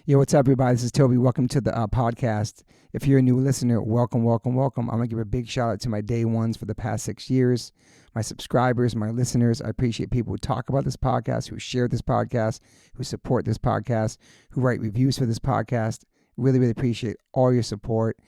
Yo, what's up, everybody? This is Toby. Welcome to the podcast. If you're a new listener, welcome. I'm going to give a big shout out to my day ones for the past 6 years, my subscribers, my listeners. I appreciate people who talk about this podcast, who share this podcast, who support this podcast, who write reviews for this podcast. Really appreciate all your support.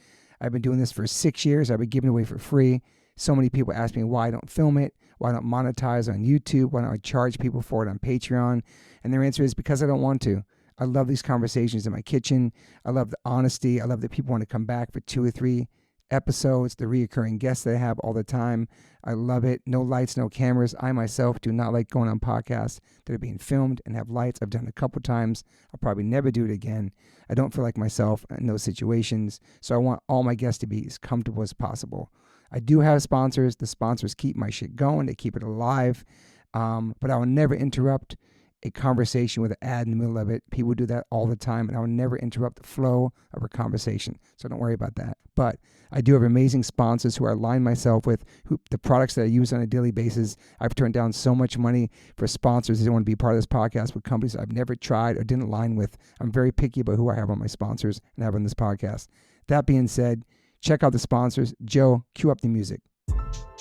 I've been doing this for 6 years. I've been giving it away for free. So many people ask me why I don't film it, why I don't monetize on YouTube, why don't I charge people for it on Patreon? And their answer is because I don't want to. I love these conversations in my kitchen. I love the honesty. I love that people want to come back for 2 or 3 episodes, the reoccurring guests that I have all the time. I love it. No lights, no cameras. I myself do not like going on podcasts that are being filmed and have lights. I've done it a couple times. I'll probably never do it again. I don't feel like myself in those situations. So I want all my guests to be as comfortable as possible. I do have sponsors. The sponsors keep my shit going. They keep it alive. But I will never interrupt a conversation with an ad in the middle of it. People do that all the time, and I will never interrupt the flow of a conversation. So don't worry about that. But I do have amazing sponsors who I align myself with, who the products that I use on a daily basis. I've turned down so much money for sponsors that want to be part of this podcast with companies I've never tried or didn't align with. I'm very picky about who I have on my sponsors and have on this podcast. That being said, check out the sponsors. Joe, cue up the music.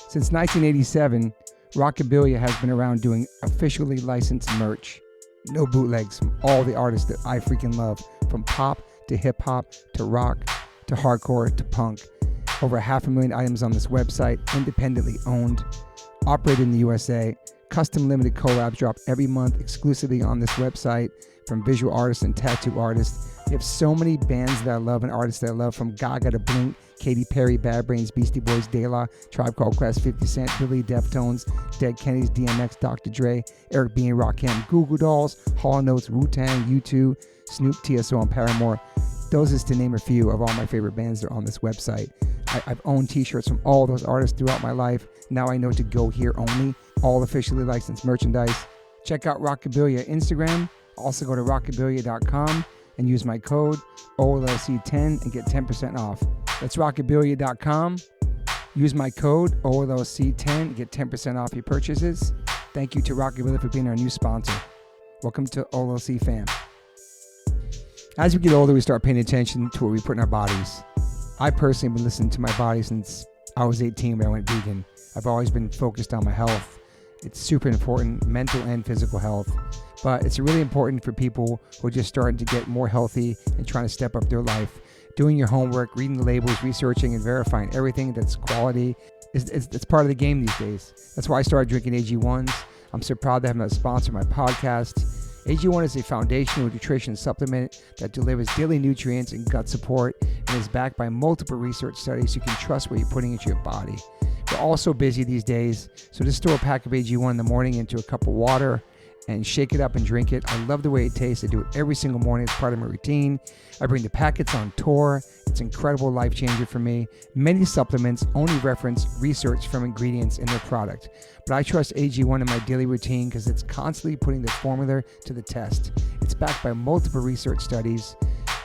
Since 1987, Rockabilia has been around doing officially licensed merch. No bootlegs from all the artists that I freaking love, from pop to hip hop to rock to hardcore to punk. Over 500,000 items on this website, independently owned, operated in the USA. Custom limited collabs drop every month exclusively on this website from visual artists and tattoo artists. We have so many bands that I love and artists that I love, from Gaga to Blink, Katy Perry, Bad Brains, Beastie Boys, De La, Tribe Called Quest, 50 Cent, Billy, Deftones, Dead Kennedys, DMX, Dr. Dre, Eric B. and Rakim, Goo Goo Dolls, Hall & Oates, Wu-Tang, U2, Snoop, TSO, and Paramore. Those is to name a few of all my favorite bands that are on this website. I've owned t-shirts from all those artists throughout my life. Now I know to go here only. All officially licensed merchandise. Check out Rockabilia Instagram. Also go to rockabilia.com and use my code OLLC10 and get 10% off. That's rockabilia.com. Use my code OLLC10 and get 10% off your purchases. Thank you to Rockabilia for being our new sponsor. Welcome to OLLC fam. As we get older, we start paying attention to what we put in our bodies. I personally have been listening to my body since I was 18 when I went vegan. I've always been focused on my health. It's super important, mental and physical health. But it's really important for people who are just starting to get more healthy and trying to step up their life. Doing your homework, reading the labels, researching and verifying everything that's quality. It's part of the game these days. That's why I started drinking AG1s. I'm so proud to have them as a sponsor of my podcast. AG1 is a foundational nutrition supplement that delivers daily nutrients and gut support and is backed by multiple research studies so you can trust what you're putting into your body. We're all so busy these days, so just store a pack of AG1 in the morning into a cup of water and shake it up and drink it. I love the way it tastes. I do it every single morning. It's part of my routine. I bring the packets on tour. It's an incredible life changer for me. Many supplements only reference research from ingredients in their product, but I trust AG1 in my daily routine because it's constantly putting the formula to the test. It's backed by multiple research studies.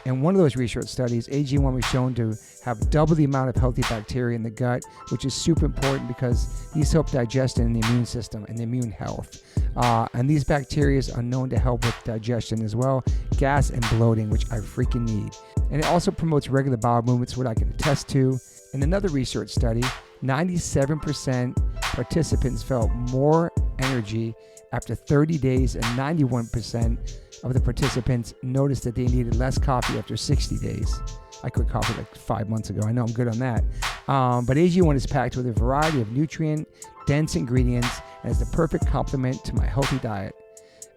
In one of those research studies, AG1 was shown to have double the amount of healthy bacteria in the gut, which is super important because these help digestion in the immune system and the immune health. And these bacteria are known to help with digestion as well, gas and bloating, which I freaking need. And it also promotes regular bowel movements, what I can attest to. In another research study, 97% participants felt more energy after 30 days, and 91% of the participants noticed that they needed less coffee after 60 days. I quit coffee like 5 months ago. I know I'm good on that. But AG1 is packed with a variety of nutrient-dense ingredients and is the perfect complement to my healthy diet.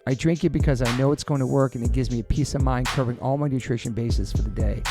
I drink it because I know it's going to work, and it gives me a peace of mind covering all my nutrition bases for the day.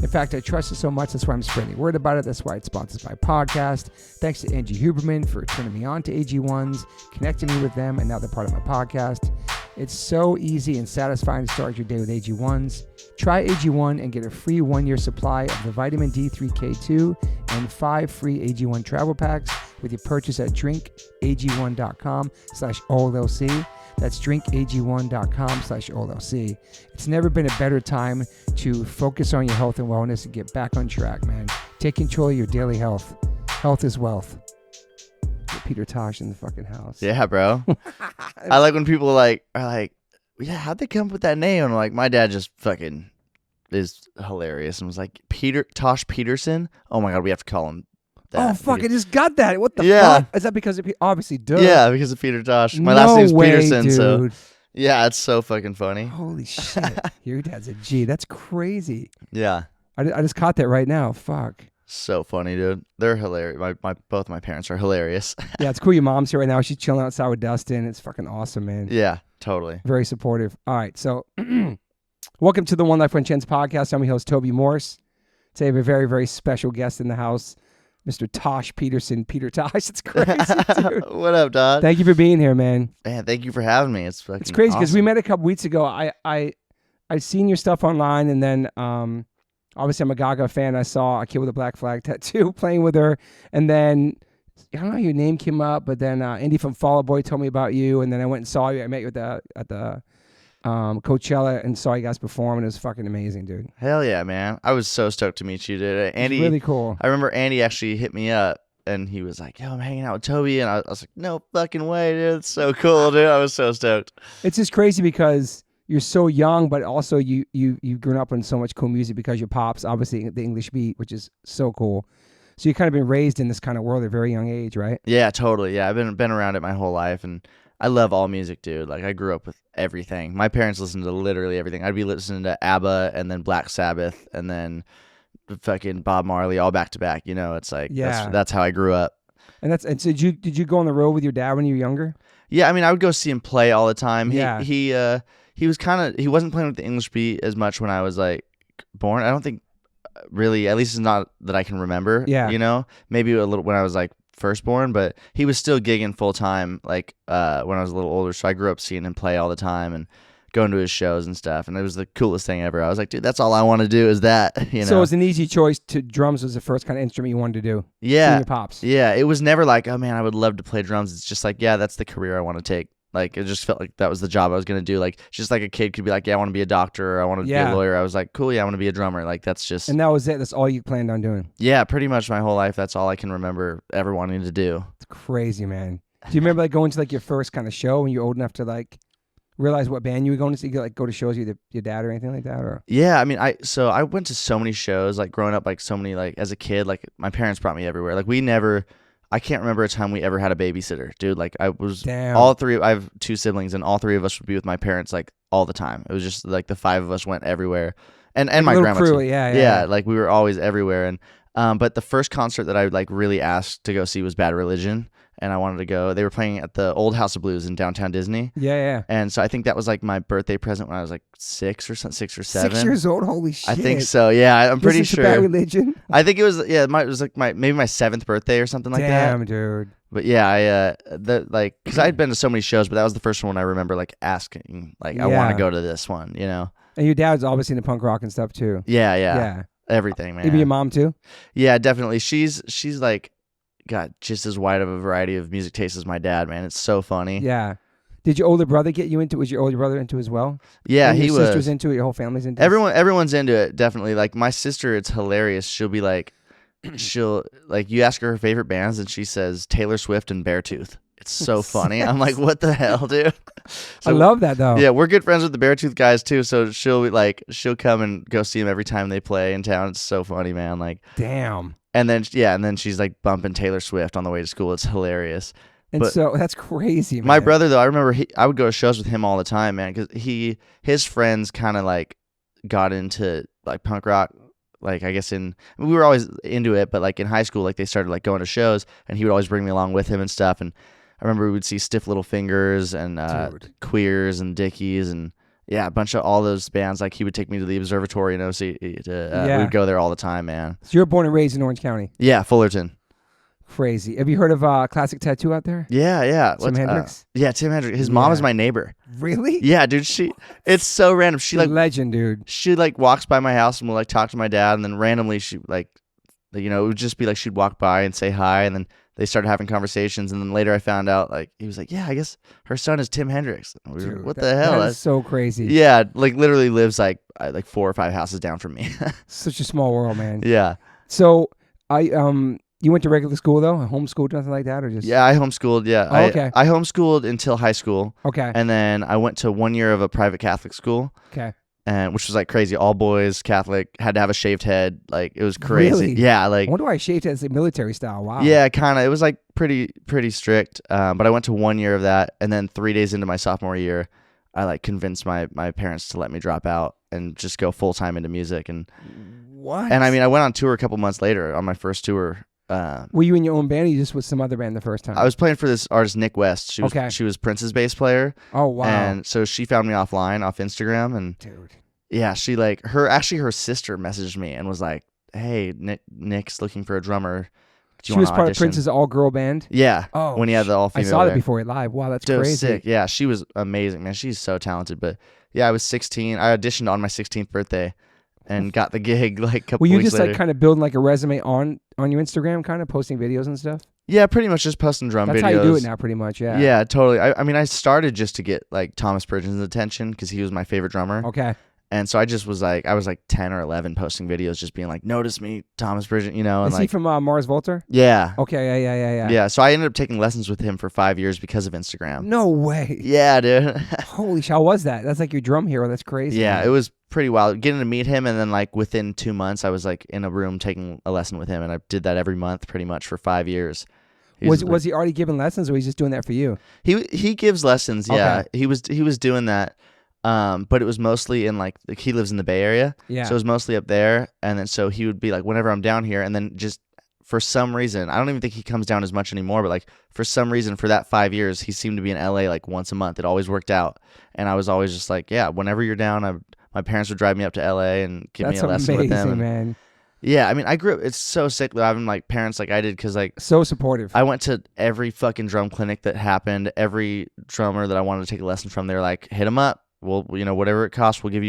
In fact, I trust it so much, that's why I'm spreading the word about it. That's why it sponsors my podcast. Thanks to Angie Huberman for turning me on to AG1s, connecting me with them, and now they're part of my podcast. It's so easy and satisfying to start your day with AG1s. Try AG1 and get a free 1-year supply of the vitamin D3K2 and 5 free AG1 travel packs with your purchase at drinkag1.com/OLLC. That's drinkag1.com/OLLC. It's never been a better time to focus on your health and wellness and get back on track, man. Take control of your daily health. Health is wealth. Get Peter Tosh in the fucking house. Yeah, bro. I like when people are like, yeah, how'd they come up with that name? And I'm like, my dad just fucking is hilarious and was like, Tosh Peterson. Oh my God, we have to call him that. Oh, fuck, I just got that. What the Yeah. fuck? Is that because of, obviously, duh. Yeah, because of Peter Tosh. My No last name's way, Peterson, dude. so yeah, it's so fucking funny. Holy shit. Your dad's a G. That's crazy. Yeah. I just caught that right now. Fuck. So funny, dude. They're hilarious. Both my parents are hilarious. Yeah, it's cool. Your mom's here right now. She's chilling outside with Dustin. It's fucking awesome, man. Yeah, totally. Very supportive. All right, so welcome to the One Life One Chance podcast. I'm your host, Toby Morse. Today I have a very, very special guest in the house, Mr. Tosh Peterson. Peter Tosh. It's crazy, dude. What up, Todd? Thank you for being here, man. Man, thank you for having me. It's fucking It's crazy because we awesome. met a couple weeks ago. I seen your stuff online, and then obviously I'm a Gaga fan. I saw a kid with a black flag tattoo playing with her, and then I don't know, your name came up, but then Indy from Fall Out Boy told me about you, and then I went and saw you. I met you at the Coachella and saw you guys perform, and it was fucking amazing, dude. Hell yeah, man. I was so stoked to meet you, dude. Andy, It's really cool. I remember Andy actually hit me up, and he was like, yo, I'm hanging out with Toby, and I was like, no fucking way, dude. It's so cool, dude. I was so stoked. It's just crazy because you're so young, but also you've grown up on so much cool music because your pops, obviously the English beat, which is so cool. So you've kind of been raised in this kind of world at a very young age, right? Yeah, totally. Yeah, I've been around it my whole life, and I love all music, dude. Like, I grew up with everything. My parents listened to literally everything. I'd be listening to ABBA and then Black Sabbath and then fucking Bob Marley all back to back. You know, it's like, Yeah. that's how I grew up. And so did you go on the road with your dad when you were younger? Yeah, I mean, I would go see him play all the time. Yeah. He wasn't playing with the English beat as much when I was like born. I don't think really, at least it's not that I can remember. Yeah. You know, maybe a little when I was like first born, but he was still gigging full time like when I was a little older. So I grew up seeing him play all the time and going to his shows and stuff. And it was the coolest thing ever. I was like, dude, that's all I want to do is that. You know. So it was an easy choice to drums was the first kind of instrument you wanted to do. Yeah. Seeing your pops. Yeah. It was never like, oh man, I would love to play drums. It's just like, yeah, that's the career I want to take. Like, it just felt like that was the job I was going to do. Like, just like a kid could be like, yeah, I want to be a doctor or I want to be a lawyer. I was like, cool, yeah, I want to be a drummer. Like, that's just... And that was it? That's all you planned on doing? Yeah, pretty much my whole life. That's all I can remember ever wanting to do. It's crazy, man. Do you remember like going to like your first kind of show when you were old enough to like realize what band you were going to see? You could, like go to shows with your dad or anything like that? Or Yeah, I mean, I went to so many shows, like growing up, like so many, like as a kid, like my parents brought me everywhere. Like I can't remember a time we ever had a babysitter, dude. Like I have two siblings and all three of us would be with my parents like all the time. It was just like the five of us went everywhere and my grandma crew, too. Yeah. Like we were always everywhere. And, but the first concert that I like really asked to go see was Bad Religion. And I wanted to go. They were playing at the Old House of Blues in downtown Disney. Yeah. And so I think that was like my birthday present when I was like 6 or 7. 6 years old? Holy shit. I think so. Yeah, I'm pretty sure. Bad Religion? I think it was it was like maybe my 7th birthday or something like that. Damn, dude. But yeah, because I had been to so many shows, but that was the first one I remember like asking, like I want to go to this one, you know. And your dad's obviously into punk rock and stuff too. Yeah. Everything, man. Even your mom too? Yeah, definitely. She's like got just as wide of a variety of music tastes as my dad, man. It's so funny. Yeah. Did your older brother get you into? Was your older brother into as well? Yeah, and he your was. sister's into it. Your whole family's into it. Everyone's into it. Definitely. Like my sister, it's hilarious. She'll be like, you ask her favorite bands, and she says Taylor Swift and Beartooth. It's so funny. I'm like, what the hell, dude? So, I love that though. Yeah, we're good friends with the Beartooth guys too. So she'll come and go see them every time they play in town. It's so funny, man. Like, damn. And then she's like bumping Taylor Swift on the way to school. It's hilarious. And so that's crazy, man. My brother though, I remember I would go to shows with him all the time, man, because his friends kind of like got into like punk rock. Like I guess we were always into it, but like in high school, like they started like going to shows, and he would always bring me along with him and stuff. And I remember we would see Stiff Little Fingers and Queers and Dickies and a bunch of all those bands. Like he would take me to the Observatory and OC. We would go there all the time, man. So you were born and raised in Orange County? Yeah, Fullerton. Crazy. Have you heard of Classic Tattoo out there? Yeah. Tim Hendricks? Yeah, Tim Hendricks. His mom is my neighbor. Really? Yeah, dude. It's so random. She like legend, dude. She like walks by my house and will like talk to my dad, and then randomly she like, you know, it would just be like she'd walk by and say hi, and then they started having conversations, and then later I found out like he was like, yeah, I guess her son is Tim Hendricks. Dude, what the hell? That is so crazy. Yeah, like literally lives like 4 or 5 houses down from me. Such a small world, man. Yeah. So You went to regular school though, homeschooled, nothing like that, or just? Yeah, I homeschooled. Yeah, Oh, okay. I homeschooled until high school, Okay. and then I went to 1 year of a private Catholic school. Okay. And which was like crazy, all boys, Catholic, had to have a shaved head. Like it was crazy. Really? Yeah, I like wonder why I shaved as a military style. Wow. yeah, kind of. It was like pretty strict. But I went to 1 year of that, and then 3 days into my sophomore year, I like convinced my parents to let me drop out and just go full time into music. And What? and I mean, I went on tour a couple months later on my first tour. Were you in your own band, or you just with some other band the first time? I was playing for this artist Nick West. She was Prince's bass player. Oh wow. And so she found me offline off Instagram, and dude. yeah, she like her sister messaged me and was like, "Hey, Nick's looking for a drummer. Do you She was want to part of audition?" Prince's all-girl band? Yeah. Oh, when he had the I all-female saw that there. before it live. Wow, that's Dude, crazy. sick. Yeah, she was amazing, man. She's so talented. But yeah, I was 16. I auditioned on my 16th birthday and got the gig like a couple Were you weeks just later. like kind of building like a resume on your Instagram, kind of posting videos and stuff? Yeah, pretty much just posting drum That's videos. how you do it now, pretty much, yeah. Yeah, totally. I mean, I started just to get like Thomas Pridgen's attention because he was my favorite drummer. Okay. And so I just was like, I was like 10 or 11 posting videos just being like, notice me, Thomas Pridgen, you know. And Is like, he from Mars Volta? yeah. Okay, yeah. Yeah, so I ended up taking lessons with him for 5 years because of Instagram. No way. Yeah, dude. Holy shit, how was that? That's like your drum hero. That's crazy. Yeah, man. it was pretty wild. Getting to meet him, and then like within 2 months, I was like in a room taking a lesson with him, and I did that every month pretty much for 5 years. Was he already giving lessons, or was he just doing that for you? He gives lessons, yeah. Okay. He was doing that. But it was mostly in like he lives in the Bay Area. Yeah. So it was mostly up there, and then so he would be like whenever I'm down here, and then just for some reason, I don't even think he comes down as much anymore, but like for some reason for that 5 years, he seemed to be in LA like once a month. It always worked out. And I was always just like, yeah, whenever you're down, my parents would drive me up to LA and give me a lesson with them. And, man. yeah, I mean, I grew up, it's so sick though, having like parents like I did, because like So supportive. I went to every fucking drum clinic that happened. Every drummer that I wanted to take a lesson from, they were like, hit them up. We'll, you know, whatever it costs, we'll get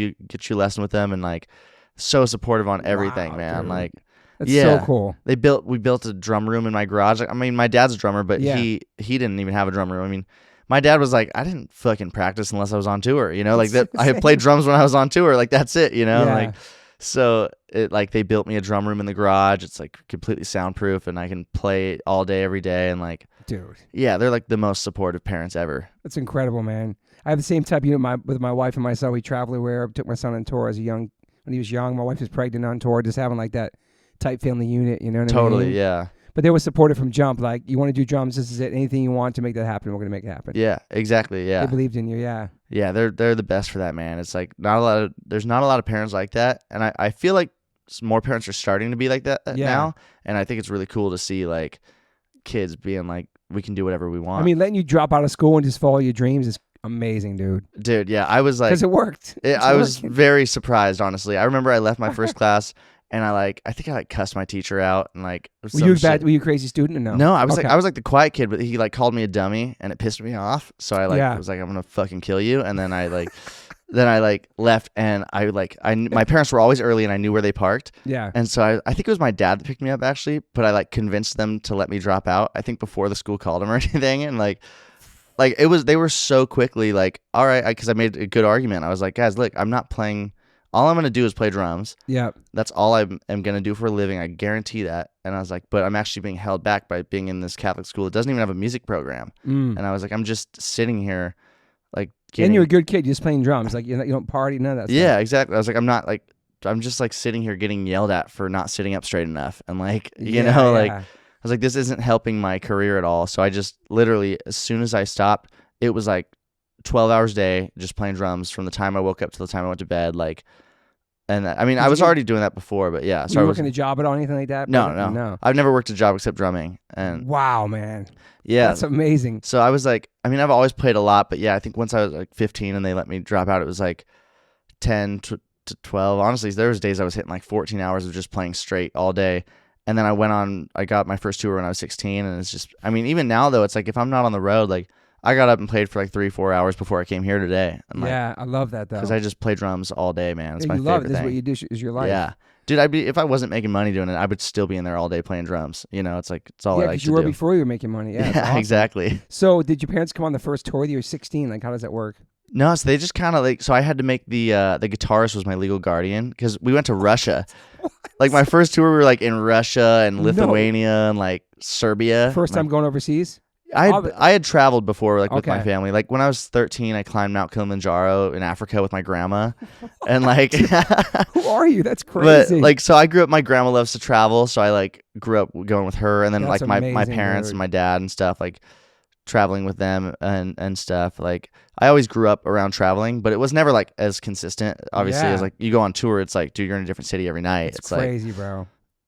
you a lesson with them. And like, so supportive on everything, Wow, man. dude. Like, That's yeah, so cool. we built a drum room in my garage. Like, I mean, my dad's a drummer, but Yeah. he didn't even have a drum room. I mean, my dad was like, I didn't fucking practice unless I was on tour, you know, like that. I had played drums when I was on tour. Like, that's it, you know, Yeah. like, so it like they built me a drum room in the garage. It's like completely soundproof, and I can play all day, every day. And like, Dude, yeah, they're like the most supportive parents ever. that's incredible, man. I have the same type, with my wife and myself. We traveled everywhere. Took my son on tour when he was young. My wife was pregnant on tour, just having like that tight family unit, you know what I mean? Totally, yeah. But they were supportive from jump. Like, you want to do drums, this is it. Anything you want to make that happen, we're going to make it happen. Yeah, exactly, yeah. They believed in you, yeah. Yeah, they're the best for that, man. It's like there's not a lot of parents like that, and I feel like more parents are starting to be like that Yeah. now, and I think it's really cool to see like kids being like, we can do whatever we want. I mean, letting you drop out of school and just follow your dreams is amazing, dude. Dude, yeah, I was like, Because it worked. I was very surprised, honestly. I remember I left my first class, and I think I cussed my teacher out, and like, Were you a crazy student or no? No, I was Okay. like the quiet kid, but he like called me a dummy, and it pissed me off. So I Yeah. was like, I'm gonna fucking kill you, and then I like. Then I left, and my parents were always early, and I knew where they parked. Yeah. And so I think it was my dad that picked me up, actually, but I convinced them to let me drop out, I think before the school called him or anything. And they were so quickly like, all right, because I made a good argument. I was like, guys, look, I'm not playing. All I'm going to do is play drums. Yeah. That's all I am going to do for a living. I guarantee that. And I was like, but I'm actually being held back by being in this Catholic school. It doesn't even have a music program. And I was like, I'm just sitting here And you're a good kid, you're just playing drums. Like, you don't party, none of that stuff. Yeah, exactly. I was like, I'm just sitting here getting yelled at for not sitting up straight enough. And I was like, this isn't helping my career at all. So I just literally, as soon as I stopped, it was like 12 hours a day, just playing drums from the time I woke up to the time I went to bed. I was already doing that before, but yeah. Were So you working a job at all, anything like that? No. I've never worked a job except drumming. And wow, man. yeah. That's amazing. So I was like, I've always played a lot, but yeah, I think once I was like 15 and they let me drop out, it was like 10 to 12. Honestly, there was days I was hitting like 14 hours of just playing straight all day. And then I got my first tour when I was 16, and it's just, even now though, it's like if I'm not on the road, like I got up and played for like 3-4 hours before I came here today. And yeah, I love that though. Because I just play drums all day, man. It's my you love favorite it. This thing. is what you do. Is your life. Yeah. Dude, if I wasn't making money doing it, I would still be in there all day playing drums. You know, it's like, it's all I like to do. you were before you were making money. Yeah, yeah, awesome. exactly. So did your parents come on the first tour? You were 16. Like, how does that work? No, so they just kind of like, so I had to make the guitarist was my legal guardian because we went to Russia. Like my first tour, we were like in Russia and Lithuania and like Serbia. First time going overseas? I had traveled before, like with my Okay. family. Like when I was 13, I climbed Mount Kilimanjaro in Africa with my grandma, and like, Who are you? That's but crazy. like, so I grew up. My grandma loves to travel, so I like grew up going with her, and then That's like my amazing, parents dude. and my dad and stuff, like traveling with them and stuff. Like I always grew up around traveling, but it was never like as consistent. Obviously, as Yeah. like you go on tour, it's like, dude, you're in a different city every night. It's like, crazy, bro.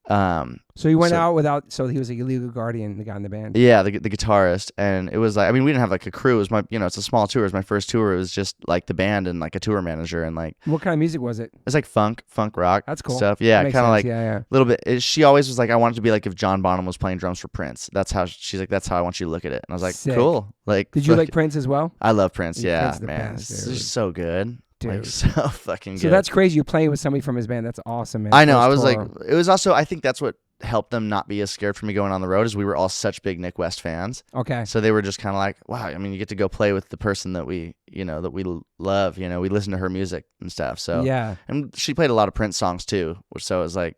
um, So you went so- out without. So he was a legal guardian, the guy in the band. yeah, the guitarist, and it was like, I mean, we didn't have like a crew. It was my, it's a small tour. It was my first tour. It was just like the band and like a tour manager, and like What kind of music was it? it's like funk rock. That's cool. stuff. Yeah, That kind makes of like sense. Yeah. a little bit. She always was like, I want it to be like if John Bonham was playing drums for Prince. That's how she's like. That's how I want you to look at it. And I was like, Sick. cool. Like, Did you fuck like it. Prince as well? I love Prince. Yeah, Yeah, Prince is the man, best, it's dude. just so good. Like Dude. so fucking good. So that's crazy. You're playing with somebody from his band. That's awesome, man. I know. First I was like, tour. it was also. I think that's what helped them not be as scared for me going on the road. Is we were all such big Nick West fans. Okay. So they were just kind of like, wow. I mean, you get to go play with the person that we, that we love. We listen to her music and stuff. So Yeah. and she played a lot of Prince songs too. So it was like,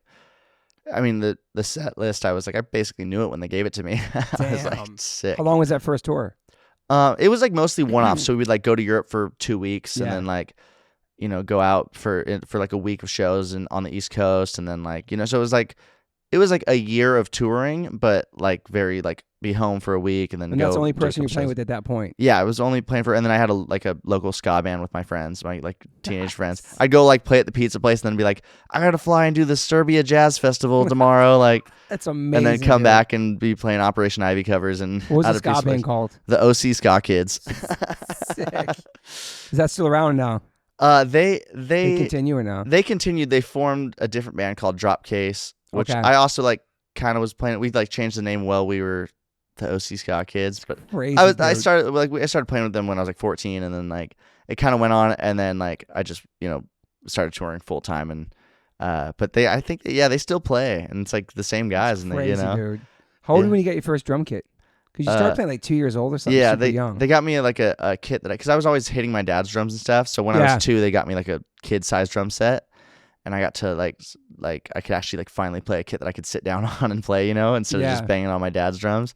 I mean, the set list. I was like, I basically knew it when they gave it to me. I was like, Damn. sick. How long was that first tour? It was like mostly one off. So we'd like go to Europe for 2 weeks and Yeah. then like, go out for like a week of shows and on the East Coast, and then like, so it was like a year of touring, but like very like be home for a week and then And go. that's the only do a person you're couple playing shows. with at that point. Yeah, I was only playing for, and then I had a local ska band with my friends, my like teenage friends. I'd go like play at the pizza place and then be like, I gotta fly and do the Serbia Jazz Festival tomorrow, like, That's amazing. and then come dude. back and be playing Operation Ivy covers and What was out the of pizza ska band place. called? The OC Ska Kids. Sick. Is that still around now? They They continue or no? They continued. They formed a different band called Dropcase, which Okay. I also like kind of was playing. We like changed the name while we were the OC Ska Kids, but Crazy. I dude. started playing with them when I was like 14, and then like it kind of went on, and then like I just started touring full time, and but I think they still play, and it's like the same guys, and Crazy, they dude. How old were Yeah. you when you got your first drum kit? Because you started playing like 2 years old or something. yeah, super young. they got me like a kit because I was always hitting my dad's drums and stuff. So when I Yeah. was 2, they got me like a kid size drum set, and I got to like I could actually like finally play a kit that I could sit down on and play, instead of Yeah. just banging on my dad's drums.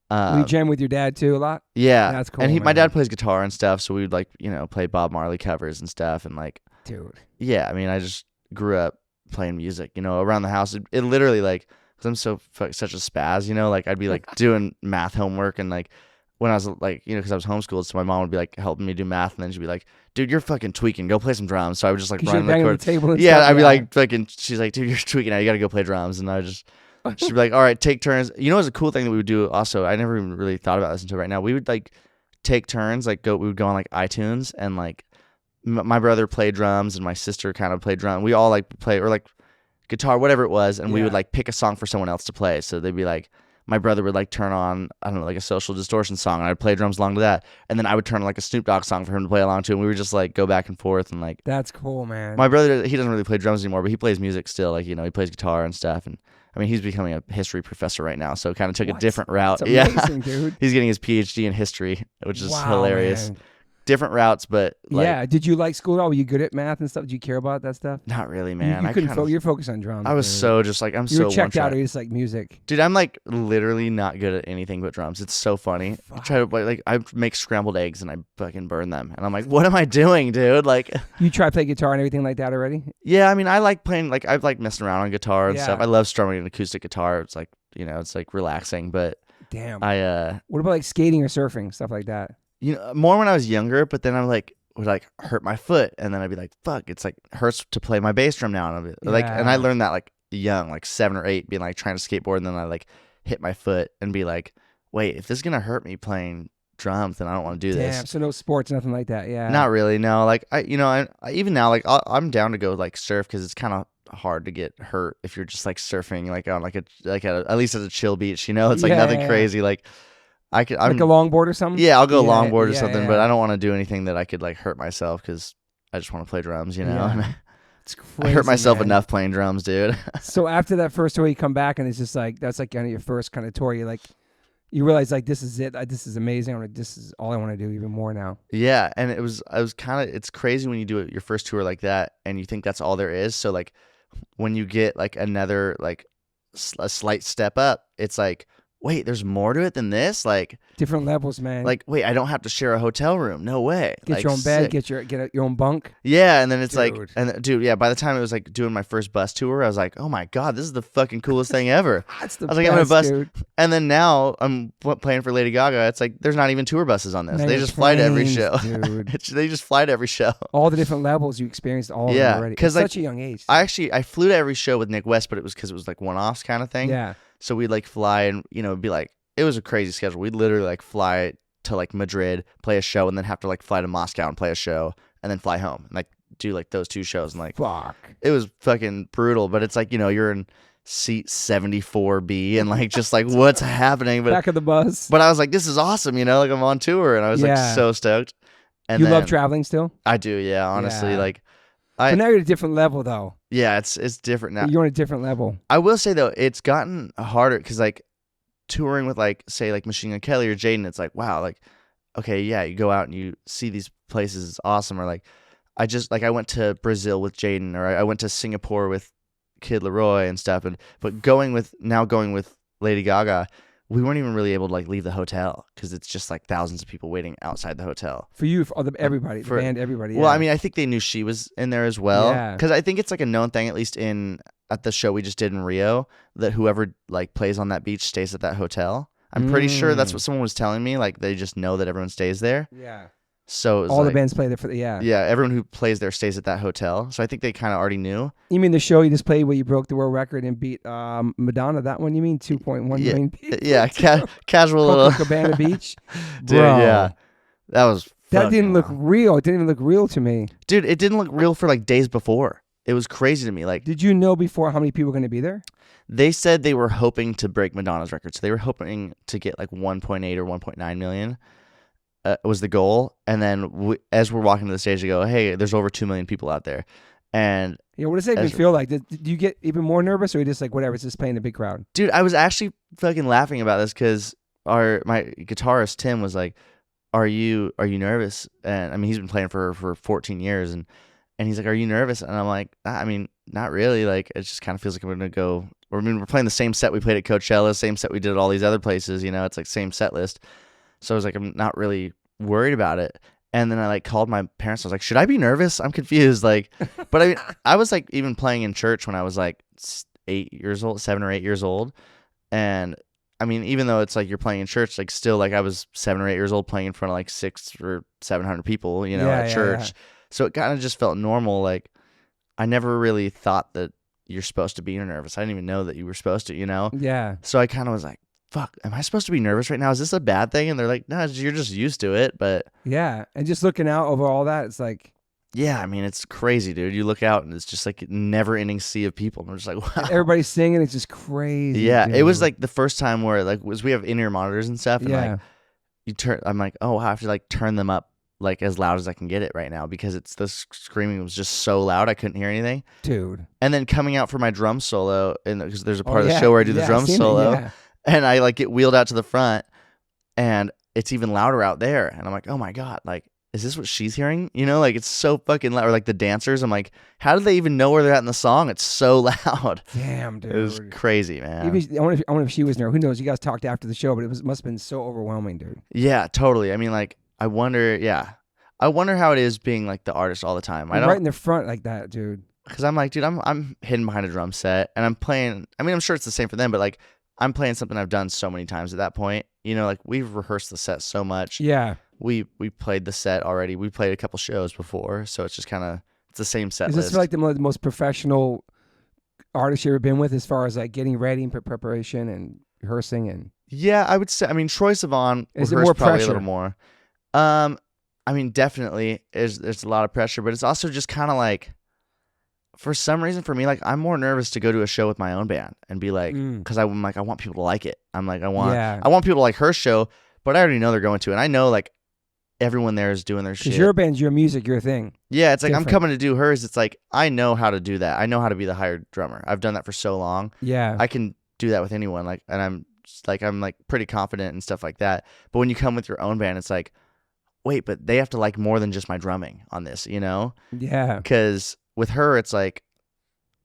Were you jam with your dad too a lot? Yeah, That's cool, And my man. dad plays guitar and stuff, so we would like play Bob Marley covers and stuff, and like Dude. yeah, I mean I just grew up playing music, around the house. It literally like. Cause I'm such a spaz, like I'd be like doing math homework and like when I was like, cause I was homeschooled, so my mom would be like helping me do math, and then she'd be like, dude, you're fucking tweaking, go play some drums. So I would just like Because run you're in the banging on corner. the table and Yeah, stuff. I'd be like fucking, she's like, dude, you're tweaking now, you gotta go play drums. And I would just, she'd be like, all right, take turns. It was a cool thing that we would do also. I never even really thought about this until right now. We would like take turns, like we would go on like iTunes, and like my brother played drums and my sister kind of played drum. We all like play, or like guitar, whatever it was, and we would Yeah. like pick a song for someone else to play. So they'd be like, my brother would like turn on, I don't know, like a Social Distortion song, and I'd play drums along to that, and then I would turn on like a Snoop Dogg song for him to play along to, and we would just like go back and forth. And like That's cool, man. my brother, he doesn't really play drums anymore, but he plays music still, like he plays guitar and stuff. And I mean, he's becoming a history professor right now, so kind of took a What? different route. That's Yeah, amazing, dude. he's getting his PhD in history, which is Wow, hilarious. man. Different routes, but like, Yeah. Did you like school at all? Were you good at math and stuff? Did you care about that stuff? not really, You- man. You couldn't. kinda- You're focused on drums. I was dude. so just like I'm You so were checked out, one-track. or you just like music. Dude, I'm like literally not good at anything but drums. It's so funny. I try to like I make scrambled eggs and I fucking burn them, and I'm like, what am I doing, dude? Like, You try to play guitar and everything like that already? yeah, I mean, I like playing, like I've like messing around on guitar and stuff. Yeah. I love strumming an acoustic guitar. It's like it's like relaxing. But Damn. I What about like skating or surfing, stuff like that? more when I was younger, but then I'm like would like hurt my foot, and then I'd be like, fuck, it's like hurts to play my bass drum now, and I'd be like, and I Yeah. learned that like young, like 7 or 8, being like trying to skateboard, and then I like hit my foot and be like, wait, if this is gonna hurt me playing drums, then I don't want to do Damn. this. So no sports, nothing like that. Yeah. Not really, no. Like I even now, like I'm down to go like surf, because it's kind of hard to get hurt if you're just like surfing like on like at least at a chill beach. It's like nothing Yeah. crazy. Like I'm like a longboard or something. yeah, I'll go Yeah, longboard or yeah, something, yeah. but I don't want to do anything that I could like hurt myself, because I just want to play drums. Yeah. And It's crazy, I hurt myself man. enough playing drums, dude. So after that first tour, you come back and it's just like that's like kind of your first kind of tour. You realize like this is it. This is amazing. This is all I want to do even more now. Yeah, and I was kind of, it's crazy when you do it your first tour like that and you think that's all there is. So like when you get like another like a slight step up, it's like, wait, there's more to it than this? Like Different levels, man. Like, wait, I don't have to share a hotel room. No way. Get like, your own bed, sick. get your own bunk. Yeah, and then it's like, Dude. and dude, yeah, by the time it was like doing my first bus tour, I was like, oh my God, this is the fucking coolest thing ever. That's the I was like, best, I'm gonna bus. dude. And then now I'm playing for Lady Gaga. It's like, there's not even tour buses on this. Man, they just fly to every planes, show. dude. They just fly to every show. All the different levels you experienced all of them already. Because At like, such a young age. I flew to every show with Nick West, but it was because it was like one-offs kind of thing. Yeah. So we'd like fly and, you know, be like, it was a crazy schedule. We'd literally like fly to like Madrid, play a show, and then have to like fly to Moscow and play a show, and then fly home and like do like those two shows. And like, Fuck. it was fucking brutal. But it's like, you know, you're in seat 74B and like just like what's happening. But Back of the bus. But I was like, this is awesome, you know, like I'm on tour, and I was like so stoked. And you then, love traveling still? I do, yeah. Honestly, Yeah. like, But now you're at a different level though. yeah, it's different now. You're on a different level. I will say though, it's gotten harder because like touring with like say like Machine Gun Kelly or Jaden, it's like, wow, like, okay, yeah, you go out and you see these places, it's awesome. Or like I went to Brazil with Jaden, or I went to Singapore with Kid Leroy and stuff, but going with Lady Gaga, we weren't even really able to like leave the hotel because it's just like thousands of people waiting outside the hotel. For you, for everybody, the band, everybody. Well, yeah. I mean, I think they knew she was in there as well. Yeah. Because I think it's like a known thing, at least at the show we just did in Rio, that whoever like plays on that beach stays at that hotel. I'm pretty sure that's what someone was telling me. Like they just know that everyone stays there. Yeah. So it was all like, the bands play there for yeah. Yeah, everyone who plays there stays at that hotel. So I think they kind of already knew. You mean the show you just played where you broke the world record and beat Madonna? That one? You mean 2.1 million people? Yeah, casual little Copacabana Beach. Dude, Bro, yeah, that was. That didn't look real. It didn't even look real to me. Dude, it didn't look real for like days before. It was crazy to me. Like, did you know before how many people were going to be there? They said they were hoping to break Madonna's record. So they were hoping to get like 1.8 or 1.9 million was the goal. And then as we're walking to the stage, they go, hey, there's over 2 million people out there. And yeah, what does that even feel like? Do you get even more nervous, or you just like, whatever, it's just playing a big crowd? Dude, I was actually fucking laughing about this because my guitarist, Tim, was like, are you nervous? And I mean, he's been playing for 14 years. And he's like, are you nervous? And I'm like, I mean, not really. Like, it just kind of feels like I'm going to go. I mean, we're playing the same set we played at Coachella, same set we did at all these other places. You know, it's like same set list. So I was like, I'm not really worried about it. And then I like called my parents. I was like, should I be nervous? I'm confused. Like, but I mean, I was like even playing in church when I was like 7 or 8 years old. And I mean, even though it's like you're playing in church, like still like I was 7 or 8 years old playing in front of like 600 or 700 people, you know, at church. Yeah. So it kind of just felt normal. Like I never really thought that you're supposed to be nervous. I didn't even know that you were supposed to, you know? Yeah. So I kind of was like, fuck, am I supposed to be nervous right now? Is this a bad thing? And they're like, no, you're just used to it. But yeah. And just looking out over all that, it's like, yeah, I mean, it's crazy, dude. You look out and it's just like a never-ending sea of people. And I'm just like, wow. Everybody's singing. It's just crazy. Yeah. Dude. It was like the first time where like we have in-ear monitors and stuff. And like I'm like, oh, I have to like turn them up like as loud as I can get it right now because the screaming was just so loud I couldn't hear anything. Dude. And then coming out for my drum solo, and because there's a part of the show where I do the drum solo, and I like get wheeled out to the front, and it's even louder out there, and I'm like, oh my God, like, is this what she's hearing? You know, like it's so fucking loud. Or like the dancers, I'm like, how do they even know where they're at in the song? It's so loud. Damn, dude. It was crazy, man. I wonder if she was there. Who knows? You guys talked after the show, but must have been so overwhelming, dude. Yeah, totally. I mean, like, I wonder how it is being like the artist all the time. Right in the front like that, dude. Because I'm like, dude, I'm hidden behind a drum set, and I'm playing. I mean, I'm sure it's the same for them, but like, I'm playing something I've done so many times at that point. You know, like we've rehearsed the set so much. Yeah. We played the set already. We played a couple shows before, so it's just kind of it's the same set list. Is this like the most professional artist you ever been with, as far as like getting ready and preparation and rehearsing and? Yeah, I would say. I mean, Troye Sivan rehearsed more probably pressure? A little more. I mean, definitely there's a lot of pressure, but it's also just kind of like, for some reason for me, like I'm more nervous to go to a show with my own band and be like, because I'm like, I want people to like it. I'm like, I want people to like her show, but I already know they're going to, and I know like everyone there is doing their shit. Because your band's your music, your thing. Yeah, it's like I'm coming to do hers. It's like I know how to do that. I know how to be the hired drummer. I've done that for so long. Yeah, I can do that with anyone. Like, and I'm like I'm like pretty confident and stuff like that. But when you come with your own band, it's like, wait, but they have to like more than just my drumming on this, you know? Yeah. Because with her, it's like,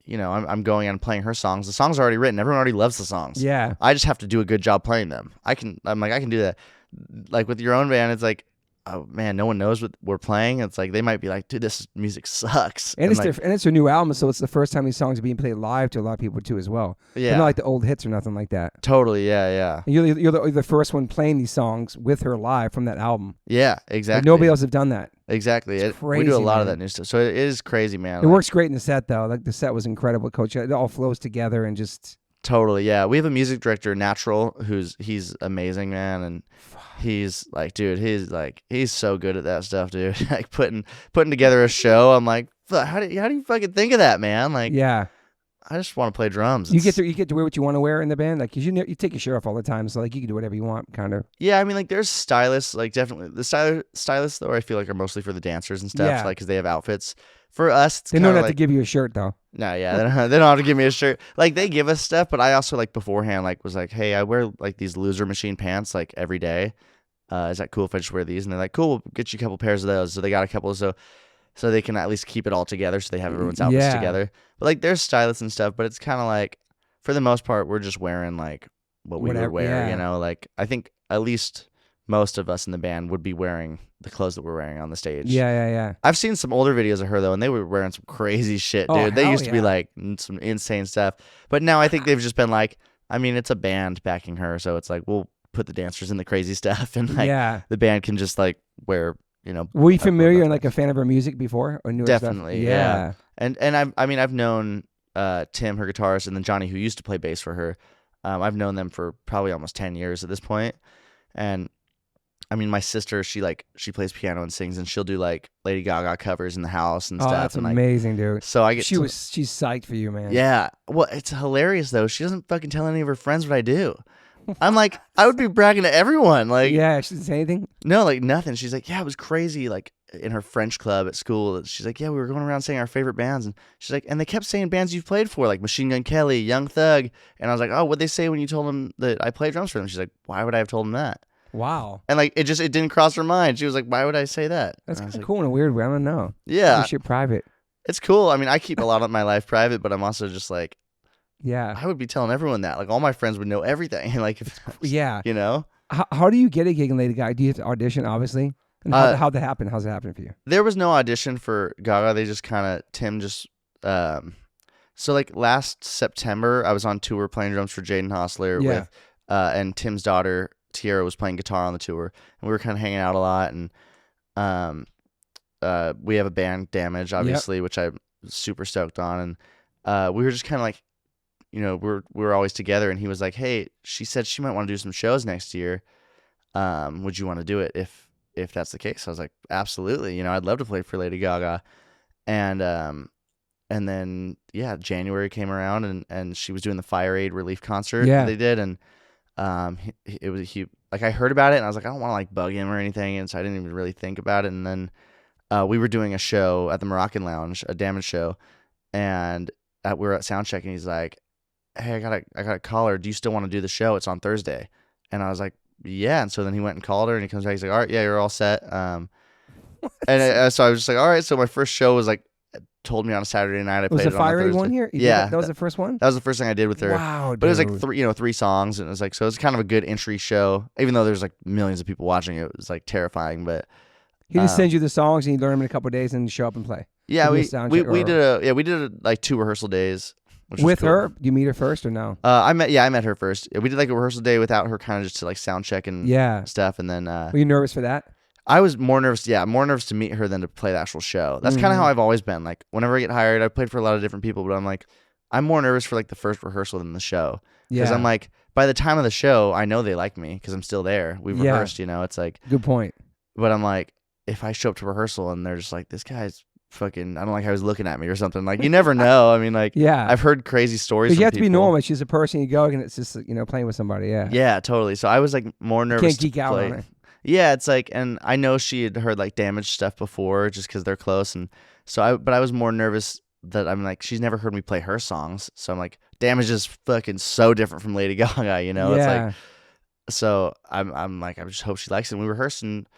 you know, I'm going out and playing her songs. The songs are already written. Everyone already loves the songs. Yeah. I just have to do a good job playing them. I can do that. Like with your own band, it's like, oh man, no one knows what we're playing. It's like they might be like, dude, this music sucks. And it's like, and it's a new album, so it's the first time these songs are being played live to a lot of people too as well. yeah, They're not like the old hits or nothing like that. totally, yeah. And you're the first one playing these songs with her live from that album. Yeah, exactly. Like nobody else have done that. Exactly. It's We do a crazy, lot of man. that new stuff. So it is crazy, man. It works great in the set though. Like the set was incredible, Coach. It all flows together and just Totally, yeah. We have a music director, Natural, he's amazing, man, and he's like, dude, he's so good at that stuff, dude. Like putting together a show. I'm like, how do you fucking think of that, man? Like, yeah. I just want to play drums. You get to wear what you want to wear in the band, like 'cause you take your shirt off all the time, so like you can do whatever you want, kind of. Yeah, I mean, like there's stylists, like definitely the stylists though. I feel like are mostly for the dancers and stuff, Yeah. like because they have outfits. For us, it's They kind don't of have like to give you a shirt though. no, yeah, they don't have to give me a shirt. Like they give us stuff, but I also like beforehand like was like, hey, I wear like these Loser Machine pants like every day. Is that cool if I just wear these? And they're like, cool, we'll get you a couple pairs of those. So they got a couple, so they can at least keep it all together, so they have everyone's outfits Yeah. together. But like there's stylists and stuff, but it's kind of like for the most part we're just wearing like what we Whatever, would wear, yeah. you know. Like I think at least most of us in the band would be wearing the clothes that we're wearing on the stage. Yeah. I've seen some older videos of her though, and they were wearing some crazy shit, Oh, dude. They hell used to be yeah. like some insane stuff, but now I think they've just been like, I mean, it's a band backing her, so it's like we'll put the dancers in the crazy stuff, and like Yeah. the band can just like wear, you know. Were you like, familiar and like a fan of her music before or newer Definitely, stuff? yeah. And I've known Tim, her guitarist, and then Johnny, who used to play bass for her. I've known them for probably almost 10 years at this point, and I mean, my sister, she plays piano and sings, and she'll do like Lady Gaga covers in the house and Oh, stuff. that's and, like, amazing, dude. so I get yeah. Well, it's hilarious though. She doesn't fucking tell any of her friends what I do. I'm like, I would be bragging to everyone. Like, Yeah, she didn't say anything. no, like nothing. She's like, yeah, it was crazy. Like in her French club at school, she's like, yeah, we were going around saying our favorite bands, and she's like, and they kept saying bands you've played for, like Machine Gun Kelly, Young Thug, and I was like, oh, what'd they say when you told them that I played drums for them? She's like, why would I have told them that? Wow. And like it didn't cross her mind. She was like, why would I say that? That's And I kind was of like, cool in a weird way. I don't know. yeah, Your shit private. it's cool. I mean, I keep a lot of my life private, but I'm also just like, Yeah. I would be telling everyone that. Like all my friends would know everything. Like, if, Yeah. you know. How do you get a gig in Lady Gaga? Do you have to audition, obviously? And how'd that happen? How's it happen for you? There was no audition for Gaga. They just Tim just so like last September I was on tour playing drums for Jaden Hossler Yeah. with and Tim's daughter Tiara was playing guitar on the tour, and we were kind of hanging out a lot, and we have a band, Damnage, obviously, which I'm super stoked on, and we were just kind of like, you know, we're always together, and he was like, hey, she said she might want to do some shows next year. Would you want to do it if that's the case? I was like, absolutely. You know, I'd love to play for Lady Gaga. And then January came around, and she was doing the Fire Aid relief concert that they did, and it was like I heard about it, and I was like, I don't want to like bug him or anything, and so I didn't even really think about it. And then we were doing a show at the Moroccan Lounge, a Damage show, and we were at soundcheck, and he's like, hey, I got a call her. Do you still want to do the show? It's on Thursday. And I was like, yeah. And so then he went and called her, and he comes back. He's like, all right, yeah, you're all set. So I was just like, all right. So my first show was like, told me on a Saturday night. I Was played the it on Fire a Aid Thursday. one here? Yeah, That was the first one? that was the first thing I did with her. Wow, dude. But it was like three songs, and it was like, so it was kind of a good entry show. Even though there's like millions of people watching it, it was like terrifying. But He just sends you the songs, and you learn them in a couple of days, and you show up and play. yeah, Give me we a sound check we did like 2 rehersal days. Which was With cool. her? Do you meet her first or no? I met her first. We did like a rehearsal day without her, kind of just to like sound check and stuff, and then Were you nervous for that? I was more nervous to meet her than to play the actual show. That's kind of how I've always been. Like whenever I get hired, I played for a lot of different people, but I'm like, I'm more nervous for like the first rehearsal than the show, because I'm like, by the time of the show, I know they like me because I'm still there. We've rehearsed, you know. It's like, good point. but I'm like, if I show up to rehearsal and they're just like, this guy's fucking, I don't like how he's looking at me or something. Like you never know. I mean, like I've heard crazy stories. But you have from to be people. normal. She's a person. You go and it's just playing with somebody. Yeah. Yeah, totally. So I was like more nervous. Can't geek to out play. on her. Yeah, it's like, and I know she had heard like Damage stuff before, just because they're close, and so but I was more nervous that I'm like, she's never heard me play her songs. So I'm like, Damnage is fucking so different from Lady Gaga, you know? It's like, so I'm like, I just hope she likes it. And we rehearsed, and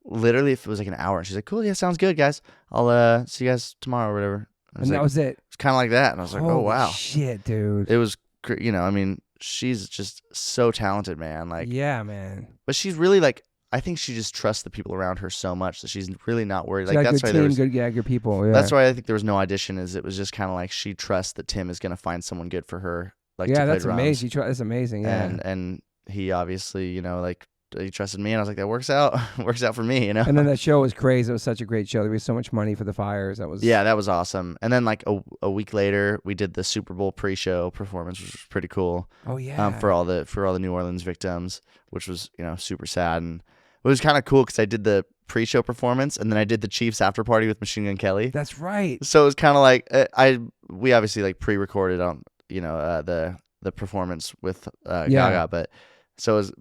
literally if it was like an hour, and she's like, cool, yeah, sounds good, guys. I'll see you guys tomorrow or whatever. And that was it. It's kind of like that. And I was like, oh, wow. Shit, dude. It was, you know, I mean, she's just so talented, man. Like, yeah, man. But she's really like, I think she just trusts the people around her so much that she's really not worried. Like, that's why there was good gag, good people. Yeah. That's why I think there was no audition. Is it was just kind of like she trusts that Tim is gonna find someone good for her. Like, yeah, to that's play drums. amazing. That's amazing. Yeah, and he obviously, you know, like he trusted me, and I was like, that works out, works out for me, you know. And then that show was crazy. It was such a great show. There was so much money for the fires. That was awesome. And then like a week later, we did the Super Bowl pre-show performance, which was pretty cool. Oh yeah. For all the New Orleans victims, which was, you know, super sad. And it was kind of cool because I did the pre-show performance, and then I did the Chiefs after party with Machine Gun Kelly. That's right. So it was kind of like we obviously like pre-recorded on, you know, the performance with Gaga, but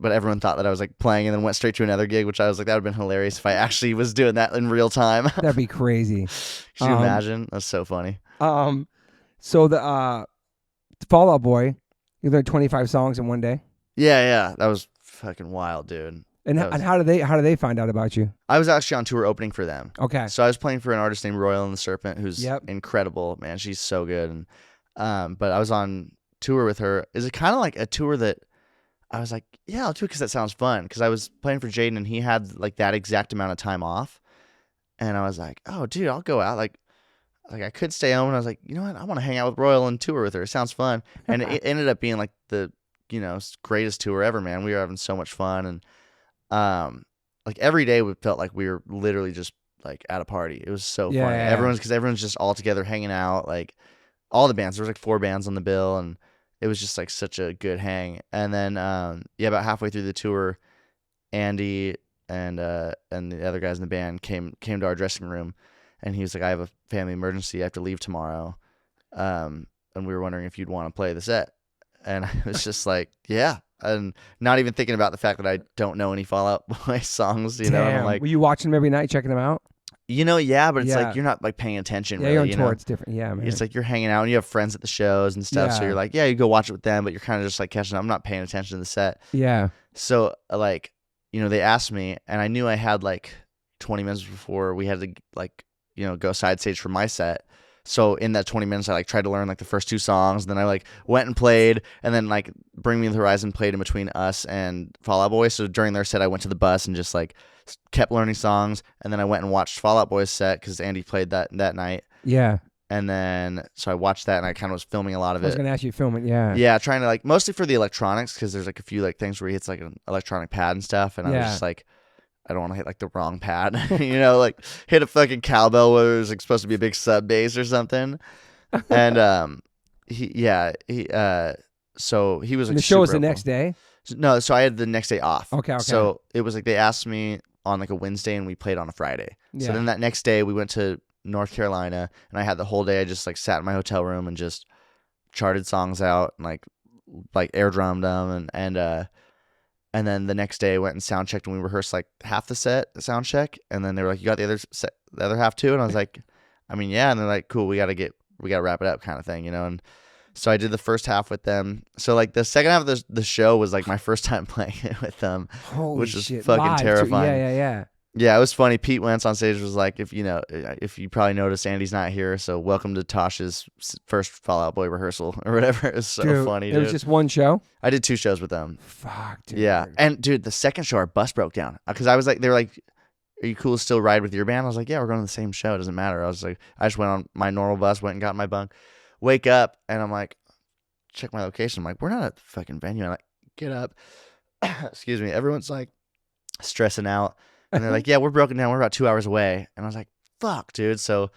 everyone thought that I was like playing and then went straight to another gig, which I was like, that would have been hilarious if I actually was doing that in real time. That'd be crazy. Could you imagine? That's so funny. So the Fall Out Boy, you learned 25 songs in one day. Yeah, that was fucking wild, dude. And how do they find out about you? I was actually on tour opening for them. Okay. So I was playing for an artist named Royal and the Serpent, who's incredible, man. She's so good. And but I was on tour with her. Is it kind of like a tour that I was like, yeah, I'll do it because that sounds fun. Because I was playing for Jaden, and he had like that exact amount of time off. And I was like, oh, dude, I'll go out. Like I could stay home. And I was like, you know what? I want to hang out with Royal and tour with her. It sounds fun. And it ended up being like the, you know, greatest tour ever, man. We were having so much fun. And like every day we felt like we were literally just like at a party. It was so fun. Yeah. Everyone's just all together hanging out. Like all the bands, there was like 4 bands on the bill, and it was just like such a good hang. And then about halfway through the tour, Andy and the other guys in the band came to our dressing room, and he was like, I have a family emergency, I have to leave tomorrow, and we were wondering if you'd want to play the set. And I was just like, yeah. And not even thinking about the fact that I don't know any Fall Out Boy songs, you know. And I'm like, were you watching them every night, checking them out? You know, yeah, but it's like you're not like paying attention. Yeah, really, you're on tour. It's different. Yeah, man. It's like you're hanging out and you have friends at the shows and stuff. So you're like, yeah, you go watch it with them, but you're kind of just like catching up. I'm not paying attention to the set. Yeah. So like, you know, they asked me, and I knew I had like 20 minutes before we had to like, you know, go side stage for my set. So in that 20 minutes, I like tried to learn like the first 2 songs, and then I like went and played, and then like Bring Me the Horizon played in between us and Fall Out Boy. So during their set, I went to the bus and just like kept learning songs, and then I went and watched Fall Out Boy's set because Andy played that night. Yeah. And then so I watched that, and I kind of was filming a lot of it. I was gonna ask you to film it. Yeah. Yeah, trying to like mostly for the electronics, because there's like a few like things where he hits like an electronic pad and stuff, and I was just like, I don't want to hit like the wrong pad, you know, like hit a fucking cowbell where there's like supposed to be a big sub bass or something. And so he was like, and the show was the next day? No, so I had the next day off. Okay. So it was like they asked me on like a Wednesday, and we played on a Friday. Yeah. So then that next day we went to North Carolina, and I had the whole day. I just like sat in my hotel room and just charted songs out and like air drummed them, and then the next day I went and sound checked, and we rehearsed like half the set sound check, and then they were like, you got the other half too? And I was like, I mean, yeah. And they're like, cool, we got to wrap it up kind of thing, you know? And so I did the first half with them. So like the second half of the show was like my first time playing it with them, which was fucking live, terrifying. Yeah. Yeah, it was funny. Pete Wentz on stage was like, if you probably noticed, Andy's not here, so welcome to Tosh's first Fall Out Boy rehearsal or whatever. It was so funny, dude. It was just one show? I did 2 shows with them. Fuck, dude. Yeah. And, dude, the second show, our bus broke down. Because I was like, they were like, are you cool to still ride with your band? I was like, yeah, we're going to the same show. It doesn't matter. I was like, I just went on my normal bus, went and got in my bunk, wake up, and I'm like, check my location. I'm like, we're not at the fucking venue. I'm like, get up. Excuse me. Everyone's like stressing out. And they're like, yeah, we're broken down. We're about 2 hours away. And I was like, fuck, dude. So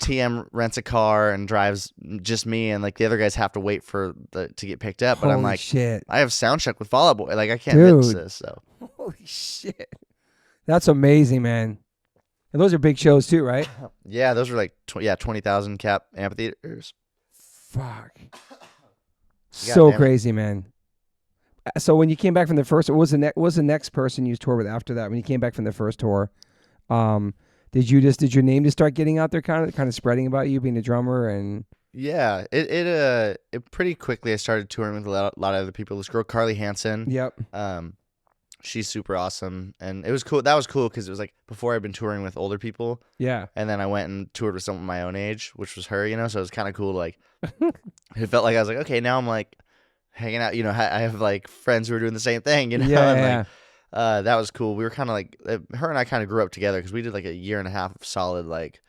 TM rents a car and drives just me, and like the other guys have to wait to get picked up. But Holy I'm like, shit. I have sound check with Fall Out Boy. Like I can't miss this. So holy shit. That's amazing, man. And those are big shows too, right? Yeah, those were like 20,000 cap amphitheaters. Fuck. So crazy, man. So when you came back from the first, what was the next person you toured with after that? When you came back from the first tour, Did your name just start getting out there, kind of spreading about you being a drummer and? Yeah, it pretty quickly I started touring with a lot of other people. This girl Carly Hansen. Yep. She's super awesome, and it was cool. That was cool because it was like before I'd been touring with older people. Yeah. And then I went and toured with someone my own age, which was her, so it was kind of cool. Like, it felt like I was like, okay, now I'm like hanging out. I have like friends who are doing the same thing. Yeah. And like, that was cool. We were kind of like her and I kind of grew up together because we did like a year and a half of solid, like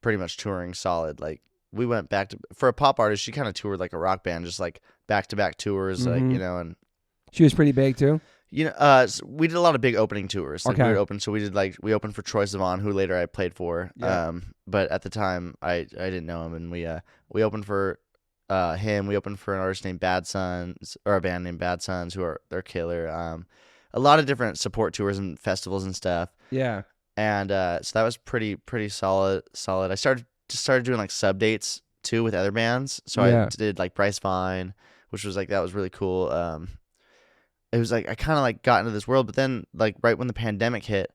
pretty much touring solid. Like we went back to for a pop artist. She kind of toured like a rock band, just like back to back tours, like and she was pretty big too. So we did a lot of big opening tours. Like, we opened for Troye Sivan, who later I played for. Yeah. But at the time I didn't know him, and we opened for him. We opened for an artist named Bad Sons, or a band named Bad Sons, they're killer. A lot of different support tours and festivals and stuff. Yeah. And so that was pretty solid. I started doing like sub dates too with other bands. So I did like Bryce Vine, which was like that was really cool. It was like I kind of like got into this world, but then like right when the pandemic hit,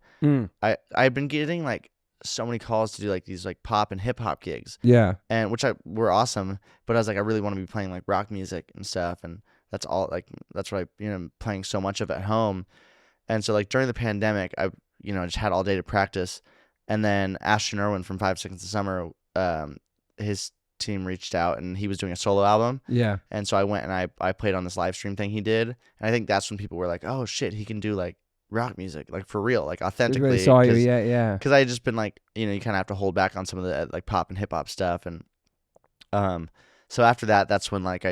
I've been getting like so many calls to do like these like pop and hip hop gigs. Yeah. And which were awesome, but I was like I really want to be playing like rock music and stuff, and that's all like that's what I'm playing so much of at home. And so like during the pandemic, I just had all day to practice, and then Ashton Irwin from 5 Seconds of Summer, his team reached out and he was doing a solo album. Yeah. And so I went and I played on this live stream thing he did. And I think that's when people were like, oh shit, he can do like rock music, like for real, like authentically. Really saw you, yeah. Because I had just been like, you kind of have to hold back on some of the like pop and hip hop stuff. And so after that, that's when like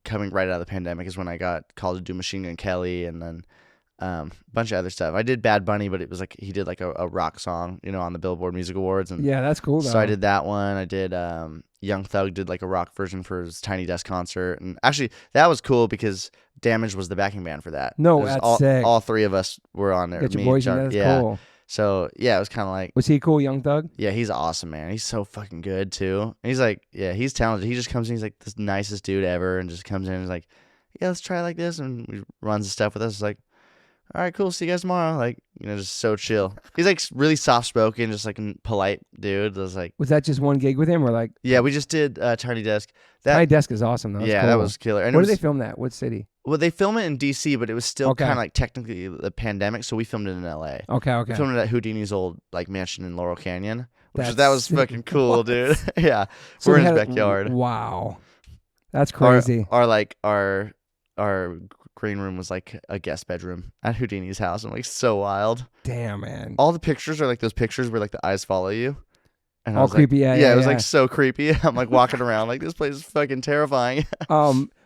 coming right out of the pandemic is when I got called to do Machine Gun Kelly, and then a bunch of other stuff. I did Bad Bunny, but it was like he did like a rock song, on the Billboard Music Awards. And yeah, that's cool though. So I did that one. I did Young Thug did like a rock version for his Tiny Desk concert, and actually that was cool because Damnage was the backing band for that. No, that's sick. All three of us were on there. Get your boys in there. That's cool. So yeah, it was kind of like. Was he cool, Young Thug? Yeah, he's awesome, man. He's so fucking good too. And he's like, yeah, he's talented. He just comes in, he's like the nicest dude ever, and just comes in and is like, yeah, let's try like this, and he runs the stuff with us. It's like, all right, cool. See you guys tomorrow. Like, just so chill. He's like really soft spoken, just like a polite dude. Was that just one gig with him, or like? Yeah, we just did Tiny Desk. Tiny Desk is awesome though. That's cool. That was killer. And where did they film that? What city? Well, they film it in DC, but it was still kind of like technically the pandemic, so we filmed it in LA. Okay. We filmed it at Houdini's old like mansion in Laurel Canyon. That was sick. fucking cool, dude. Yeah, so we're in his backyard. Wow, that's crazy. Our green room was like a guest bedroom at Houdini's house. I'm like so wild. Damn, man. All the pictures are like those pictures where like the eyes follow you. And all creepy, like, yeah. It was like so creepy. I'm like walking around like this place is fucking terrifying.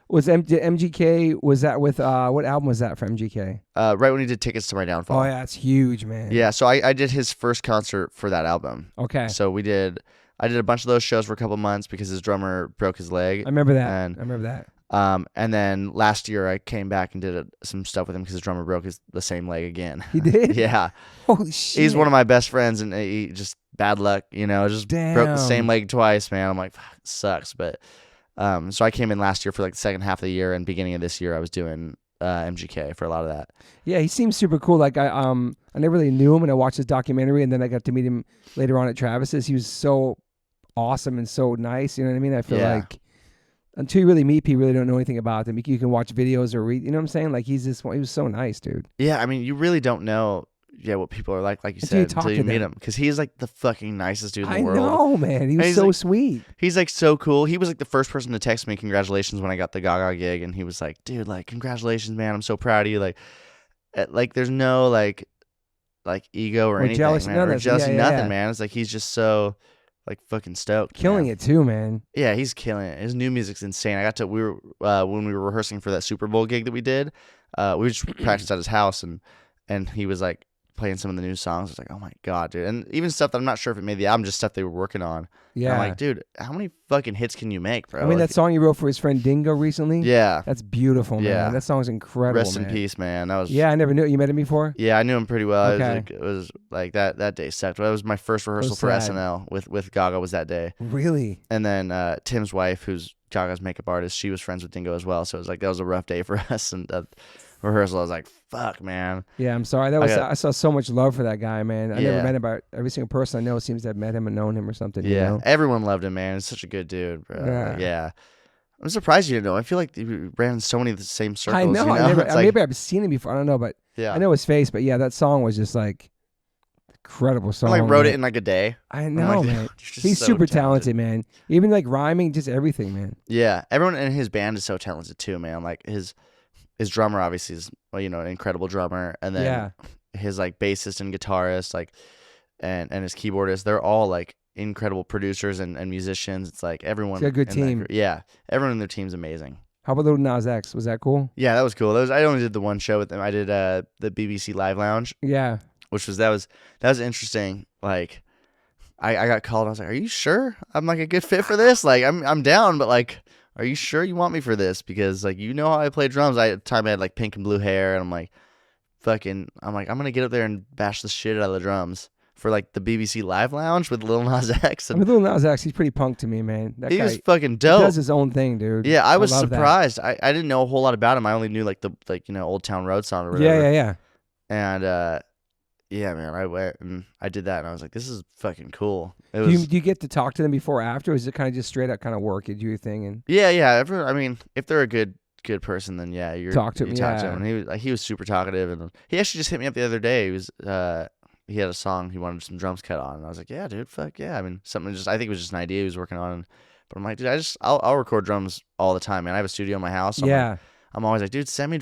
Was MGK? Was that with what album was that for MGK? Right when he did Tickets to My Downfall. Oh yeah, it's huge, man. Yeah, so I did his first concert for that album. Okay. So I did a bunch of those shows for a couple months because his drummer broke his leg. I remember that. And then last year I came back and did some stuff with him because his drummer broke the same leg again. He did? Yeah. Holy shit. He's one of my best friends, and he just bad luck, just broke the same leg twice, man. I'm like, fuck, it sucks. But so I came in last year for like the second half of the year, and beginning of this year I was doing MGK for a lot of that. Yeah, he seems super cool. Like I never really knew him, and I watched his documentary, and then I got to meet him later on at Travis's. He was so awesome and so nice. You know what I mean? I feel like until you really meet people, you really don't know anything about them. You can watch videos or read. You know what I'm saying? Like he was so nice, dude. Yeah, I mean, you really don't know. Yeah, what people are like you said, until you meet him, because he's like the fucking nicest dude in the world. I know, man. He was so sweet. He's like so cool. He was like the first person to text me congratulations when I got the Gaga gig, and he was like, "Dude, like congratulations, man. I'm so proud of you." Like there's no like ego or anything, jealousy, man. Or jealousy, nothing, man. It's like he's just so like fucking stoked, killing it too, man. Yeah, he's killing it. His new music's insane. We were when we were rehearsing for that Super Bowl gig that we did, we just practiced at his house, and he was like playing some of the new songs. I was like, oh my god, dude. And even stuff that I'm not sure if it made the album, just stuff they were working on. Yeah. And I'm like, dude, how many fucking hits can you make, bro? I mean, that song you wrote for his friend Dingo recently? Yeah. That's beautiful, man. Yeah. That song's incredible, Rest in peace, man. That was. Yeah, I never knew. You met him before? Yeah, I knew him pretty well. Okay. It was like that day sucked. That was my first rehearsal for SNL with Gaga was that day. Really? And then Tim's wife, who's Gaga's makeup artist, she was friends with Dingo as well. So it was like, that was a rough day for us. And rehearsal. I was like, fuck, man. Yeah, I'm sorry. I saw so much love for that guy, man. I never met him, but every single person I know seems to have met him and known him or something. Yeah, you know? everyone loved him, man. He's such a good dude, bro. Like, yeah. I'm surprised you didn't know. I feel like you ran in so many of the same circles. I know. You know? Maybe I've seen him before. I don't know, but I know his face. But yeah, that song was just like incredible song. I wrote it in like a day. I know, man. He's so super talented, man. Even like rhyming, just everything, man. Yeah, everyone in his band is so talented too, man. Like his drummer obviously is, well, you know, an incredible drummer, and then his like bassist and guitarist, like, and his keyboardist, they're all like incredible producers and musicians. It's like everyone. It's a good team. Everyone in their team's amazing. How about Little Nas X? Was that cool? Yeah, that was cool. I only did the one show with them. I did the BBC Live Lounge. Yeah. Which was that was interesting. Like, I got called. I was like, "Are you sure I'm like a good fit for this? Like, I'm down, but like, are you sure you want me for this? Because like, you know how I play drums. At the time I had like pink and blue hair, and I'm like, I'm gonna get up there and bash the shit out of the drums for like the BBC Live Lounge with Lil Nas X. And Lil Nas X, he's pretty punk to me, man. He was fucking dope. He does his own thing, dude. Yeah, I was surprised. I didn't know a whole lot about him. I only knew like the Old Town Road song or whatever. Yeah. And yeah, man, I went and I did that, and I was like, this is fucking cool. Do you get to talk to them before or after, or is it kind of just straight up kind of work? You do your thing and yeah. I mean, if they're a good person, then yeah, you talk to him. And he was super talkative, and he actually just hit me up the other day. He had a song he wanted some drums cut on, and I was like, yeah, dude, fuck yeah. I mean, I think it was just an idea he was working on, but I'm like, dude, I'll record drums all the time, man. I have a studio in my house. So I'm always like, dude, send me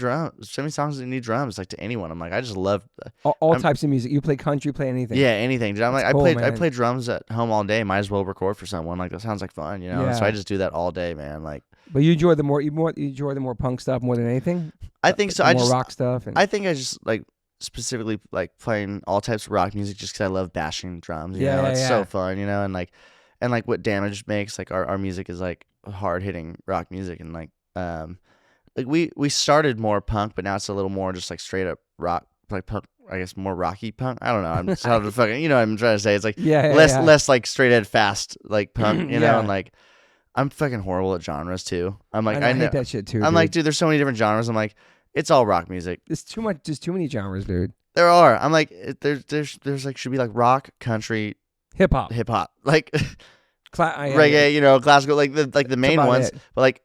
songs that need drums, like to anyone. I'm like, I just love all types of music. You play country, play anything. Yeah, anything. Dude, I'm like, I play drums at home all day. Might as well record for someone. Like, that sounds like fun, you know. Yeah. So I just do that all day, man. Like, but you enjoy the more punk stuff more than anything. I think so. More rock stuff. I think I just like specifically like playing all types of rock music just because I love bashing drums. You know, it's so fun, you know, and like what Damnage makes, like our music is like hard hitting rock music, and like we started more punk, but now it's a little more just like straight up rock, like punk. I guess more rocky punk. I don't know. I'm just how to fucking, you know what I'm trying to say. It's like less like straight head fast like punk, you know, and like I'm fucking horrible at genres too. I'm like I hate that shit too. I'm like, dude, there's so many different genres. I'm like, it's all rock music. It's too much. There's too many genres, dude. There are. I'm like, there's like should be like rock, country, hip hop, like reggae, you know, classical, like the main ones. But like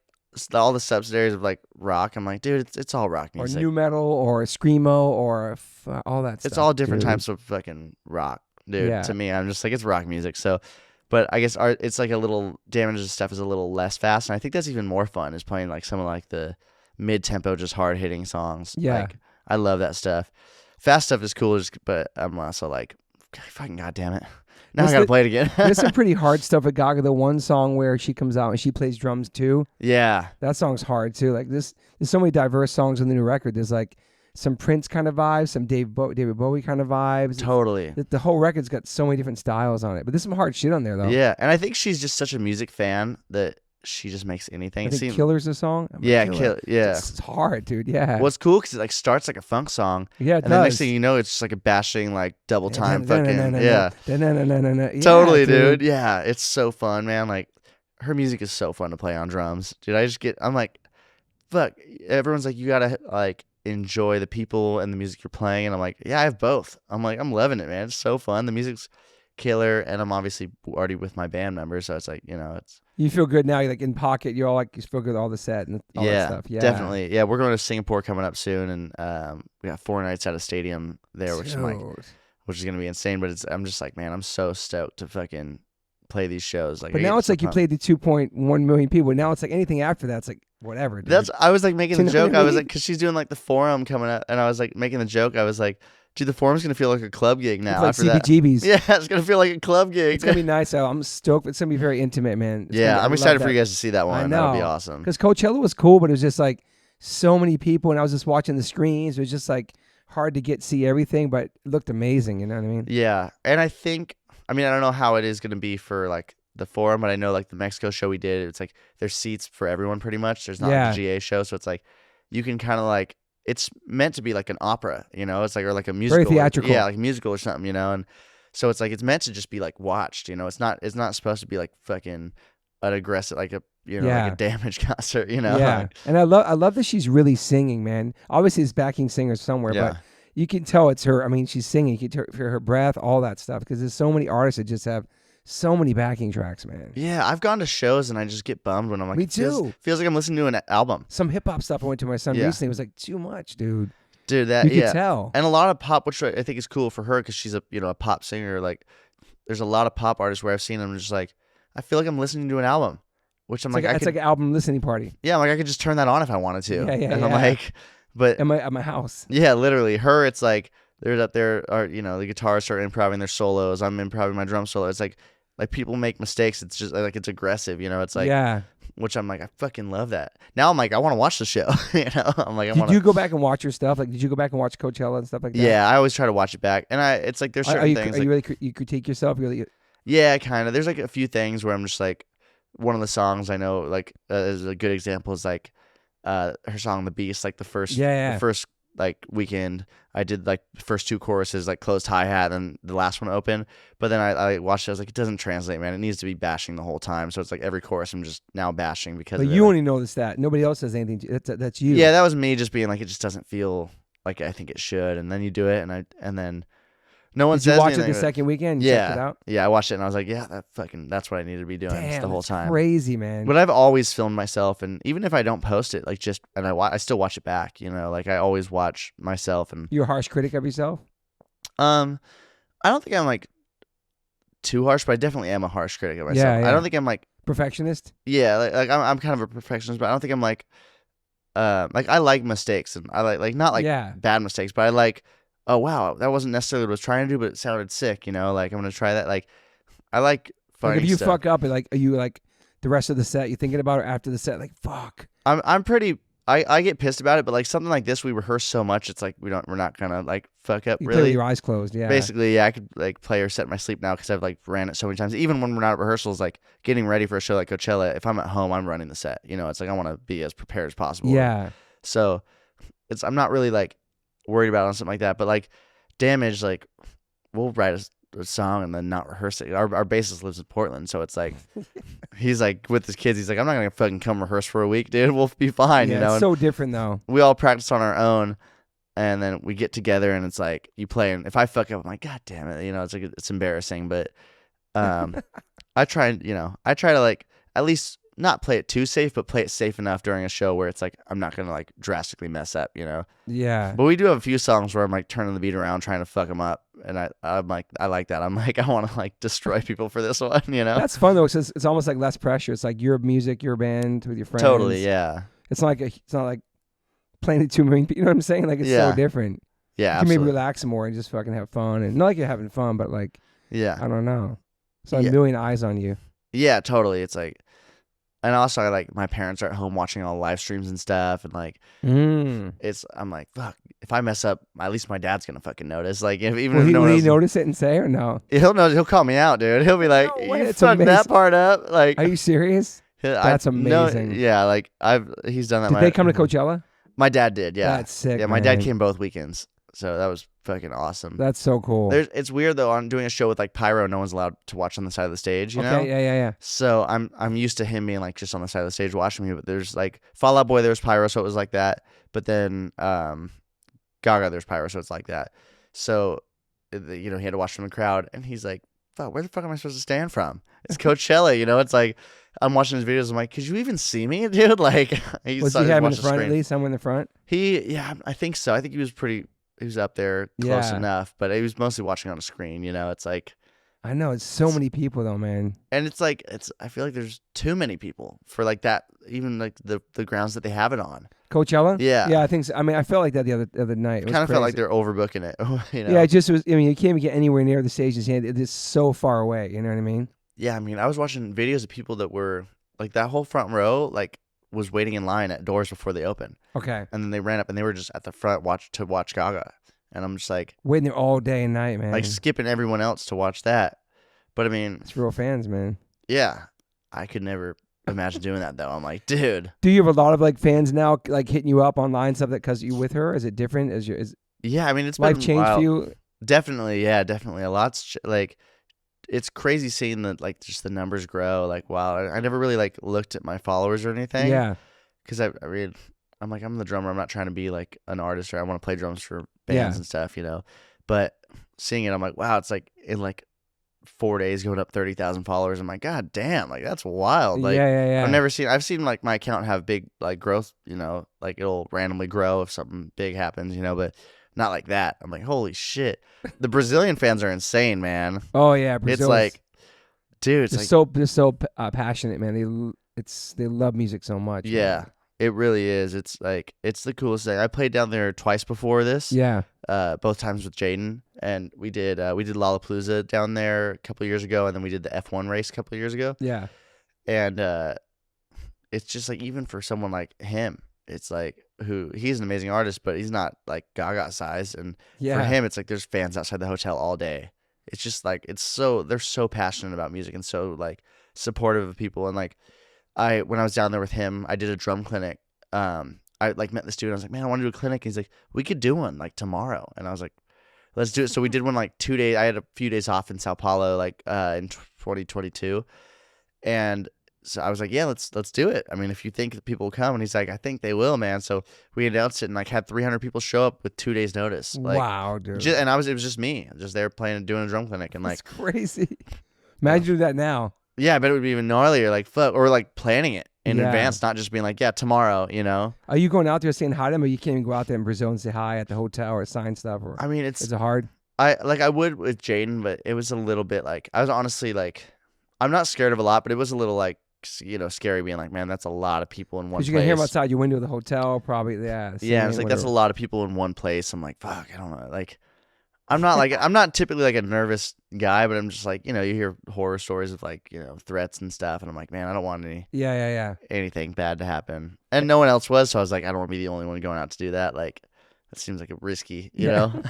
all the subsidiaries of like rock, I'm like, dude, it's all rock music. Or new metal, or screamo, or all that stuff. It's all different types of fucking rock, dude. Yeah. To me, I'm just like, it's rock music. So, but I guess it's like a little Damage's stuff is a little less fast, and I think that's even more fun is playing like some of like the mid-tempo, just hard-hitting songs. Yeah, like, I love that stuff. Fast stuff is cool, but I'm also like, fucking goddamn it. Now I gotta play it again. There's some pretty hard stuff with Gaga. The one song where she comes out and she plays drums too. Yeah, that song's hard too. Like there's so many diverse songs on the new record. There's like some Prince kind of vibes, some David Bowie kind of vibes. Totally. The whole record's got so many different styles on it. But there's some hard shit on there though. Yeah, and I think she's just such a music fan that she just makes anything. I think Killer's a song. It's hard, dude. Yeah. Well, it's cool because it like starts like a funk song. Yeah, it and then next thing you know, it's just like a bashing like double time fucking Totally, dude. Yeah, it's so fun, man. Like her music is so fun to play on drums, dude. I'm like, fuck. Everyone's like, you gotta like enjoy the people and the music you're playing, and I'm like, yeah, I have both. I'm like, I'm loving it, man. It's so fun. The music's killer, and I'm obviously already with my band members, so it's like, you know, it's. You feel good now. You're like in pocket. You're all like, you feel good with all the set and all that stuff. Yeah, definitely. Yeah, we're going to Singapore coming up soon, and we got 4 nights at a stadium there, which is going to be insane. But I'm just like, man, I'm so stoked to fucking play these shows. Like, but now it's like you played the 2.1 million people. Now it's like anything after that, it's like whatever. Dude. I was like making the joke. I was like, because she's doing like the Forum coming up, and I was like making the joke. I was like, dude, the Forum's going to feel like a club gig now. After CBGBs. That. Yeah, it's going to feel like a club gig. It's going to be nice. I'm stoked. It's going to be very intimate, man. I'm excited for you guys to see that one. I know. That'll be awesome. Because Coachella was cool, but it was just like so many people, and I was just watching the screens. It was just like hard to see everything, but it looked amazing. You know what I mean? Yeah. And I don't know how it is going to be for like the Forum, but I know like the Mexico show we did, it's like there's seats for everyone pretty much. There's not like a GA show, so it's like you can kind of like, it's meant to be like an opera, you know? It's like, or like a musical. Very theatrical. Yeah, like a musical or something, you know? And so it's like, it's meant to just be like watched, you know? It's not supposed to be like fucking an aggressive, like a, like a Damnage concert, Yeah, and I love that she's really singing, man. Obviously, it's backing singer somewhere, Yeah. but you can tell it's her. I mean, she's singing. You can hear her breath, all that stuff, because there's so many artists that just have so many backing tracks, man. Yeah, I've gone to shows and I just get bummed when I'm like, Me too. Feels like I'm listening to an album. Some hip hop stuff I went to my son recently was like too much, dude. Dude, that you could tell. And a lot of pop, which I think is cool for her because she's a pop singer. Like, there's a lot of pop artists where I've seen them just like, I feel like I'm listening to an album, which I'm it's like an album listening party. Yeah, I'm like I could just turn that on if I wanted to. Yeah. And I'm like, but at my house. Yeah, literally. Her, it's like they're up there, are the guitarists are improvising their solos. I'm improvising my drum solo. It's like people make mistakes. It's just like it's aggressive. It's like which I'm like I fucking love that. Now I'm like I want to watch the show. I'm like Did you go back and watch your stuff? Like, did you go back and watch Coachella and stuff like that? Yeah, I always try to watch it back, and it's like there's certain things. Are you really you critique yourself? Yeah, kind of. There's like a few things where I'm just like, one of the songs I know like is a good example is like her song "The Beast." Like the first like weekend I did like the first two choruses like closed hi-hat and the last one open, but then I watched it. I was like, it doesn't translate, man. It needs to be bashing the whole time. So it's like every chorus I'm just now bashing because but of you it. only notice that nobody else says anything. That's you. Yeah, that was me just being like, it just doesn't feel like I think it should. And then you do it, and then no one says anything. Did you watch it the second weekend? Checked it out? Yeah, I watched it and I was like, yeah, that's what I need to be doing the whole time. Crazy, man. But I've always filmed myself, and even if I don't post it, like I still watch it back. Like I always watch myself. And you're a harsh critic of yourself? I don't think I'm like too harsh, but I definitely am a harsh critic of myself. Yeah. I don't think I'm like perfectionist. Yeah, like I'm kind of a perfectionist, but I don't think I'm like I like mistakes, and I like not like bad mistakes, but I like, oh wow, that wasn't necessarily what I was trying to do, but it sounded sick, like I'm gonna try that. Like I like funny if you stuff. fuck up, like are you like the rest of the set you thinking about it after the set, like fuck? I'm pretty I get pissed about it, but like something like this we rehearse so much, it's like we're not gonna like fuck up. You really play with your eyes closed. Yeah, basically, I could like play or set in my sleep now because I've like ran it so many times. Even when we're not at rehearsals, like getting ready for a show like Coachella, if I'm at home, I'm running the set. It's like I want to be as prepared as possible. Yeah. So I'm not really like worried about it on something like that, but like Damage, like we'll write a song and then not rehearse it. Our bassist lives in Portland, so it's like he's like with his kids. He's like, I'm not gonna fucking come rehearse for a week, dude. We'll be fine. Yeah, it's so different though. We all practice on our own, and then we get together, and it's like you play, and if I fuck up, I'm like, God damn it, it's like it's embarrassing. But I try to like at least not play it too safe, but play it safe enough during a show where it's like I'm not gonna like drastically mess up, Yeah. But we do have a few songs where I'm like turning the beat around, trying to fuck them up, and I'm like I like that. I'm like I want to like destroy people for this one, That's fun though. It's almost like less pressure. It's like your music, your band with your friends. Totally, yeah. It's not like playing it 2 million people. You know what I'm saying? Like it's so different. Yeah, you can maybe relax more and just fucking have fun, and not like you're having fun, but like I don't know. It's like a million eyes on you. Yeah, totally. It's like. And also, I like my parents are at home watching all the live streams and stuff, and like, I'm like, fuck. If I mess up, at least my dad's gonna fucking notice. Like, if even if no one else, notice it and say or no? He'll know. He'll call me out, dude. He'll be like, "You fucked that part up." Like, are you serious? That's amazing. Yeah, like he's done that. Did they come to Coachella? My dad did. Yeah, that's sick. Yeah, my dad came both weekends, so that was fucking awesome. That's so cool. It's weird though. On doing a show with like pyro, no one's allowed to watch on the side of the stage. You know? Yeah. So I'm used to him being like just on the side of the stage watching me. But there's like Fall Out Boy, there's pyro, so it was like that. But then Gaga, there's pyro, so it's like that. So he had to watch from the crowd, and he's like, "Fuck, where the fuck am I supposed to stand from? It's Coachella, It's like I'm watching his videos. I'm like, could you even see me, dude? Like, was he having in the front at least? Someone in the front? I think so. I think he was up there close enough, but he was mostly watching on a screen. It's like, I know it's so many people though, man. And it's like I feel like there's too many people for like that. Even like the grounds that they have it on. Coachella? Yeah, I think so. I mean, I felt like that the other night. It kind of felt like they're overbooking it. Yeah, it just was. I mean, you can't even get anywhere near the stage's hand. It is so far away. You know what I mean? Yeah, I mean, I was watching videos of people that were like that whole front row, like was waiting in line at doors before they opened. Okay. And then they ran up and they were just at the front to watch Gaga. And I'm just like waiting there all day and night, man. Like skipping everyone else to watch that. But I mean, it's real fans, man. Yeah. I could never imagine doing that though. I'm like, dude. Do you have a lot of like fans now like hitting you up online stuff that because you with her? Is it different? Yeah, I mean, it's life been changed for you? Definitely, yeah, definitely. A lot's like it's crazy seeing the like just the numbers grow. Like, wow, I never really like looked at my followers or anything. Yeah. Because I'm like, I'm the drummer. I'm not trying to be like an artist, or I want to play drums for bands and stuff, you know. But seeing it, I'm like, wow, it's like in like 4 days going up 30,000 followers. I'm like, God damn, like that's wild. Like, yeah. I've seen like my account have big like growth, you know, like it'll randomly grow if something big happens, you know, but not like that. I'm like, holy shit. The Brazilian fans are insane, man. Oh yeah, Brazil. It's like, dude, it's they're so passionate, man. They love music so much. Yeah, man. it really is. It's like it's the coolest thing. I played down there twice before this. Yeah. Both times with Jaden, and we did Lollapalooza down there a couple of years ago, and then we did the F1 race a couple of years ago. Yeah. And it's just like even for someone like him, it's like he's an amazing artist, but he's not like Gaga size. And for him, it's like there's fans outside the hotel all day. It's just like they're so passionate about music and so like supportive of people. And like when I was down there with him, I did a drum clinic. I like met this dude. And I was like, man, I want to do a clinic. And he's like, we could do one like tomorrow. And I was like, let's do it. So we did one like 2 days. I had a few days off in Sao Paulo, like in 2022, and so I was like, yeah, let's do it. I mean, if you think that people will come, and he's like, I think they will, man. So we announced it and like had 300 people show up with 2 days notice. Like, wow, dude. it was just me, just there doing a drum clinic, and like that's crazy. Imagine doing that now. Yeah, I bet it would be even gnarlier, like fuck, or like planning it in advance, not just being like, yeah, tomorrow, you know. Are you going out there saying hi to them, or you can't even go out there in Brazil and say hi at the hotel or sign stuff? Or I mean, is it hard? I would with Jaden, but it was a little bit like I was honestly like, I'm not scared of a lot, but it was a little like, you know, scary being like, man, that's a lot of people in one place. Because you can hear them outside your window of the hotel, probably. Yeah. Yeah, it's like that's a lot of people in one place. I'm like, fuck, I don't know, like. I'm not typically like a nervous guy, but I'm just like, you know, you hear horror stories of like, you know, threats and stuff, and I'm like, man, I don't want anything bad to happen. And no one else was, so I was like, I don't want to be the only one going out to do that. Like, that seems like a risky, you know.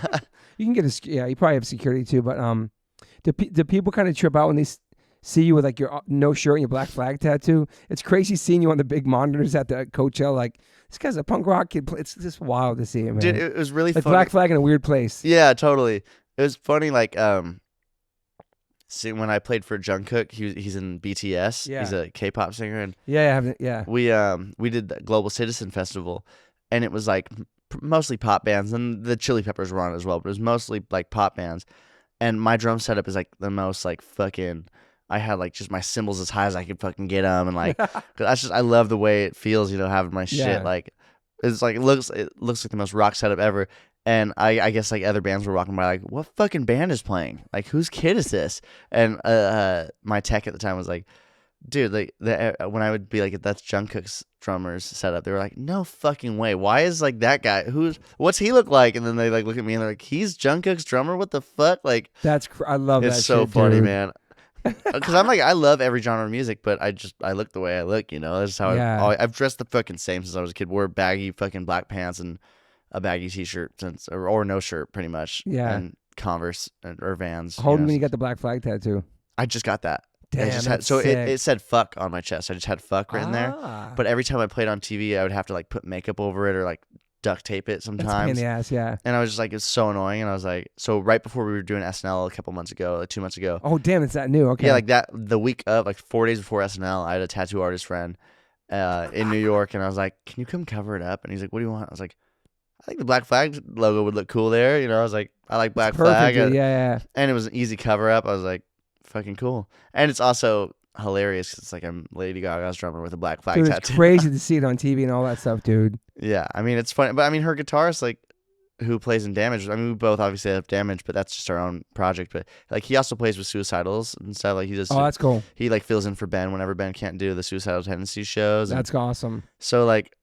You can get you probably have security too, but do people kind of trip out when they see you with like your no shirt and your black flag tattoo? It's crazy seeing you on the big monitors at the Coachella. Like, this guy's a punk rock kid. It's just wild to see him, man. Dude, it was really like funny. black flag in a weird place. Yeah, totally. It was funny, like see, when I played for Jungkook, he's in BTS. Yeah. He's a K-pop singer, and we did the Global Citizen Festival, and it was like mostly pop bands, and the Chili Peppers were on it as well, but it was mostly like pop bands. And my drum setup is like the most like fucking. I had like just my cymbals as high as I could fucking get them, and like, cause I love the way it feels, you know, having my shit like, it's like it looks like the most rock setup ever. And I guess like other bands were walking by like, what fucking band is playing? Like, whose kid is this? And my tech at the time was like, dude, like when I would be like, that's Jungkook's drummer's setup, they were like, no fucking way. Why is like that guy? What's he look like? And then they like look at me and they're like, he's Jungkook's drummer. What the fuck? Like, I love that. It's so shit, funny, dude. man. Because I'm like, I love every genre of music, but I look the way I look, you know. That's how I've dressed the fucking same since I was a kid. Wore baggy fucking black pants and a baggy t-shirt or no shirt, pretty much. Yeah. And Converse or Vans. How old when you got the black flag tattoo? I just got that. Damn, it said fuck on my chest. I just had fuck written there. Ah. But every time I played on TV, I would have to like put makeup over it or like duct tape it sometimes. That's a pain in the ass, yeah. And I was just like, it's so annoying. And I was like, so right before we were doing SNL a couple months ago, like 2 months ago. Oh, damn, it's that new. Okay. Yeah, like that, the week of, like 4 days before SNL, I had a tattoo artist friend in New York. And I was like, can you come cover it up? And he's like, what do you want? I was like, I think the Black Flag logo would look cool there. You know, I was like, I like Black Flag. Yeah. And it was an easy cover up. I was like, fucking cool. And it's also hilarious because it's like I'm Lady Gaga's drummer with a Black Flag tattoo. It's crazy to see it on TV and all that stuff, dude. Yeah, I mean, it's funny. But I mean, her guitarist, like, who plays in Damnage, I mean, we both obviously have Damnage, but that's just our own project. But like, he also plays with Suicidals and stuff. Like, he just that's cool. He like fills in for Ben whenever Ben can't do the Suicidal Tendencies shows. That's awesome. So like,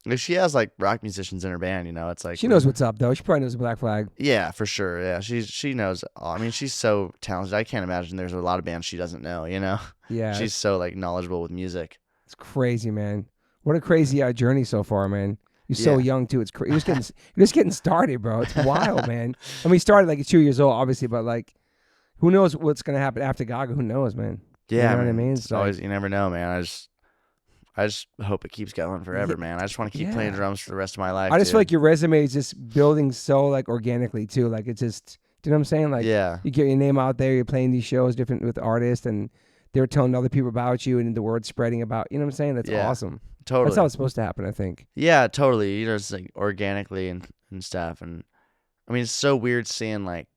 if she has like rock musicians in her band, you know, it's like she knows what's up though. She probably knows the Black Flag. Yeah, for sure. Yeah, she knows. I mean, she's so talented. I can't imagine there's a lot of bands she doesn't know. You know. Yeah. She's so like knowledgeable with music. It's crazy, man. What a crazy journey so far, man. You're so young too. It's crazy. You're just getting started, bro. It's wild, man. I mean, he started like at 2 years old, obviously, but like, who knows what's gonna happen after Gaga? Who knows, man? Yeah, you know what I mean. It's always, you never know, man. I just hope it keeps going forever, man. I just want to keep playing drums for the rest of my life. I just feel like your resume is just building so like organically too. Like it's just Do you know what I'm saying? Like, Yeah. you get your name out there, you're playing these shows different with artists, and they're telling other people about you, and the word's spreading about. You know what I'm saying? That's Yeah. awesome. Totally. That's how it's supposed to happen, I think. Yeah, totally. It's like organically and stuff. And I mean, it's so weird seeing like,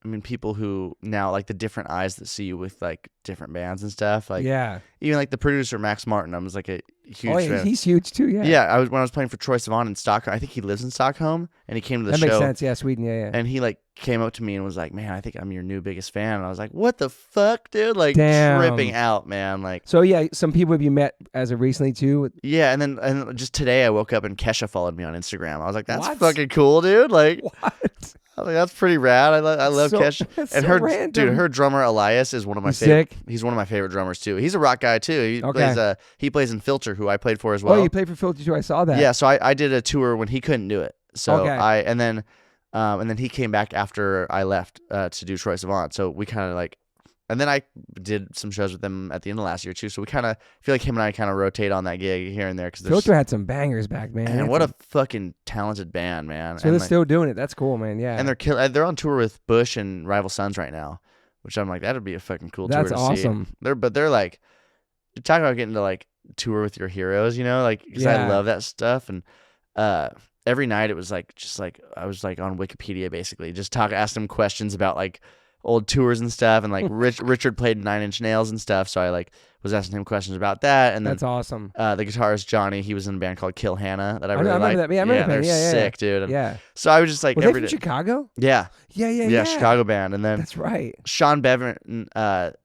I mean, people who now like the different eyes that see you with like different bands and stuff. Like, yeah. Even like the producer Max Martin, I was like a huge fan. He's huge too. Yeah. Yeah, when I was playing for Troye Sivan in Stockholm. I think he lives in Stockholm, and he came to the show. That makes sense. Yeah, Sweden. Yeah. And he like came up to me and was like, "Man, I think I'm your new biggest fan." And I was like, "What the fuck, dude?" Like, Damn. tripping out, man. Like, so yeah, some people have you met as of recently too? yeah, and just today I woke up and Kesha followed me on Instagram. I was like, "That's What? fucking cool, dude!" Like, What? I was like, "That's pretty rad." I love Kesha. That's And so her random. dude, her drummer Elias is one of my He's favorite. sick. He's one of my favorite drummers too. He's a rock guy too. Okay. He plays in Filter, who I played for as well. Oh, you played for Filter too. I saw that. Yeah, so I did a tour when he couldn't do it. So Okay. and then he came back after I left to do Troye Sivan. So we kind of like, and then I did some shows with him at the end of last year too. So we kind of feel like him and I kind of rotate on that gig here and there because Filter had some bangers back, man. and what a fucking talented band, man. So and they're like, still doing it. That's cool, man. Yeah. and they're on tour with Bush and Rival Sons right now, which I'm like, that'd be a fucking cool That's tour to awesome. see. They're like, talk about getting to like tour with your heroes, you know, like because Yeah. I love that stuff. And every night it was like just like I was like on Wikipedia basically, just asked them questions about like old tours and stuff. And like Richard played Nine Inch Nails and stuff, so I like was asking him questions about that. And then That's awesome. the guitarist Johnny, he was in a band called Kill Hannah that I I really remember liked. that. Yeah, I remember that. they're Yeah. sick, dude. And Yeah. so I was just like Were they every from day. Chicago? Yeah. Yeah. Chicago band. And then That's right. Sean Bevan,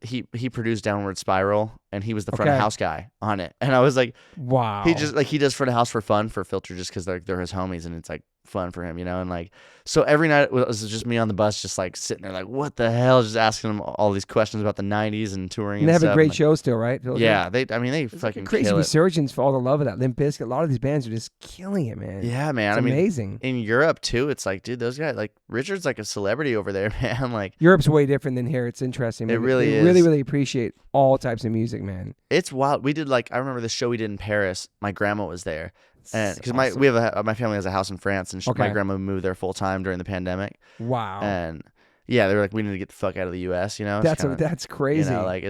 he produced Downward Spiral, and he was the front of Okay. house guy on it. And I was like, Wow. he just like he does front of house for fun for Filter, just because they're his homies, and it's like fun for him, you know. And like, so every night it was just me on the bus, just like sitting there, like, what the hell, just asking him all these questions about the '90s and touring. And they have stuff. a great And, like, show still, right? Filter? yeah, they It's like fucking a crazy kill it. resurgence for all the love of that. Limp Bizkit. A lot of these bands are just killing it, man. Yeah, man. It's I mean, amazing. in Europe too, it's like, dude, those guys, like Richard's like a celebrity over there, man. Like, Europe's way different than here. It's interesting. It Man. really They is. really, really appreciate all types of music, man. it's wild. We did like, I remember the show we did in Paris. My grandma was there. And because Awesome. my family has a house in France, and my Okay. grandma moved there full time during the pandemic. Wow. And yeah, they were like, we need to get the fuck out of the U.S. You know, It's kinda, That's crazy. You know, like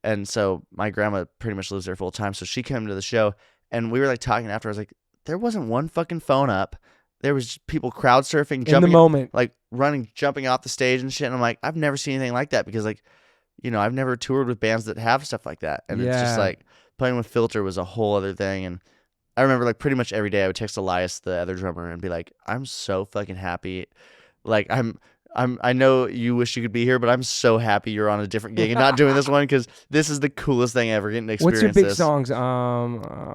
and so my grandma pretty much lives there full time, so she came to the show, and we were like talking after. I was like, there wasn't one fucking phone up. There was people crowd surfing, in the jumping, moment. like running, jumping off the stage and shit. And I'm like, I've never seen anything like that because like, you know, I've never toured with bands that have stuff like that, and it's just Yeah. like playing with Filter was a whole other thing. And I remember like pretty much every day I would text Elias, the other drummer, and be like, I'm so fucking happy. Like I know you wish you could be here, but I'm so happy you're on a different gig and not doing this one because this is the coolest thing ever, getting to experience What's your big this. songs?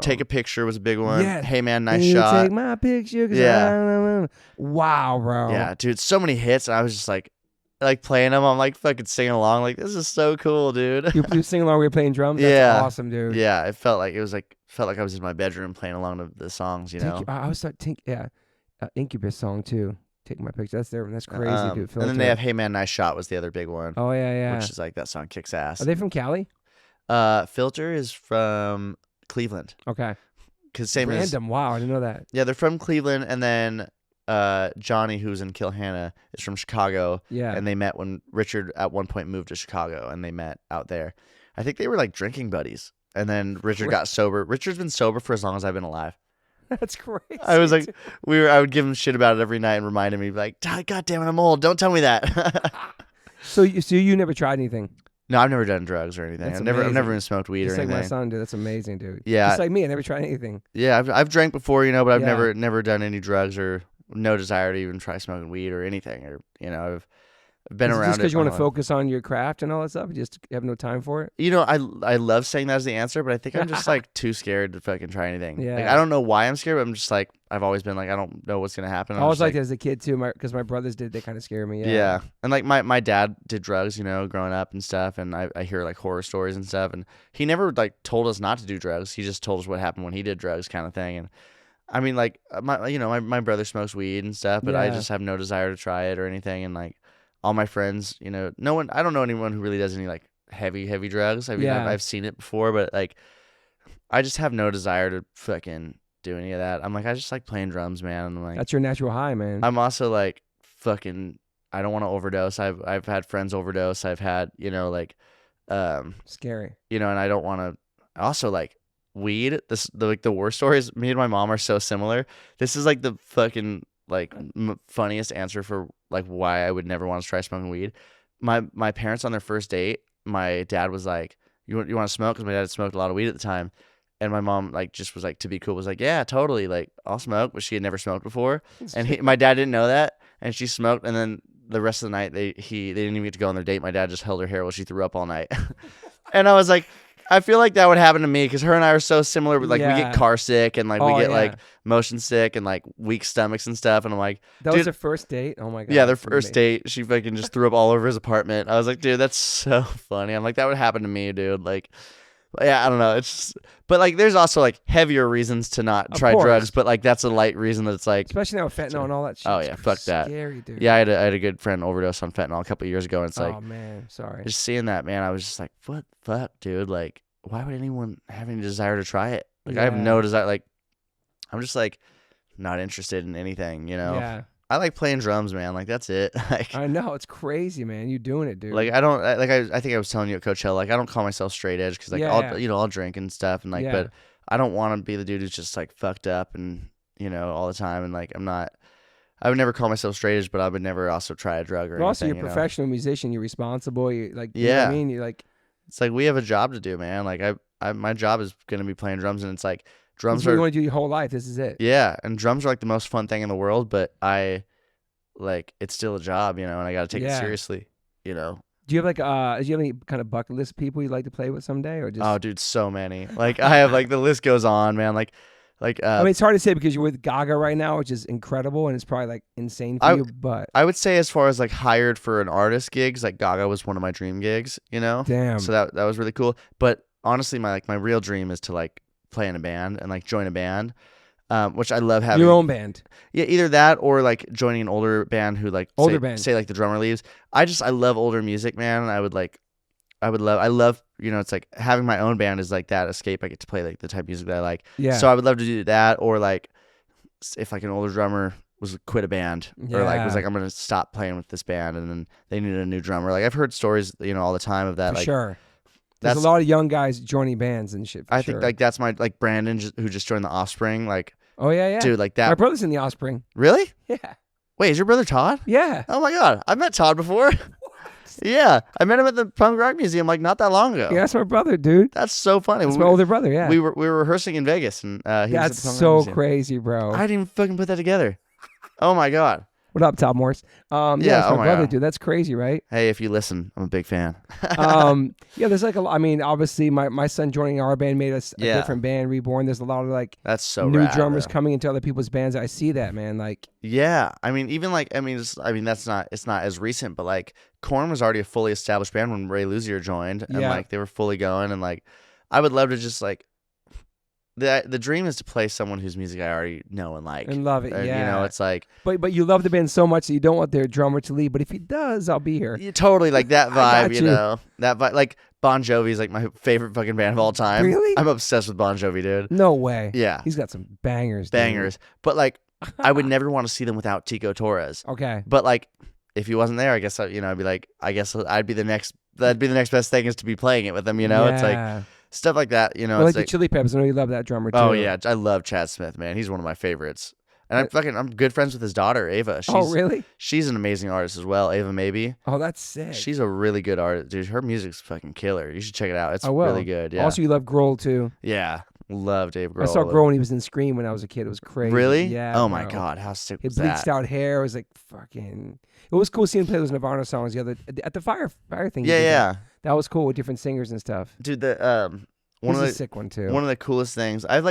Take a Picture was a big one. Yeah. Hey man, nice Can you shot. Take my picture. 'Cause Yeah. Wow, bro. Yeah, dude, so many hits. And I was just like playing them. I'm like fucking singing along. Like, this is so cool, dude. You sing along. We were playing drums. That's Yeah. awesome, dude. Yeah, it felt like I was in my bedroom playing along to the songs, you know. I was like, Incubus song too. Take my picture. That's crazy, dude. And then Filter. they have Hey Man, Nice Shot was the other big one, Oh yeah. which is like that song kicks ass. Are they from Cali? Filter is from Cleveland, Okay. because same as Random. Wow, I didn't know that. they're from Cleveland, and then Johnny, who's in Kill Hannah, is from Chicago. Yeah. And they met when Richard at one point moved to Chicago, and they met out there. I think they were like drinking buddies, and then Richard got sober. Richard's been sober for as long as I've been alive. That's crazy. I was like, I would give him shit about it every night and remind him. He'd be like, God damn it, I'm old. Don't tell me that. So you never tried anything? No, I've never done drugs or anything. That's I've never amazing. even smoked weed Just or like anything. my son, dude. That's amazing, dude. Yeah. Just like me, I never tried anything. Yeah, I've drank before, you know, but I've Yeah. never done any drugs or no desire to even try smoking weed or anything. Or you know, I've been Is it around just because you want want to focus on your craft and all that stuff? You just have no time for it? You know, I love saying that as the answer, but I think I'm just like too scared to fucking try anything. Like, Yeah. I don't know why I'm scared, but I'm just like, I've always been like, I don't know what's gonna happen. I I'm was just like that as a kid too, because my brothers did. They kind of scared me. Yeah. And like my dad did drugs, you know, growing up and stuff, and I hear like horror stories and stuff, and he never like told us not to do drugs. He just told us what happened when he did drugs, kind of thing. And I mean, like my brother smokes weed and stuff, but I Yeah. just have no desire to try it or anything. And like all my friends, you know, I don't know anyone who really does any like heavy drugs. I mean, Yeah. I've seen it before, but like I just have no desire to fucking do any of that. I'm like, I just like playing drums, man. And I'm like, That's your natural high, man. I'm also like fucking I don't want to overdose. I've had friends overdose. I've had, like, Scary. and I don't want to. Also, like, weed. The worst stories. Me and my mom are so similar. This is like the fucking like funniest answer for like why I would never want to try smoking weed. My parents on their first date, my dad was like, "You want to smoke?" Because my dad had smoked a lot of weed at the time, and my mom like just was like, to be cool, was like, "Yeah, totally, like I'll smoke," but she had never smoked before, and my dad didn't know that, and she smoked, and then the rest of the night they didn't even get to go on their date. My dad just held her hair while she threw up all night, and I was like, I feel like that would happen to me because her and I are so similar. Like we get car sick and like we get like motion sick and like weak stomachs and stuff. And I'm like, that was their first date. Oh my god. Yeah, their first date. She fucking just threw up all over his apartment. I was like, dude, that's so funny. I'm like, that would happen to me, dude. Like, yeah, I don't know. It's just, but like, there's also like heavier reasons to not try drugs, but like that's a light reason that it's like, especially now with fentanyl and all that shit. Oh yeah, fuck that. Scary, dude. Yeah, I had a good friend overdose on fentanyl a couple of years ago, and it's like, oh man, sorry. Just seeing that, man, I was just like, what the fuck, dude? Like, why would anyone have any desire to try it? Like, I have no desire. Like, I'm just like not interested in anything, Yeah. I like playing drums, man. Like, that's it. Like, I know, it's crazy, man. You doing it, dude. like, I don't like. I think I was telling you at Coachella. Like, I don't call myself straight edge because like I'll drink and stuff and like, but I don't want to be the dude who's just like fucked up and all the time and like I'm not. I would never call myself straight edge, but I would never also try a drug or anything. Also, you're a professional musician. You're responsible. You like, you know what I mean, you like. It's like we have a job to do, man. Like my job is gonna be playing drums, and it's like drums are. You want to do your whole life. This is it. Yeah, and drums are like the most fun thing in the world, but it's still a job, and I got to take it seriously, Do you have like do you have any kind of bucket list people you'd like to play with someday, or just? Oh, dude, so many. Like I have like the list goes on, man. Like. I mean, it's hard to say because you're with Gaga right now, which is incredible, and it's probably like insane for you. But I would say, as far as like hired for an artist gigs, like Gaga was one of my dream gigs. Damn. So that was really cool. But honestly, my real dream is to like play in a band and like join a band, which I love having. Your own band. Yeah, either that or like joining an older band who like say like the drummer leaves. I love older music, man. And I love, it's like having my own band is like that escape. I get to play like the type of music that I like. Yeah. So I would love to do that, or like if like an older drummer was quit a band or like was like, I'm gonna stop playing with this band, and then they needed a new drummer. Like I've heard stories, all the time of that. For like sure. There's a lot of young guys joining bands and shit. I think like that's my like Brandon who just joined the Offspring. Like oh yeah, dude, like that. My brother's in the Offspring. Really? Yeah. Wait, is your brother Todd? Yeah. Oh my god, I've met Todd before. Yeah, I met him at the Punk Rock Museum like not that long ago. Yeah, that's my brother, dude. That's so funny. That's my older brother. Yeah, we were rehearsing in Vegas, and he was at the Punk Rock so Museum. crazy, bro. I didn't even fucking put that together. Oh my god. What up, Toby Morse? Yeah, that's my brother, dude. That's crazy, right? Hey, if you listen, I'm a big fan. Yeah, there's like I mean, obviously, my son joining our band made us a different band, Reborn. There's a lot of like that's so new rad, drummers bro. coming into other people's bands. I see that, man. Like, yeah, I mean, even like it's not as recent, but like Korn was already a fully established band when Ray Luzier joined, and like they were fully going, and like I would love to just like. The dream is to play someone whose music I already know and like. And love it, yeah. It's like... But you love the band so much that you don't want their drummer to leave. But if he does, I'll be here. Yeah, totally, like that vibe, you. That vibe. Like, Bon Jovi is like my favorite fucking band of all time. Really? I'm obsessed with Bon Jovi, dude. No way. Yeah. He's got some bangers, Bangers. But like, I would never want to see them without Tico Torres. Okay. But like, if he wasn't there, I guess, I'd be like, I guess that'd be the next best thing is to be playing it with him, It's like... Stuff like that, Well, like the Chili Peppers. I know you love that drummer too. Oh yeah, I love Chad Smith, man. He's one of my favorites, and I'm good friends with his daughter Ava. Oh really? She's an amazing artist as well, Ava Maybe. Oh, that's sick. She's a really good artist, dude. Her music's fucking killer. You should check it out. It's I will. really good. Yeah. Also, you love Grohl too. Yeah, love Dave Grohl. I saw Grohl when he was in Scream when I was a kid. It was crazy. Really? Yeah. Oh my god, how sick was that? He that? bleached out hair. It was like fucking. It was cool seeing him play those Nirvana songs at the fire thing. Yeah. That was cool with different singers and stuff. Dude, he's a sick one too. One of the coolest things I've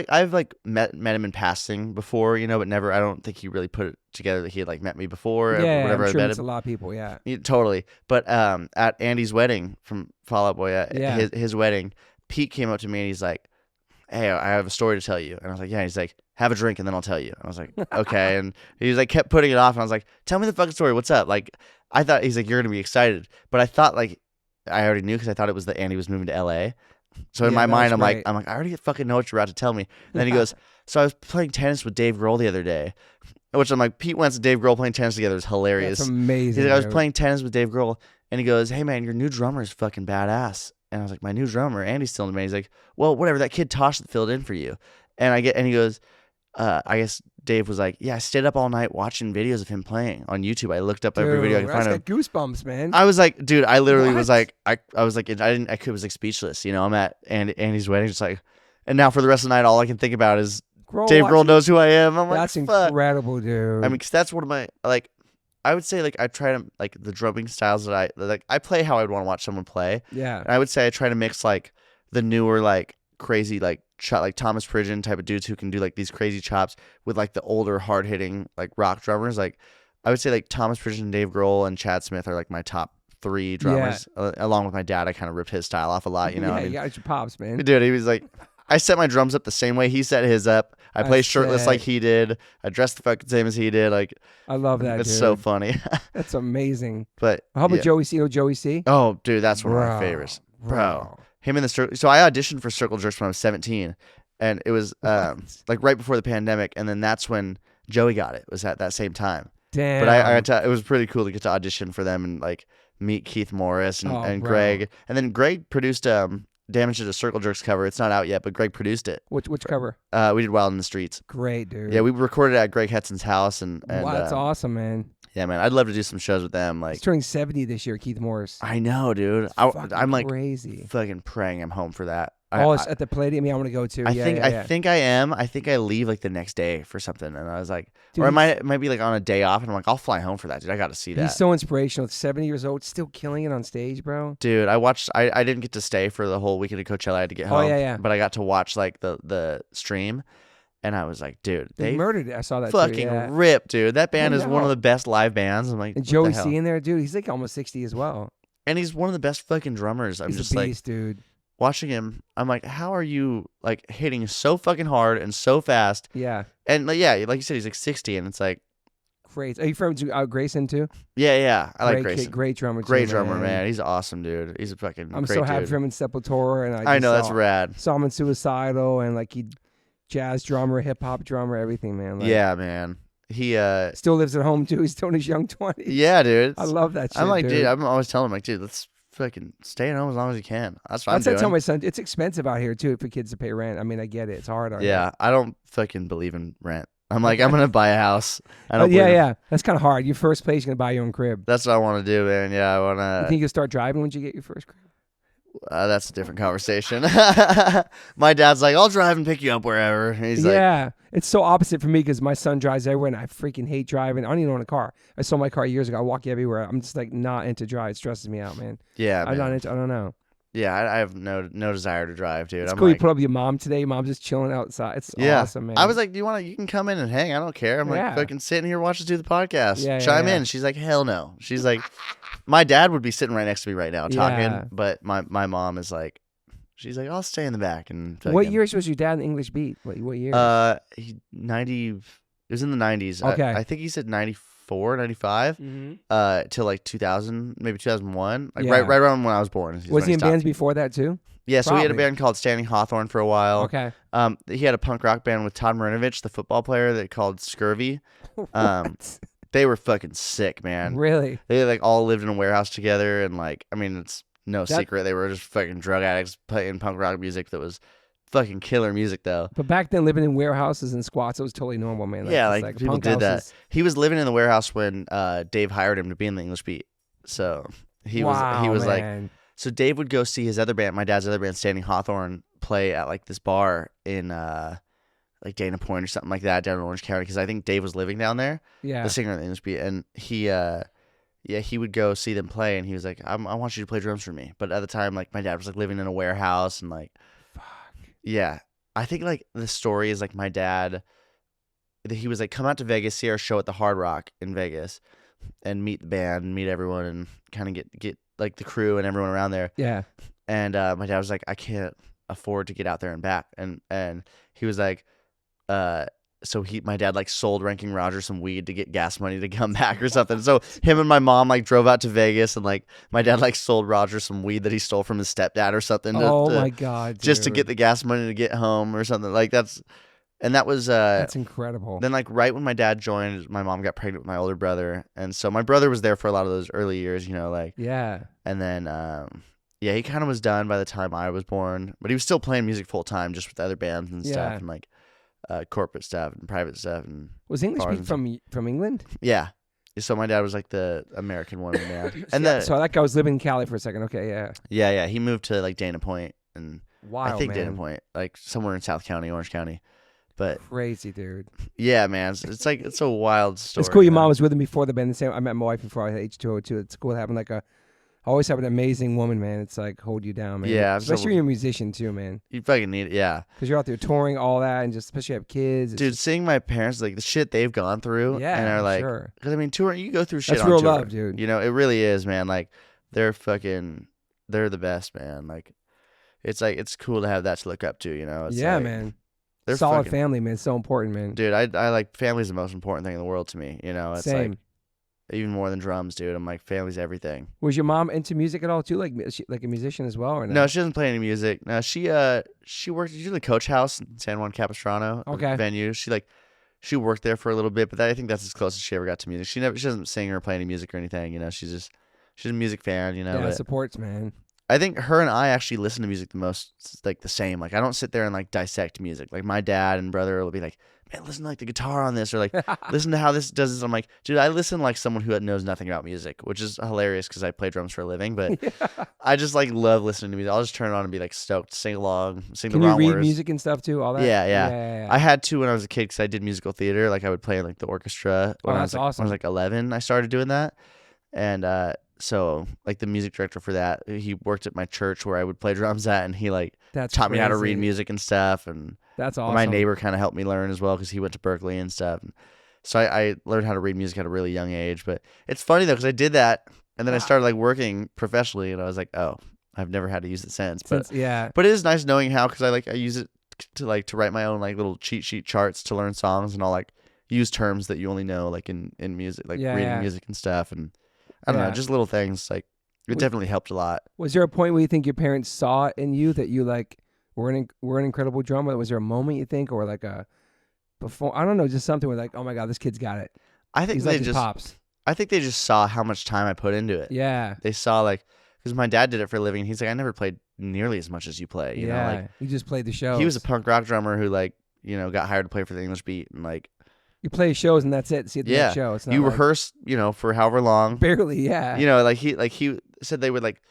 met him in passing before, but never. I don't think he really put it together that he had like met me before. Yeah, or whatever. I'm sure I met it's him. a lot of people. Yeah, totally. But at Andy's wedding from Fall Out Boy, his wedding, Pete came up to me and he's like, "Hey, I have a story to tell you." And I was like, "Yeah." He's like, "Have a drink and then I'll tell you." And I was like, "Okay." And he was like, kept putting it off, and I was like, "Tell me the fucking story. What's up?" Like, I thought he's like, "You're gonna be excited," but I thought like I already knew because I thought it was that Andy was moving to LA. So in my mind, I'm like, I already fucking know what you're about to tell me. And then he goes, "So I was playing tennis with Dave Grohl the other day." Which I'm like, Pete Wentz and Dave Grohl playing tennis together is hilarious. That's amazing. He's like, I was playing tennis with Dave Grohl, and he goes, hey man, your new drummer is fucking badass. And I was like, my new drummer, Andy's still in the band. He's like, well, whatever, that kid Tosh that filled in for you. And he goes, I guess Dave was like, yeah, I stayed up all night watching videos of him playing on YouTube. I looked up every video I could find. I got goosebumps, man. I was like, dude, I literally was like, I was like, I was like speechless. You know, I'm at Andy's wedding, just like, and now for the rest of the night, all I can think about is Dave Grohl knows who I am. I'm that's like, fuck. Incredible, dude. I mean, because that's one of my, like, I would say, like, I try to, like, the drumming styles that I play how I'd want to watch someone play. Yeah. And I would say I try to mix, like, the newer, like, crazy, like Thomas Pridgen type of dudes who can do, like, these crazy chops with, like, the older, hard-hitting, like, rock drummers. Like, I would say, like, Thomas Pridgen, Dave Grohl, and Chad Smith are, like, my top 3 drummers. Yeah. Along with my dad, I kind of ripped his style off a lot, you know? Yeah, I mean, you got your pops, man. Dude, he was like, I set my drums up the same way he set his up. I play shirtless like he did. I dress the fucking same as he did. Like, I love that. It's dude. so funny. That's amazing. But how about Joey C? Joey C? Oh, dude, that's one of my favorites, bro. Him in the circle. So I auditioned for Circle Jerks when I was 17, and it was like right before the pandemic, and then that's when Joey got it. It was at that same time. Damn. But I got to, it was pretty cool to get to audition for them and like meet Keith Morris and Greg, and then Greg produced Damnage did a Circle Jerks cover. It's not out yet, but Greg produced it. Which cover? We did Wild in the Streets. Great, dude. Yeah, we recorded it at Greg Hetson's house. And wow, that's awesome, man. Yeah, man. I'd love to do some shows with them. Like, he's turning 70 this year, Keith Morris. I know, dude. I'm like crazy. Fucking praying I'm home for that. It's at the Palladium. I want to go to. I think I am. I think I leave like the next day for something, and I was like, dude, or it might be like on a day off, and I'm like, I'll fly home for that, dude. I got to see that. He's so inspirational. 70 years old, still killing it on stage, bro. Dude, I didn't get to stay for the whole weekend of Coachella. I had to get home. Oh yeah. But I got to watch like the stream, and I was like, dude, they murdered it. I saw that. Fucking ripped, dude. That band is one of the best live bands. I'm like, and Joey C in there, dude. He's like almost 60 as well. And he's one of the best fucking drummers. I'm just a beast, like, dude. Watching him, I'm like, how are you like hitting so fucking hard and so fast? Yeah. And like, yeah, like you said, he's like 60, and it's like great. Are you from Grayson too? Yeah. I like Grayson. Great drummer. Great drummer, man. He's awesome, dude. He's a fucking. I'm great so happy dude. for him in Sepultura, and I know that's rad. Saw him in Suicidal, and like he, jazz drummer, hip hop drummer, everything, man. Like, yeah, man. He still lives at home too. He's still in his young 20s. Yeah, dude. I love that shit. I'm like, dude. I'm always telling him, like, dude, let's fucking stay at home as long as you can. That's what I'm doing. I tell my son, it's expensive out here too for kids to pay rent. I mean, I get it. It's hard. Yeah, I don't fucking believe in rent. I'm like, I'm gonna buy a house. I don't. Yeah. That's kind of hard. Your first place, you're gonna buy your own crib. That's what I want to do, man. Yeah, I want to. You think you'll start driving when you get your first crib? That's a different conversation. My dad's like, I'll drive and pick you up wherever. He's like, it's so opposite for me because my son drives everywhere and I freaking hate driving. I don't even own a car. I sold my car years ago. I walk everywhere. I'm just like not into drive. It stresses me out, man. Yeah, man. I don't know. Yeah, I have no desire to drive, dude. It's cool. You put up with your mom today. Your mom's just chilling outside. It's awesome, man. I was like, do you want to? You can come in and hang. I don't care. I'm like fucking sitting here, watch us do the podcast. Chime in. She's like, hell no. She's like, my dad would be sitting right next to me right now talking, but my mom is like, she's like, I'll stay in the back. And what years was your dad in English Beat? What year? 90. It was in the 90s. Okay. I think he said 94, 95, till like 2000, maybe 2001, like right around when I was born. Was he in bands before that too? Yeah, so he had a band called Standing Hawthorne for a while. Okay. He had a punk rock band with Todd Marinovich, the football player, that called Scurvy. They were fucking sick, man. Really? They like all lived in a warehouse together, and like, I mean, it's no secret they were just fucking drug addicts playing punk rock music that was fucking killer music though. But back then, living in warehouses and squats, it was totally normal, man. Like people did that. He was living in the warehouse when Dave hired him to be in the English Beat. So he was like, so Dave would go see his other band, my dad's other band, Standing Hawthorne, play at like this bar in like Dana Point or something like that down in Orange County, because I think Dave was living down there. Yeah, the singer of the English Beat, and he would go see them play, and he was like, I want you to play drums for me. But at the time, like my dad was like living in a warehouse and like. Yeah, I think like the story is like my dad, he was like, come out to Vegas, see our show at the Hard Rock in Vegas, and meet the band, and meet everyone, and kind of get like the crew and everyone around there. Yeah. And my dad was like, I can't afford to get out there and back, and he was like, my dad like sold Ranking Roger some weed to get gas money to come back or something. So him and my mom like drove out to Vegas, and like my dad like sold Roger some weed that he stole from his stepdad or something. My god! Just to get the gas money to get home or something. Like that's And that was That's incredible. then like right when my dad joined, my mom got pregnant with my older brother, and so my brother was there for a lot of those early years, like Yeah. and then yeah, he kind of was done by the time I was born, but he was still playing music full time, just with other bands and stuff, Yeah. and like corporate stuff and private stuff and Was English bars speak and from England? yeah. So my dad was like the American one in the band, and Yeah, so that guy was living in Cali for a second. Okay, yeah. yeah, he moved to like Dana Point, and Wild, I think man. Dana Point, like somewhere in South County, Orange County, but Crazy, dude. yeah, man, it's like it's a wild story. It's cool. Your man. mom was with him before the band. The same. I met my wife before I had H2O2. It's cool having like always have an amazing woman, man. It's like hold you down, man. Yeah, especially when you're a musician too, man. You fucking need it, yeah. Because you're out there touring, all that, and just especially have kids. It's Dude, just, seeing my parents, like the shit they've gone through, yeah, and are like, sure. because I mean, touring, you go through shit That's on real tour. love, dude. It really is, man. Like they're the best, man. Like it's cool to have that to look up to, It's yeah, like, man. They're Solid fucking, family, man. It's so important, man. dude. I like family's the most important thing in the world to me. It's Same. like even more than drums, dude. I'm like family's everything. Was your mom into music at all too? Like like a musician as well, or No, she doesn't play any music. No, she worked. She's in the Coach House in San Juan Capistrano venue. She worked there for a little bit, but I think that's as close as she ever got to music. She doesn't sing or play any music or anything. She's a music fan. Yeah, but supports, man. I think her and I actually listen to music the most, like the same. Like I don't sit there and like dissect music. Like my dad and brother will be like, man, listen to like the guitar on this, or like listen to how this does this. I'm like, dude, I listen like someone who knows nothing about music, which is hilarious because I play drums for a living. But I just like love listening to music. I'll just turn it on and be like stoked, sing along, sing the wrong words. Can you read music and stuff too? All that? Yeah. I had to when I was a kid because I did musical theater. Like I would play in like the orchestra when I was awesome. When I was like 11. I started doing that, and so like the music director for that, he worked at my church where I would play drums at, and he like taught me how to read music and stuff. And that's awesome. My neighbor kind of helped me learn as well because he went to Berkeley and stuff. And so I learned how to read music at a really young age. But it's funny though because I did that, and then I started like working professionally, and I was like, oh, I've never had to use it since. But it is nice knowing how, because I use it to write my own like little cheat sheet charts to learn songs, and I'll like use terms that you only know like in music, like reading music and stuff. And I don't know, just little things. Like it definitely helped a lot. Was there a point where you think your parents saw in you that you like were an incredible drummer? Was there a moment you think, or like before? I don't know, just something where like, oh my god, this kid's got it. I think they just pops. I think they just saw how much time I put into it. Yeah, they saw like, because my dad did it for a living. And he's like, I never played nearly as much as you play. You know, like you just played the shows. He was a punk rock drummer who like got hired to play for the English Beat, and like. You play shows and that's it. See the next show. It's not you rehearse, for however long. Barely, yeah. He said they would like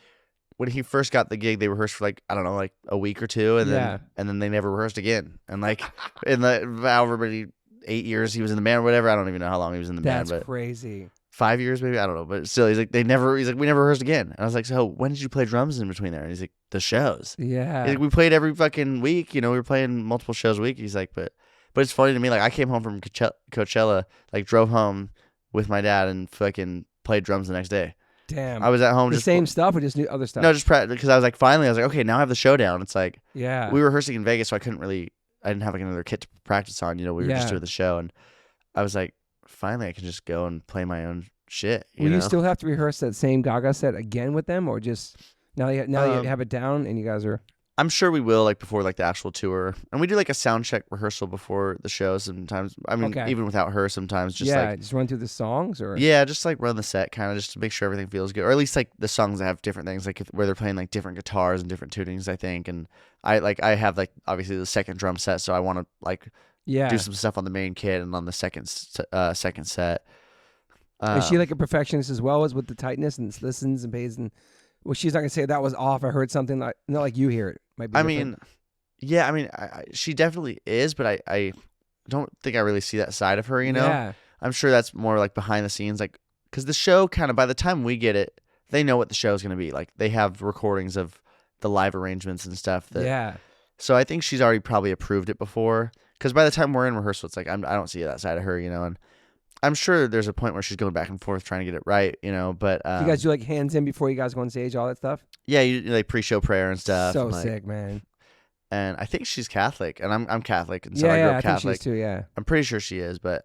when he first got the gig, they rehearsed for like I don't know, like a week or two, and then they never rehearsed again. And like in the however many 8 years he was in the band or whatever, I don't even know how long he was in the band. That's crazy. 5 years maybe, I don't know, but still, he's like we never rehearsed again. And I was like, so when did you play drums in between there? And he's like, the shows. Yeah. He's like, we played every fucking week. We were playing multiple shows a week. He's like, But it's funny to me, like, I came home from Coachella, like, drove home with my dad and fucking played drums the next day. Damn. I was at home the just... same stuff or just new other stuff? No, just because I was like, finally, I was like, okay, now I have the showdown. It's like... Yeah. We were rehearsing in Vegas, so I didn't have like another kit to practice on, we were just doing the show, and I was like, finally, I can just go and play my own shit, Will you still have to rehearse that same Gaga set again with them, or just... Now you have it down and you guys are... I'm sure we will, like, before, like, the actual tour. And we do, like, a sound check rehearsal before the show sometimes. I mean, even without her sometimes. Just just run through the songs? Or yeah, just, like, run the set kind of just to make sure everything feels good. Or at least, like, the songs that have different things, like, where they're playing, like, different guitars and different tunings, I think. And I have, like, obviously the second drum set, so I want to, like, do some stuff on the main kit and on the second set. Is she, like, a perfectionist as well as with the tightness and listens and pays and... Well, she's not gonna say that was off. I heard something like not like you hear it. Might be different. She definitely is, but I don't think I really see that side of her. Yeah. I'm sure that's more like behind the scenes, like because the show kind of by the time we get it, they know what the show is gonna be. Like they have recordings of the live arrangements and stuff. So I think she's already probably approved it before. Because by the time we're in rehearsal, it's like I don't see that side of her, and. I'm sure there's a point where she's going back and forth trying to get it right, but... you guys do, like, hands in before you guys go on stage, all that stuff? Yeah, you like, pre-show prayer and stuff. So and, like, sick, man. And I think she's Catholic, and I'm Catholic, and so I grew up Catholic. I think she is too, yeah. I'm pretty sure she is, but...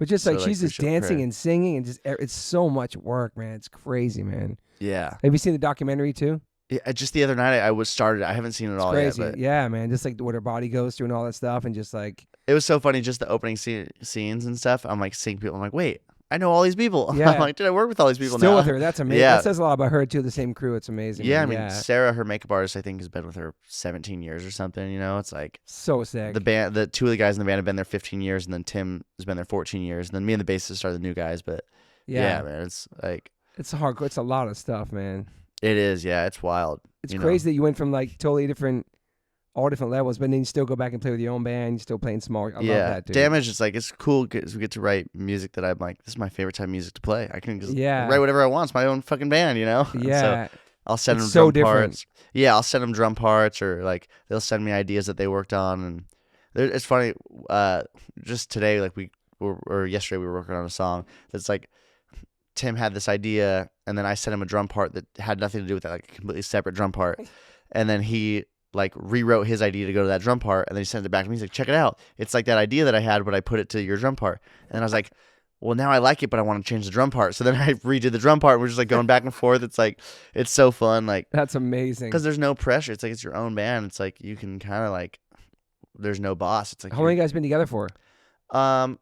just, like, she's just dancing and singing, and just it's so much work, man. It's crazy, man. Yeah. Have you seen the documentary, too? Yeah, just the other night, I haven't seen it all crazy. yet, but... Yeah, man, just, like, what her body goes through and all that stuff, and just, like... It was so funny, just the opening scenes and stuff. I'm like seeing people. I'm like, wait, I know all these people. Yeah. I'm like, did I work with all these people Still now? with her. That's amazing. Yeah. That says a lot about her too. The same crew. It's amazing. Yeah, man. I mean, Sarah, her makeup artist, I think has been with her 17 years or something. You know, it's like so sick. the two of the guys in the band have been there 15 years, and then Tim has been there 14 years, and then me and the bassist are the new guys. But yeah, man, it's like it's hardcore. It's a lot of stuff, man. it is. Yeah, it's wild. It's crazy that you went from like totally different. All different levels, but then you still go back and play with your own band. You're still playing small. I love that, dude. Damnage is like, it's cool because we get to write music that I'm like, this is my favorite type of music to play. I can just write whatever I want. It's my own fucking band, you know? Yeah. So I'll send them so drum different. parts. Yeah, I'll send them drum parts, or like they'll send me ideas that they worked on. And it's funny, just today, like or yesterday, we were working on a song that's like, Tim had this idea, and then I sent him a drum part that had nothing to do with that, like a completely separate drum part. And then he like rewrote his idea to go to that drum part, and then he sent it back to me. He's like, check it out. It's like that idea that I had, but I put it to your drum part. And I was like, well, now I like it, but I want to change the drum part. So then I redid the drum part, and we're just like going back and forth. It's like, it's so fun. Like, that's amazing. Because there's no pressure. It's like, it's your own band. It's like, you can kind of like, there's no boss. It's like, how long you guys been together for?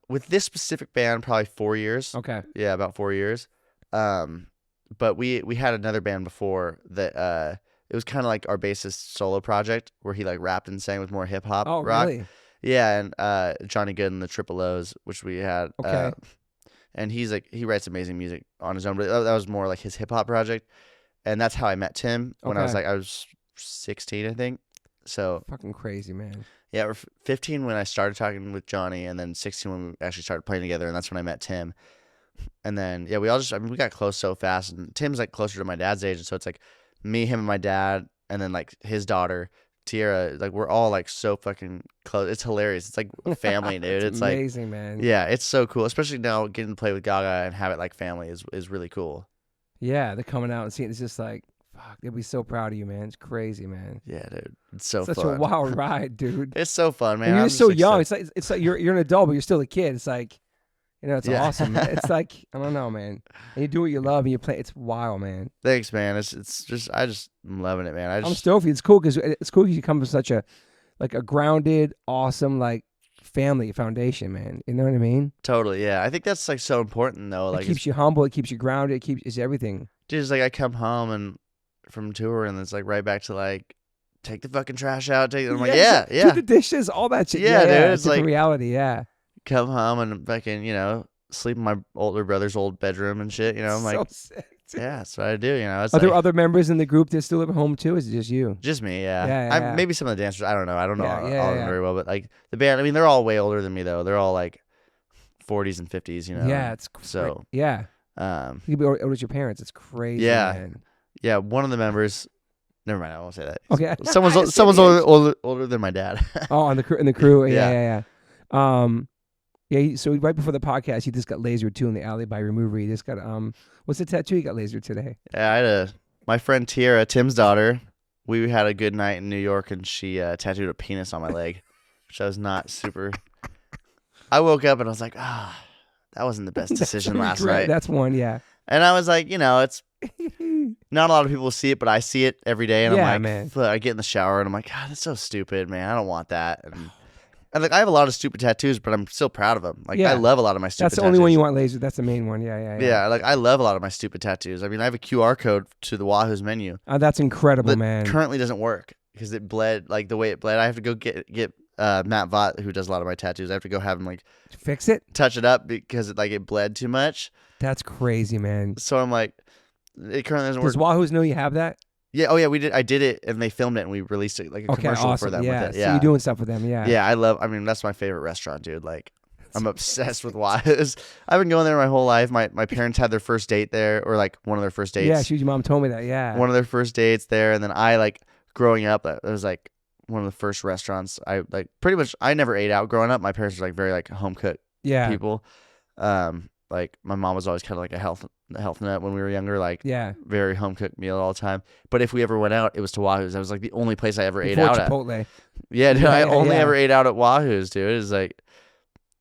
With this specific band, probably 4 years. Okay. Yeah, about 4 years. But we had another band before that, it was kind of like our bassist solo project where he like rapped and sang with more hip hop rock. Really? Yeah, and Johnny Good and the Triple O's, which we had. Okay. And he's like, he writes amazing music on his own, but that was more like his hip hop project. And that's how I met Tim when I was 16, I think. So fucking crazy, man. Yeah, we're 15 when I started talking with Johnny, and then 16 when we actually started playing together, and that's when I met Tim. And then yeah, we got close so fast. And Tim's like closer to my dad's age, and so it's like me, him, and my dad, and then like his daughter, Tiara, like we're all like so fucking close. It's hilarious. It's like family, dude. It's amazing, like, man. Yeah, it's so cool. Especially now getting to play with Gaga and have it like family is really cool. Yeah, they're coming out and seeing it's just like, fuck, they'll be so proud of you, man. It's crazy, man. Yeah, dude. It's so Such fun. a wild ride, dude. It's so fun, man. And you're I'm so just young. excited. It's like you're an adult, but you're still a kid. It's like, you know, it's awesome. Man. It's like, I don't know, man. And you do what you love and you play. It's wild, man. Thanks, man. It's just I'm loving it, man. I'm stoked for you. It's cool because you come from such a grounded, awesome, like family foundation, man. You know what I mean? Totally, yeah. I think that's like so important though. Like it keeps you humble. It keeps you grounded. It's everything. Dude, it's like I come home and from tour, and it's like right back to like, take the fucking trash out. I'm like, yeah. Do the dishes, all that shit. Yeah, dude. It's like reality. Yeah. Come home and fucking, you know, sleep in my older brother's old bedroom and shit. You know, I'm like, so sick, dude. Yeah, that's what I do. You know, are there other members in the group that still live at home too? Or is it just you? Just me, yeah. Maybe some of the dancers. I don't know. I don't know all of them very well, but like the band. I mean, they're all way older than me though. They're all like 40s and 50s. You know. Yeah, it's so. Yeah. You could be older as your parents. It's crazy. Yeah. Man. Yeah. One of the members. Never mind. I won't say that. Okay. Someone's older than my dad. Oh, in the crew. Yeah. Yeah, so right before the podcast, he just got lasered too in the alley by Remover. He just got what's the tattoo he got lasered today? Yeah, I had my friend Tiara, Tim's daughter. We had a good night in New York, and she tattooed a penis on my leg, which I was not super. I woke up and I was like, that wasn't the best decision last night. That's one, yeah. And I was like, you know, it's not a lot of people see it, but I see it every day, and I'm like, man. I get in the shower and I'm like, God, that's so stupid, man. I don't want that. And like I have a lot of stupid tattoos, but I'm still proud of them. Like I love a lot of my stupid tattoos. That's the only one you want lasered. That's the main one. Yeah. Yeah, like I love a lot of my stupid tattoos. I mean, I have a QR code to the Wahoo's menu. That's incredible, man. Currently doesn't work because it bled, like the way it bled. I have to go get Matt Vaught, who does a lot of my tattoos. I have to go have him like fix it, touch it up because it bled too much. That's crazy, man. So I'm like, it currently doesn't work. Does Wahoo's know you have that? Yeah. Oh yeah, we did. I did it, and they filmed it, and we released it like a commercial for them. Yeah. With it. Yeah. So you're doing stuff with them. Yeah. Yeah, I mean, that's my favorite restaurant, dude. Like, I'm obsessed with Wahoo's. I've been going there my whole life. My parents had their first date there, or like one of their first dates. Yeah, your mom told me that. Yeah. One of their first dates there, and then I like growing up. It was like one of the first restaurants. I like pretty much. I never ate out growing up. My parents were like very like home cooked people. Like my mom was always kind of like a health nut when we were younger, like very home cooked meal all the time. But if we ever went out, it was to Wahoo's. That was like the only place I ever ate out Chipotle. at. Yeah, dude, I only ever ate out at Wahoo's, dude. It's like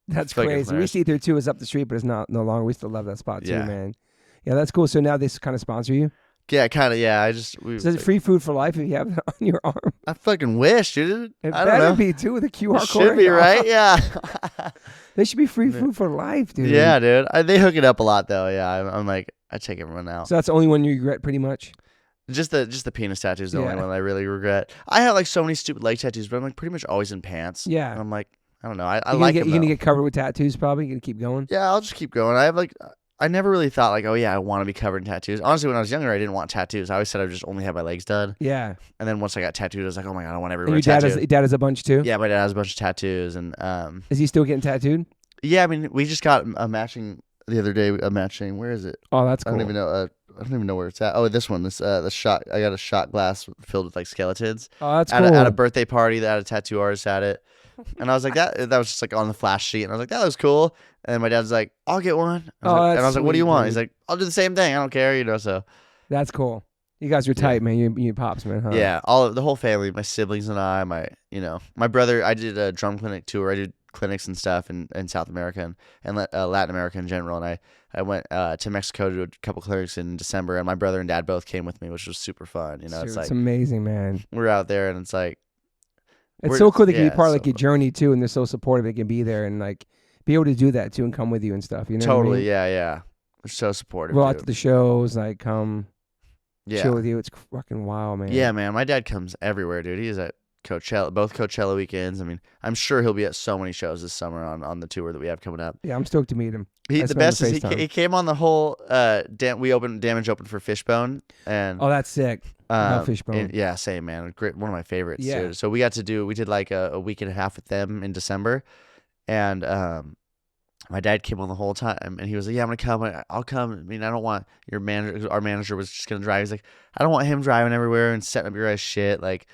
that's crazy. We used to eat there too. It's up the street, but it's no longer. We still love that spot too, man. Yeah, that's cool. So now they kind of sponsor you. Yeah, kind of. Yeah, So is it free food for life if you have it on your arm? I fucking wish, dude. It I don't better know. be too with a QR code. Should be, right? Yeah. They should be free food for life, dude. Yeah, dude. They hook it up a lot though. Yeah, I'm like, I take everyone out. So that's the only one you regret, pretty much. Just the penis tattoo is the only one I really regret. I have like so many stupid leg tattoos, but I'm like pretty much always in pants. Yeah. And I'm like, I don't know. I like them. You're gonna get covered with tattoos, probably. You're gonna keep going. Yeah, I'll just keep going. I never really thought like, oh yeah, I want to be covered in tattoos. Honestly, when I was younger, I didn't want tattoos. I always said I would just only have my legs done. Yeah. And then once I got tattooed, I was like, oh my god, I want everywhere. And your dad has a bunch too. Yeah, my dad has a bunch of tattoos, and Is he still getting tattooed? yeah, I mean, we just got a matching the other day. A matching. Where is it? Oh, that's cool. I don't even know. I don't even know where it's at. Oh, this one. The shot. I got a shot glass filled with like skeletons. Oh, that's cool. cool. At a birthday party that had a tattoo artist at it. And I was like, that was just like on the flash sheet. And I was like, that looks cool. And my dad's like, I'll get one. And I was like, what do you want? He's like, I'll do the same thing. I don't care, so. That's cool. You guys are tight, man. You pops, man, huh? Yeah, the whole family, my siblings and I, my brother, I did a drum clinic tour. I did clinics and stuff in South America and Latin America in general. And I went to Mexico to do a couple clinics in December. And my brother and dad both came with me, which was super fun. It's amazing, man. We're out there and it's like. It's so cool they can be part of like your journey too, and they're so supportive. They can be there and like be able to do that too, and come with you and stuff. You know, totally, what I mean? yeah. They're so supportive. Go out to the shows, like come, chill with you. It's fucking wild, man. Yeah, man. My dad comes everywhere, dude. He's at Coachella, both Coachella weekends. I mean, I'm sure he'll be at so many shows this summer on the tour that we have coming up. Yeah, I'm stoked to meet him. The best is he came on the whole. Damage opened for Fishbone, and that's sick. Fishbone. Yeah, same, man. Great, one of my favorites. Yeah. Dude. So we did like a week and a half with them in December, and my dad came on the whole time, and he was like, "Yeah, I'm gonna come. I'll come. I mean, I don't want your manager. Our manager was just gonna drive. He's like, I don't want him driving everywhere and setting up your guys' shit. Like,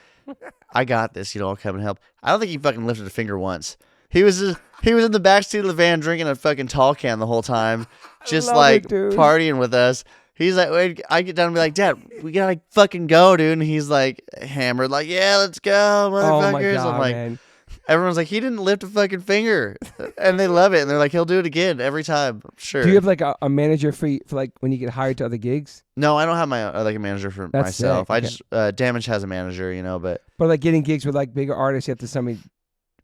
I got this. I'll come and help. I don't think he fucking lifted a finger once. He was in the backseat of the van drinking a fucking tall can the whole time, just like partying with us. He's like, wait, I get down and be like, Dad, we gotta fucking go, dude. And he's like hammered, like, yeah, let's go, motherfuckers. Oh my God, I'm like, man. Everyone's like, he didn't lift a fucking finger, and they love it. And they're like, he'll do it again every time. I'm sure. Do you have like a manager for like when you get hired to other gigs? No, I don't have my like a manager for myself. Sick. I just Damage has a manager, but like getting gigs with like bigger artists, you have to somebody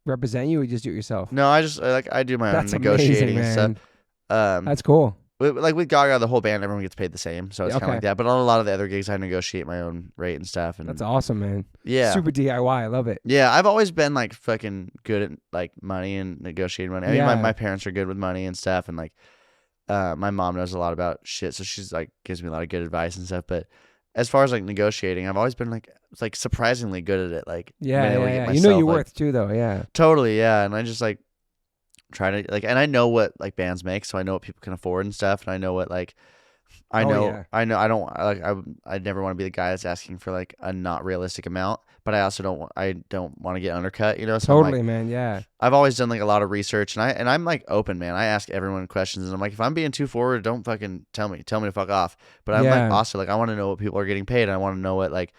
represent you, or you just do it yourself? No, I do my own That's negotiating amazing, and stuff. That's cool. Like with Gaga, the whole band, everyone gets paid the same, so it's kind of like that. But on a lot of the other gigs, I negotiate my own rate and stuff. And that's awesome, man. Yeah, super DIY. I love it. Yeah, I've always been like fucking good at like money and negotiating money. I mean, my parents are good with money and stuff, and like my mom knows a lot about shit, so she's like gives me a lot of good advice and stuff. But as far as like negotiating, I've always been like surprisingly good at it. Like You know your worth too, though. Yeah, totally. Yeah, and I just like. Try to and I know what like bands make, so I know what people can afford and stuff, and I know what like I know I don't like I never want to be the guy that's asking for like a not realistic amount, but I also don't want to get undercut, so totally, man. Yeah, I've always done like a lot of research, and I'm like open, man. I ask everyone questions, and I'm like, if I'm being too forward, don't fucking tell me to fuck off. But I'm like also like I want to know what people are getting paid, and I want to know what like.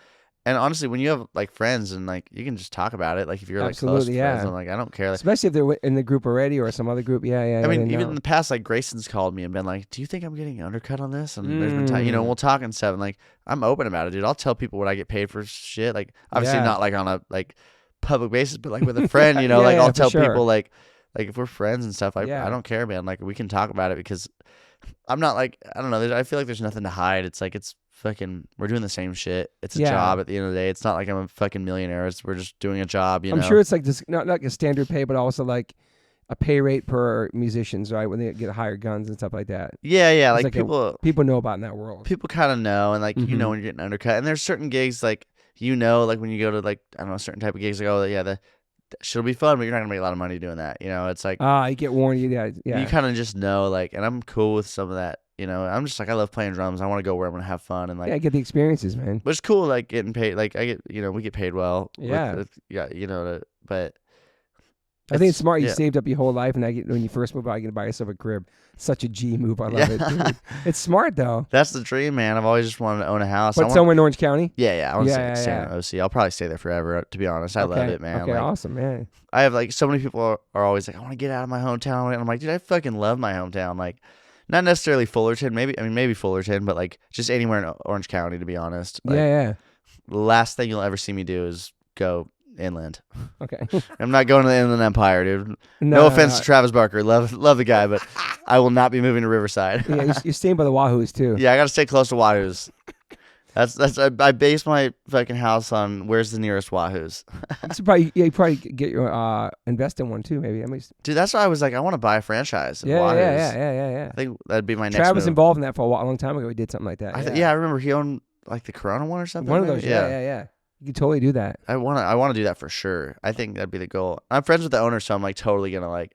And honestly, when you have like friends and like you can just talk about it, like if you're like close friends, I'm like I don't care. Like, especially if they're in the group already or some other group. Yeah. I mean, even in the past, like Grayson's called me and been like, "Do you think I'm getting undercut on this?" And there's been time, we'll talk and stuff. And like I'm open about it, dude. I'll tell people what I get paid for shit. Like obviously not like on a like public basis, but like with a friend, like I'll tell people like if we're friends and stuff. I don't care, man. Like we can talk about it because I'm not like I don't know. I feel like there's nothing to hide. It's like fucking we're doing the same shit. It's a job at the end of the day. It's not like I'm a fucking millionaire. We're just doing a job, I'm sure it's like this not like a standard pay, but also like a pay rate per musicians, right? When they get hired guns and stuff like that. Yeah. Like people know about in that world. People kind of know, and like when you're getting undercut. And there's certain gigs like like when you go to like I don't know certain type of gigs, like the shit'll be fun, but you're not gonna make a lot of money doing that. It's like you get warned. Yeah. You kind of just know, like, and I'm cool with some of that. I'm just like I love playing drums. I want to go where I'm gonna have fun and like get the experiences, man. But it's cool, like getting paid. Like I get, we get paid well. Yeah, but I think it's smart. You saved up your whole life, and when you first move out, you can buy yourself a crib. Such a G move. I love it. Dude. It's smart though. That's the dream, man. I've always just wanted to own a house. But somewhere in Orange County. Yeah. I want to stay in OC. I'll probably stay there forever. To be honest, I love it, man. Okay, awesome, man. I have like so many people are always like, I want to get out of my hometown, and I'm like, dude, I fucking love my hometown. Like, Not necessarily Fullerton, maybe Fullerton, but like just anywhere in Orange County, to be honest. Like, yeah. the last thing you'll ever see me do is go inland. Okay. I'm not going to the Inland Empire, dude. No offense to Travis Barker, love the guy, but I will not be moving to Riverside. Yeah, you're staying by the Wahoos too. Yeah, I got to stay close to Wahoos. I base my fucking house on where's the nearest Wahoos. You probably get your invest in one too, maybe. Dude, that's why I was like, I want to buy a franchise. Of Yeah. Wahoos. I think that'd be my next Travis was move. involved in that for a long time ago. He did something like that. I remember he owned like the Corona one or something. One of those. Yeah. You could totally do that. I want to do that for sure. I think that'd be the goal. I'm friends with the owner, so I'm like totally gonna like.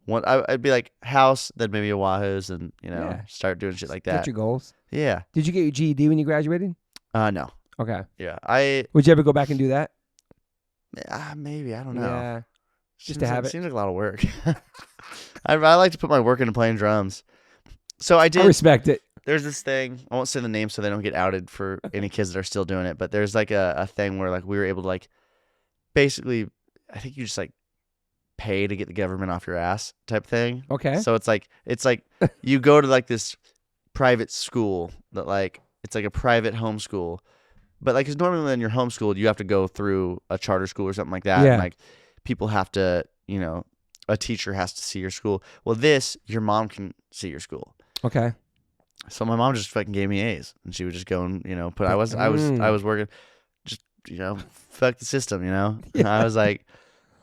I'd be like house, then maybe a Wahoos, and start doing shit like that. Get your goals. Yeah. Did you get your GED when you graduated? No. Okay. Yeah. Would you ever go back and do that? Maybe, I don't know. Yeah. Just to have it. Seems like a lot of work. I like to put my work into playing drums. So I did. I respect it. There's this thing. I won't say the name so they don't get outed for any kids that are still doing it. But there's like a thing where like we were able to like, basically, I think you just like pay to get the government off your ass type thing. Okay. So it's like you go to like this private school that like it's like a private homeschool, but like, because normally when you're homeschooled, you have to go through a charter school or something like that. Yeah. And like people have to, a teacher has to see your school. Well, your mom can see your school. Okay. So my mom just fucking gave me A's, and she would just go and I was working, just fuck the system, Yeah. I was like,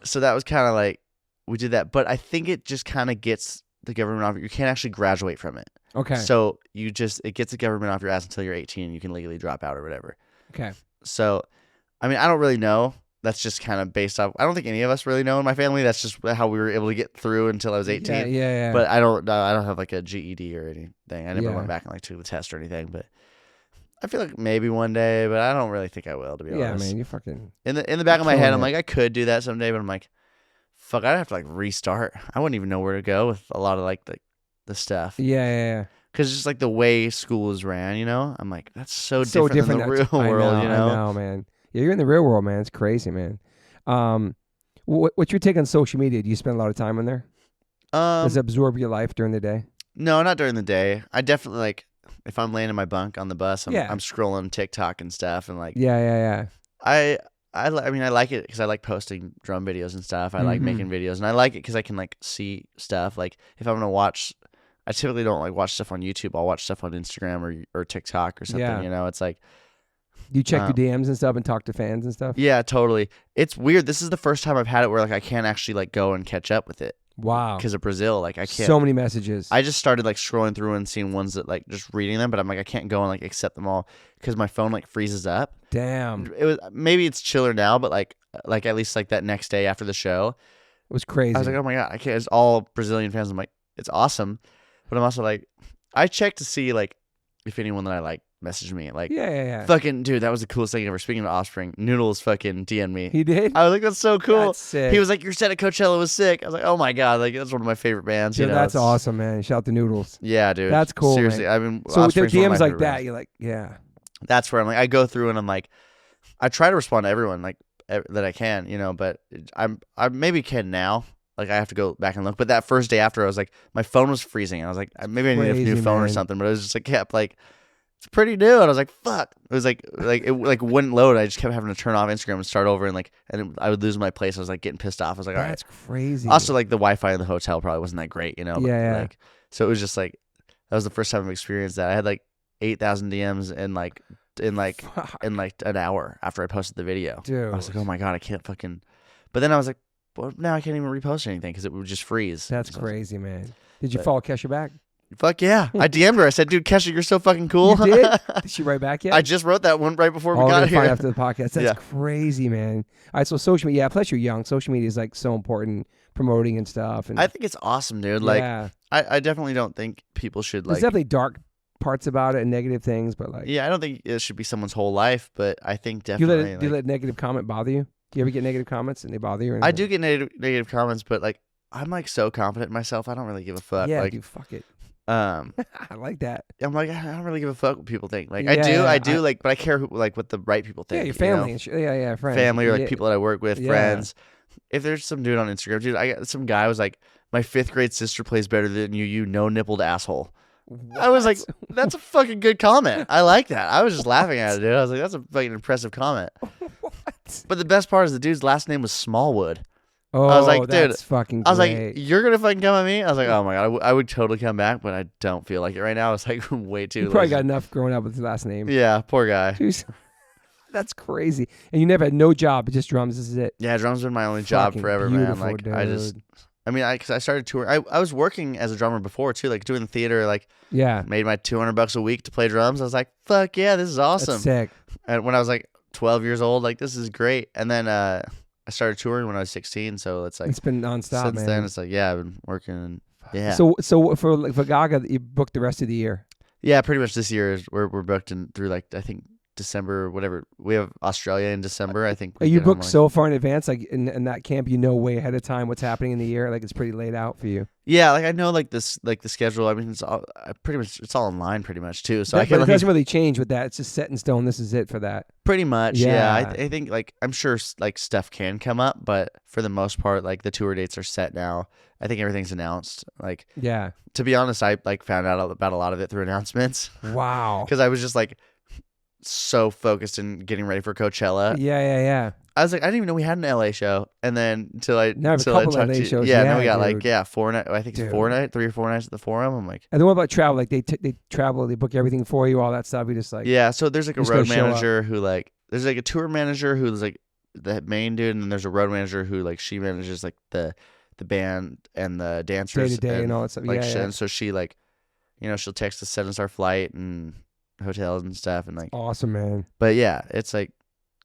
so that was kind of like we did that, but I think it just kind of gets the government off. You can't actually graduate from it. Okay. So it gets the government off your ass until you're 18, and you can legally drop out or whatever. Okay. So, I mean, I don't really know. That's just kind of based off. I don't think any of us really know in my family. That's just how we were able to get through until I was 18. Yeah. But I don't have like a GED or anything. I never Yeah. went back and like took the test or anything. But I feel like maybe one day, but I don't really think I will, to be honest. Yeah, man, you fucking in the back of my head, killing I'm it. like, I could do that someday, but I'm like, fuck, I'd have to like restart. I wouldn't even know where to go with a lot of like the stuff. Yeah. Because just like the way school is ran, I'm like, that's so different than the real world, I know, man. Yeah, you're in the real world, man. It's crazy, man. What's your take on social media? Do you spend a lot of time on there? Does it absorb your life during the day? No, not during the day. I definitely like if I'm laying in my bunk on the bus, I'm scrolling TikTok and stuff, and like Yeah. I mean, I like it because I like posting drum videos and stuff. I like making videos, and I like it because I can like see stuff. Like if I'm gonna watch, I typically don't like watch stuff on YouTube. I'll watch stuff on Instagram or TikTok or something. Yeah. It's like you check your DMs and stuff and talk to fans and stuff. Yeah, totally. It's weird. This is the first time I've had it where like I can't actually like go and catch up with it. Wow. Because of Brazil, like I can't. So many messages. I just started like scrolling through and seeing ones that like just reading them, but I'm like I can't go and like accept them all because my phone like freezes up. Damn. Maybe it's chiller now, but like at least like that next day after the show, it was crazy. I was like, oh my god, I can't. It's all Brazilian fans. I'm like, it's awesome, but I'm also like, I check to see like if anyone that I like messaged me. Like, yeah. Fucking dude, that was the coolest thing ever. Speaking of Offspring, Noodles fucking DM'd me. He did? I was like, that's so cool. That's sick. He was like, your set at Coachella was sick. I was like, oh my god, like that's one of my favorite bands. Dude, that's awesome, man. Shout out to Noodles. Yeah, dude. That's cool. Seriously, man. I mean, so with their Offspring's one of my DMs like favorite that, bands. you're like, yeah. That's where I'm like, I go through and I'm like, I try to respond to everyone like that I can, but I maybe can now. Like I have to go back and look. But that first day after, I was like, my phone was freezing. I was like, maybe I need a new phone or something. But it was just like kept like, it's pretty new. And I was like, fuck. It was like it like wouldn't load. I just kept having to turn off Instagram and start over, and I would lose my place. I was like getting pissed off. I was like, all right. That's crazy. Also, like the Wi-Fi in the hotel probably wasn't that great, But, Yeah. Like, so it was just like that was the first time I've experienced that. I had like 8,000 DMs in an hour after I posted the video. Dude. I was like, oh my god, I can't fucking. But then I was like, well, now I can't even repost anything because it would just freeze. That's crazy, man. Did you follow Kesha back? Fuck yeah. I DM'd her. I said, dude, Kesha, you're so fucking cool. You did? Did she write back yet? I just wrote that one right before we got here. After the podcast. That's crazy, man. All right, so social media. Yeah, plus you're young. Social media is like so important, promoting and stuff. And I think it's awesome, dude. Like, I definitely don't think people should There's definitely dark parts about it and negative things, but like. Yeah, I don't think it should be someone's whole life, but I think definitely. Do you let negative comment bother you? Do you ever get negative comments and they bother you? I do get negative comments, but like I'm like so confident in myself. I don't really give a fuck. Yeah, like, dude, fuck it. I like that. I'm like, I don't really give a fuck what people think. Like, I do, like, but I care what the right people think. Yeah, your family and shit. Yeah, friends. Family or like people that I work with, friends. If there's some dude on Instagram, dude, I got some guy was like, my 5th grade sister plays better than you, no nippled asshole. I was like, that's a fucking good comment. I like that. I was just laughing at it, dude. I was like, that's a fucking impressive comment. What? But the best part is the dude's last name was Smallwood. Oh, I was like, dude, that's fucking great. I was like, you're going to fucking come at me? I was like, oh my God, I would totally come back, but I don't feel like it right now. It's like way too You probably lazy. got enough growing up with his last name. Yeah, poor guy. Jeez. That's crazy. And you never had no job, just drums. This is it. Yeah, drums been my only job Fucking forever, man. beautiful, Like, dude. because I started touring. I was working as a drummer before, too, like doing the theater, like, Yeah. made my $200 a week to play drums. I was like, fuck yeah, this is awesome. That's sick. And when I was like 12 years old, like, this is great. And then I started touring when I was 16, so it's like It's been nonstop, since man. then it's like, yeah, I've been working. And, yeah, So for Gaga, you booked the rest of the year. yeah, pretty much this year we're booked through like I think December, whatever. We have Australia in December, I think. Are you booked so far in advance, like in that camp? You know way ahead of time what's happening in the year. Like it's pretty laid out for you. Yeah, like I know like this, like the schedule. I mean, it's all pretty much it's all online pretty much too. So I But can it like, doesn't really change with that. It's just set in stone. This is it for that. pretty much. Yeah, Yeah. I think like I'm sure like stuff can come up, but for the most part, like the tour dates are set now. I think everything's announced. Like Yeah. to be honest, I like found out about a lot of it through announcements Wow. because I was just like so focused in getting ready for Coachella. Yeah. I was like, I didn't even know we had an LA show, and then Now we have a till I couple talked LA to you- shows. Yeah, Yeah, now we got like dude. 4 nights. I think it's Dude. 3 or 4 nights at the Forum. I'm like, And then what about travel? Like they travel, they book everything for you, all that stuff. You just like yeah. So there's like a just road gotta show up. manager who like there's like a tour manager who's like the main dude, and then there's a road manager who like she manages like the band and the dancers day to day and all that stuff. like Yeah. and so she like she'll text us 7-star flight and hotels and stuff and like Awesome, man. but yeah, it's like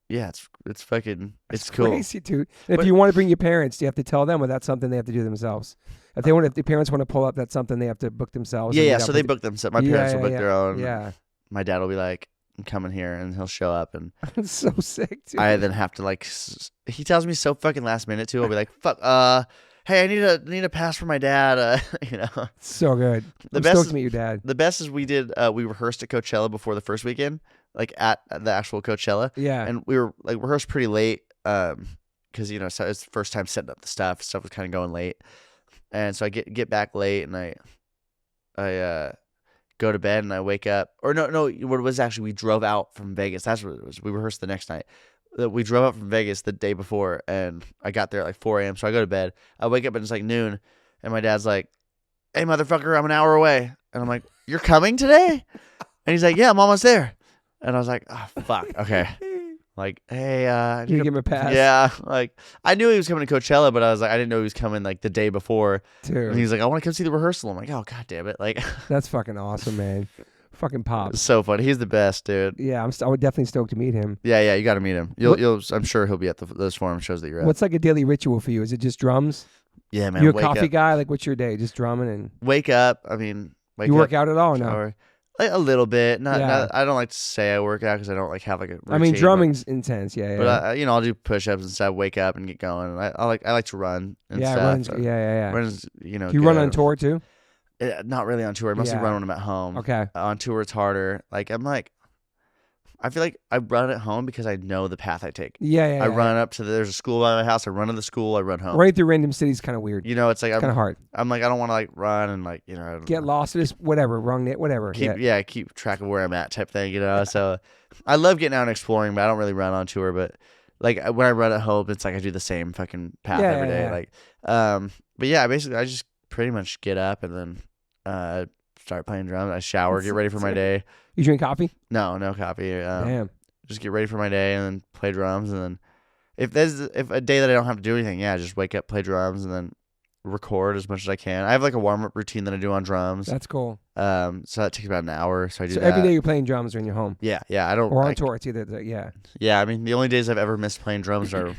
yeah, it's fucking it's cool. Crazy, dude. And But- if you want to bring your parents, do you have to tell them, or that's something they have to do themselves? If the parents want to pull up, that's something they have to book themselves. Yeah, and yeah. meet up So they with book them. My parents will book their own. Yeah. My dad will be like, "I'm coming here," and he'll show up, and It's so sick, dude. I then have to like. He tells me so fucking last minute too. I'll be like, "Fuck, hey, I need a pass for my dad." So good. The I'm best stoked is- to meet your dad. The best is we rehearsed at Coachella before the first weekend, like at the actual Coachella, Yeah. and we were like rehearsed pretty late, because so it's the first time setting up the stuff. Stuff was kind of going late, and so I get back late, and I go to bed, and I wake up. Or no, what it was actually, we drove out from Vegas. That's what it was. We rehearsed the next night. We drove out from Vegas the day before, and I got there at like 4 a.m. So I go to bed. I wake up and it's like noon, and my dad's like, "Hey, motherfucker, I'm an hour away." And I'm like, "You're coming today?" And he's like, "Yeah, I'm almost there." And I was like, "Oh, fuck. Okay." Like, hey, You give him a pass. yeah, like I knew he was coming to Coachella, but I was like, I didn't know he was coming like the day before. And Dude. he's like, "I want to come see the rehearsal." I'm like, "Oh, god damn it!" Like, That's fucking awesome, man. Fucking it's pops. so funny. He's the best, dude. Yeah, I would definitely stoked to meet him. Yeah, you got to meet him. I'm sure he'll be at those Forum shows that you're at. What's like a daily ritual for you? Is it just drums? Yeah, man. You a wake coffee up. guy? Like, what's your day? Just drumming and Wake up. I mean, wake you up. work out at all? Or no. shower. Like a little bit. Yeah. Not. I don't like to say I work out because I don't like have like a routine. I mean, but- drumming's intense. Yeah, yeah. But I'll do push-ups and stuff. Wake up and get going. And I like to run and yeah, stuff. runs, so yeah. Runs, Do you run on tour too? Not really on tour. I mostly Yeah. run when I'm at home. Okay. On tour, it's harder. Like I feel like I run at home because I know the path I take. Yeah. I run up to there's a school by my house. I run to the school. I run home. Running through random cities kind of weird. It's like Kind of hard. I'm like I don't want to like run and like Get lost. Just whatever. Wrong net. Whatever. keep track of where I'm at type thing. So I love getting out and exploring, but I don't really run on tour. But like when I run at home, it's like I do the same fucking path every day. Yeah. Like but yeah, basically I just pretty much get up and then start playing drums. I shower, get ready for my day. You drink coffee? No coffee. Damn. Just get ready for my day and then play drums, and then if a day that I don't have to do anything, yeah, just wake up, play drums, and then record as much as I can. I have like a warm up routine that I do on drums. That's cool. So that takes about an hour. So I do So that every day you're playing drums when you're home Yeah, I don't. or on like, tour. It's either yeah. Yeah, I mean the only days I've ever missed playing drums are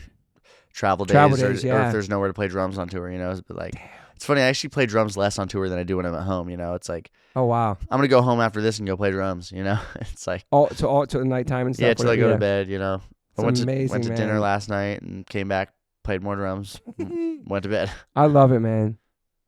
travel days, Travel or, days, or yeah. if there's nowhere to play drums on tour. But like it's funny. I actually play drums less on tour than I do when I'm at home. It's like Oh wow. I'm gonna go home after this and go play drums. It's like All to nighttime and stuff. yeah, till I go whatever, to bed. I went amazing, to man. dinner last night and came back, played more drums, went to bed. I love it, man.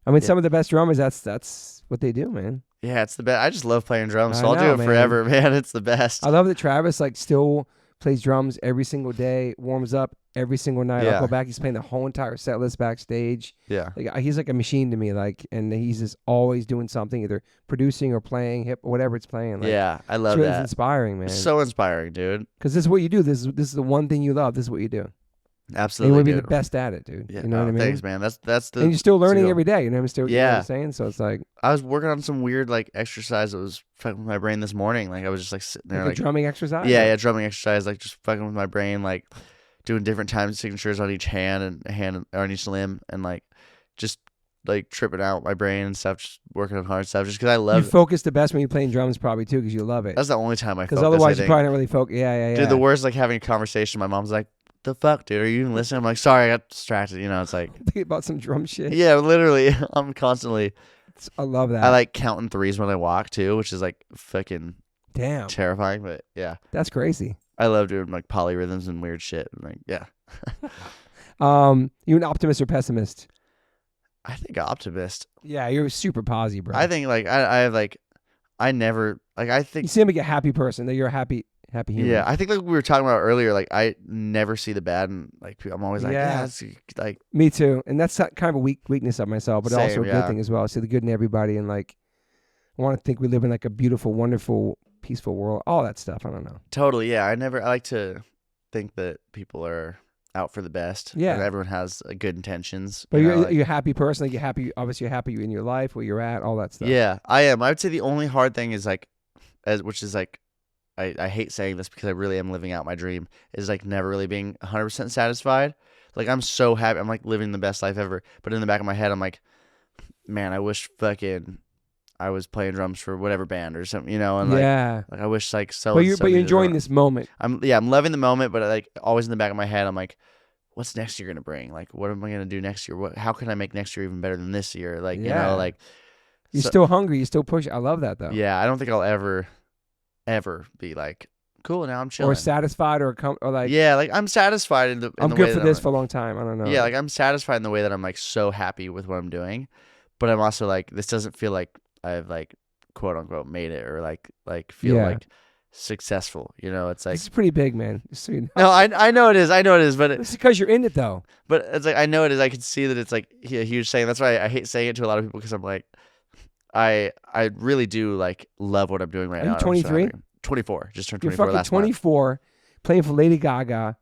I mean, Yeah. some of the best drummers. That's what they do, man. Yeah, it's the best. I just love playing drums, so I I'll know, do it man. forever, man. It's the best. I love that Travis still plays drums every single day, warms up every single night. I'll Yeah. go back. He's playing the whole entire set list backstage. Yeah. Like, he's like a machine to me. Like, and he's just always doing something, either producing or playing hip, whatever it's playing. Like, Yeah. I it's love really that. inspiring, man. So inspiring, dude. Because this is what you do. This is the one thing you love. This is what you do. And Absolutely. you want to be dude. the best at it, dude. Yeah. You know what I mean? Thanks, man. That's the. And you're still learning deal. every day. You know what I'm still you know what I'm saying? So it's like I was working on some weird like exercise that was fucking with my brain this morning. Like I was just like sitting there a drumming exercise. yeah, drumming exercise, like just fucking with my brain, like doing different time signatures on each hand or on each limb, and like just like tripping out my brain and stuff, just working on hard stuff, just because I You love. focus the best when you're playing drums, probably too, because you love it. That's the only time I focus. Because otherwise, I you think. probably don't really focus. Yeah. Dude, the worst, like having a conversation. My mom's like, "The fuck, dude? Are you even listening?" I'm like, "Sorry, I got distracted." You know, it's like, Think about some drum shit. yeah, literally, I'm constantly. I love that. I like counting threes when I walk too, which is like fucking Damn, terrifying, but yeah. that's crazy. I love doing like polyrhythms and weird shit. Like, yeah. You an optimist or pessimist? I think optimist. Yeah, you're super positive, bro. I think like I have like I never like I you think seem like a happy person. That you're a happy human. yeah, I think like we were talking about earlier, like I never see the bad and like I'm always like, Yeah. yeah, it's like Me too. And that's kind of a weakness of myself, but also Same, a good yeah. thing as well. I see the good in everybody, and like I want to think we live in like a beautiful, wonderful, peaceful world. All that stuff. I don't know. totally, yeah. I like to think that people are out for the best. Yeah. And everyone has good intentions. But you you're know, like- you're a happy person. Like you're happy. Obviously, you're happy in your life, where you're at, all that stuff. yeah, I am. I would say the only hard thing is like which is like I hate saying this because I really am living out my dream, is like never really being 100% satisfied. Like I'm so happy. I'm like living the best life ever. But in the back of my head, I'm like, man, I wish fucking I was playing drums for whatever band or something, you know? And like I wish like so. But you're enjoying this moment. I'm loving the moment, but like always in the back of my head, I'm like, what's next year gonna bring? Like, what am I gonna do next year? How can I make next year even better than this year? Like, you Yeah. know, like You're so- still hungry. You still push. I love that though. yeah. I don't think I'll ever be like, cool, now I'm chilling. Or satisfied, or like yeah, like I'm satisfied in the. I'm the good way for that this I'm, for a long time. I don't know. yeah, like I'm satisfied in the way that I'm like so happy with what I'm doing, but I'm also like this doesn't feel like I've like quote unquote made it or like feel Yeah. like successful. You know, it's like This is pretty big, man. Just so you know. no, I know it is, but It's because you're in it though. but it's like I know it is. I can see that it's like a huge thing. That's why I hate saying it to a lot of people because I'm like I really do like love what I'm doing right Are now. you and I'm so 23? happy. 24. Just turned You're 24 fucking last month. 24, playing for Lady Gaga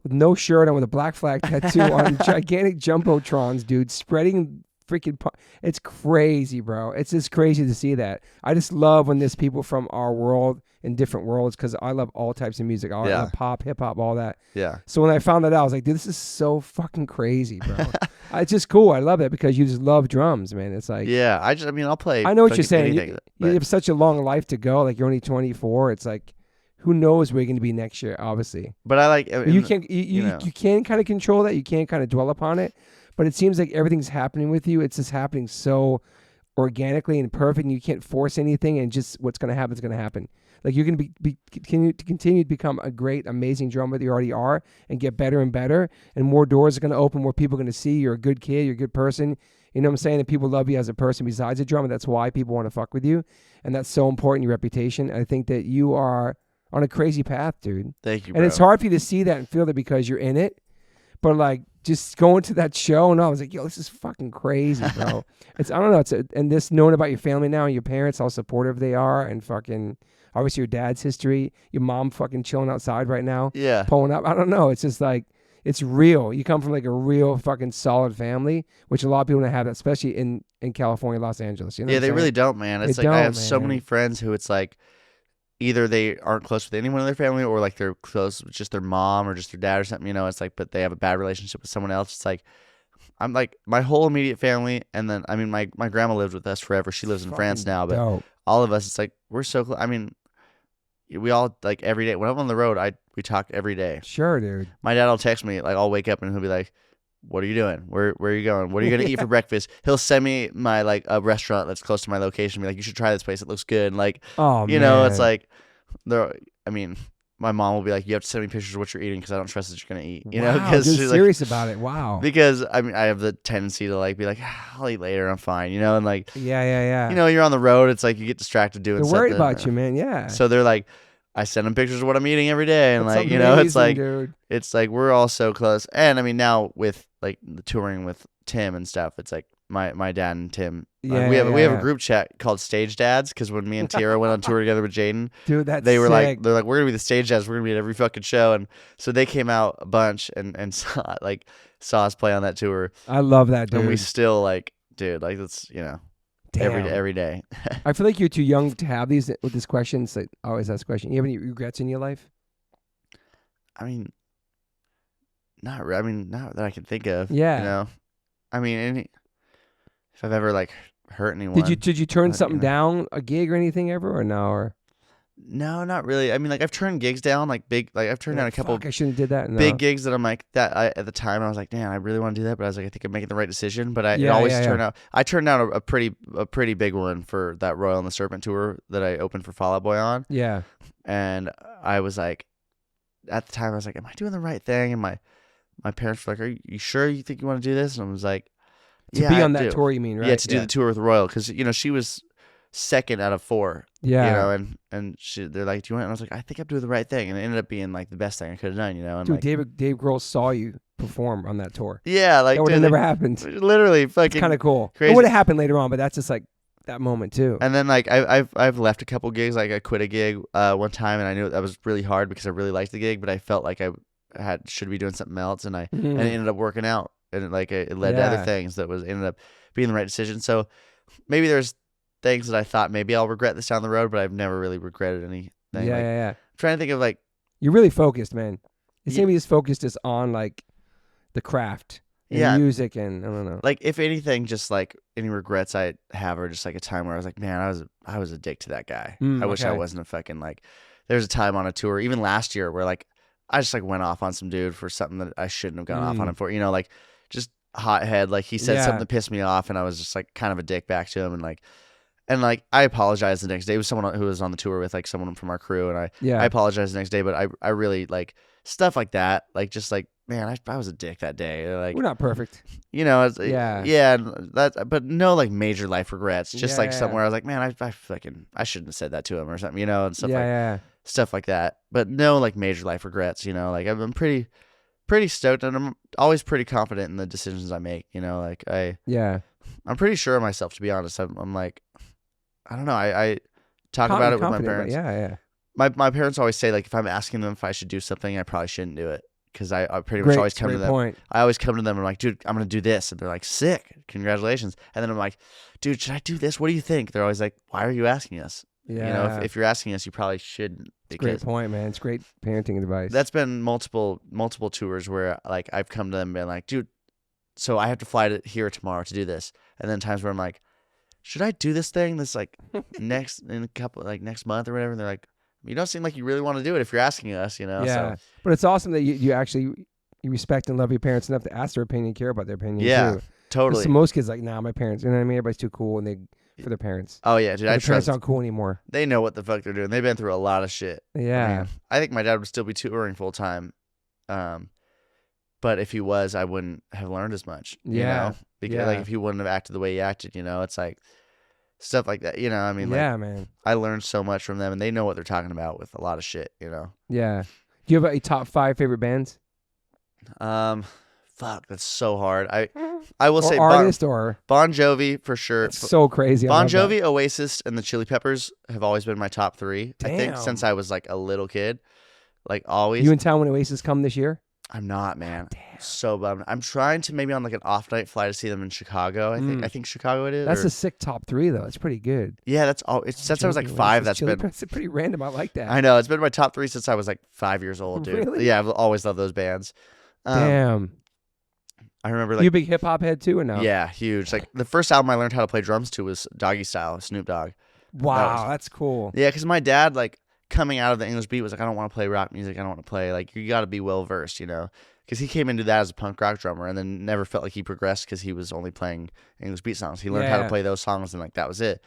with no shirt on, with a black flag tattoo on, gigantic jumbotrons, dude, spreading freaking. It's crazy, bro. It's just crazy to see that. I just love when there's people from our world in different worlds, because I love all types of music. I Yeah. love pop, hip hop, all that. Yeah. So when I found that out, I was like, dude, this is so fucking crazy, bro. It's just cool. I love that because you just love drums, man. It's like, Yeah. I mean, I'll play. I know what you're fucking saying. anything, You but- have such a long life to go. Like, you're only 24. It's like, who knows where you're going to be next year, obviously. But I like You can you can kind of control that. You can't kind of dwell upon it. But it seems like everything's happening with you. It's just happening so organically and perfect, and you can't force anything, and just what's going to happen is going to happen. Like, you're going to continue to become a great, amazing drummer that you already are, and get better and better, and more doors are going to open, more people are going to see you're a good kid, you're a good person. You know what I'm saying? And people love you as a person besides a drummer. That's why people want to fuck with you, and that's so important, your reputation. I think that you are on a crazy path, dude. Thank you, bro. And it's hard for you to see that and feel that because you're in it. But like, just going to that show, and I was like, yo, this is fucking crazy, bro. I don't know. And this knowing about your family now and your parents, how supportive they are, and fucking obviously your dad's history, your mom fucking chilling outside right now, Yeah. pulling up. I don't know. It's just like, it's real. You come from like a real fucking solid family, which a lot of people don't have that, especially in California, Los Angeles. You know Yeah, what I'm they saying? really don't, man. It's They like I don't, have so man. many friends who it's like either they aren't close with anyone in their family or like they're close with just their mom or just their dad or something, you know. It's like, but they have a bad relationship with someone else. It's like, I'm like my whole immediate family, and then I mean my grandma lived with us forever. She lives in France Fucking now, but dope. all of us, it's like we're so close. I mean, we all like every day when I'm on the road, we talk every day. Sure, dude. My dad will text me, like I'll wake up and he'll be like, "What are you doing? Where are you going? What are you gonna eat for breakfast?" He'll send me my like a restaurant that's close to my location. Be like, "You should try this place. It looks good." And like, Oh, you know, it's man. like I mean, my mom will be like, "You have to send me pictures of what you're eating because I don't trust that you're gonna eat." You know, Wow, because dude, she's serious about it. Wow. because I mean, I have the tendency to like be like, "I'll eat later. I'm fine." You know, and like, Yeah. you know, you're on the road. It's like you get distracted doing They're something. worried about you, man. Yeah. So they're like, I send him pictures of what I'm eating every day, and That's like, you know, amazing, it's like we're all so close. And I mean, now with like the touring with Tim and stuff, it's like my dad and Tim. Yeah, we have a yeah. group chat called Stage Dads, because when me and Tierra went on tour together with Jaden, Dude, that's they were sick. they're like, we're gonna be the Stage Dads. We're gonna be at every fucking show, and so they came out a bunch and saw us play on that tour. I love that, dude. And we still like, dude, like that's, you know, every day. I feel like you're too young to have these with this question. So I always ask a question. You have any regrets in your life? I mean, not that I can think of. Yeah. You know, I mean, if I've ever like hurt anyone. Did you turn something down, a gig or anything ever, or no? Or no, not really. I mean, like I've turned gigs down, like big, like I've turned down a couple. I shouldn't have did that. No. Big gigs that I'm like that. At the time, I was like, man, I really want to do that, but I was like, I think I'm making the right decision. But it always turned out. I turned down a pretty big one for that Royal and the Serpent tour that I opened for Fall Out Boy on. Yeah. And I was like, at the time, I was like, am I doing the right thing? And my parents were like, are you sure you think you want to do this? And I was like, to be on that tour, you mean, right? Yeah, to do the tour with Royal, because you know she was second out of 4. Yeah. You know, and they're like, do you want? And I was like, I think I'm doing the right thing, and it ended up being like the best thing I could have done. You know, and dude, like, Dave Grohl saw you perform on that tour. Yeah, like that would have never happened. Literally, fucking kind of cool. Crazy. It would have happened later on, but that's just like that moment too. And then like I've left a couple gigs. Like I quit a gig one time, and I knew that was really hard because I really liked the gig, but I felt like I should be doing something else, and and it ended up working out, and it led to other things that ended up being the right decision. So maybe there's things that I thought maybe I'll regret this down the road, but I've never really regretted anything. Yeah. I'm trying to think of like, you're really focused, man. You seem to be as focused as on like the craft and music, and I don't know. Like if anything, just like any regrets I have are just like a time where I was like, man, I was a dick to that guy. I wish I wasn't a fucking like. There's a time on a tour, even last year, where like I just like went off on some dude for something that I shouldn't have gone off on him for. You know, like just hothead. Like he said something that pissed me off, and I was just like kind of a dick back to him, and like I apologized the next day. It was someone who was on the tour with like someone from our crew, and I apologized the next day. But I really like stuff like that. Like just like, man, I was a dick that day. Like we're not perfect. You know, but no like major life regrets. Just like somewhere I was like, man, I shouldn't have said that to him or something, you know, and stuff stuff like that. But no like major life regrets, you know. Like I'm pretty stoked, and I'm always pretty confident in the decisions I make, you know. Like I'm pretty sure of myself, to be honest. I'm like, I don't know. I talk about it with my parents. My parents always say like if I'm asking them if I should do something, I probably shouldn't do it, because I pretty much always come to them. Point. I always come to them and I'm like, dude, I'm gonna do this, and they're like, sick, congratulations. And then I'm like, dude, should I do this? What do you think? They're always like, why are you asking us? Yeah. You know, if you're asking us, you probably shouldn't. It's a great point, man. It's great parenting advice. That's been multiple tours where like I've come to them and been like, dude, so I have to fly to here tomorrow to do this, and then times where I'm like, should I do this thing this like next month or whatever? And they're like, you don't seem like you really want to do it if you're asking us, you know? Yeah. So. But it's awesome that you actually respect and love your parents enough to ask their opinion, care about their opinion. Yeah, too. totally. So most kids like, nah, my parents, you know what I mean? Everybody's too cool, and for their parents. Oh yeah, dude. Their parents aren't cool anymore. They know what the fuck they're doing. They've been through a lot of shit. Yeah. I think my dad would still be touring full time. But if he was, I wouldn't have learned as much. You know? Because like if he wouldn't have acted the way he acted, you know, it's like stuff like that. You know, I mean, like, man. I learned so much from them, and they know what they're talking about with a lot of shit. You know. Yeah. Do you have a top 5 favorite bands? Fuck, that's so hard. I will say artist Bon Jovi for sure. It's so crazy. Bon Jovi, Oasis, and the Chili Peppers have always been my top 3. Damn. I think since I was like a little kid, like always. You in town when Oasis come this year? I'm not, man. Damn. So bummed. I'm trying to maybe on like an off night fly to see them in Chicago. I think Chicago it is. That's a sick top 3 though. It's pretty good. Yeah, that's all. It's since I was like 5. That's been. It's pretty random. I like that. I know, it's been my top 3 since I was like 5 years old, dude. Really? Yeah, I've always loved those bands. Damn. I remember like you a big hip hop head too, or no? Yeah, huge. Like the first album I learned how to play drums to was Doggy Style, Snoop Dogg. Wow, that's cool. Yeah, because my dad, like coming out of the English beat, was like, I don't want to play rock music. I don't want to play, like, you got to be well versed, you know. Because he came into that as a punk rock drummer, and then never felt like he progressed because he was only playing English beat songs. He learned how to play those songs, and like that was it.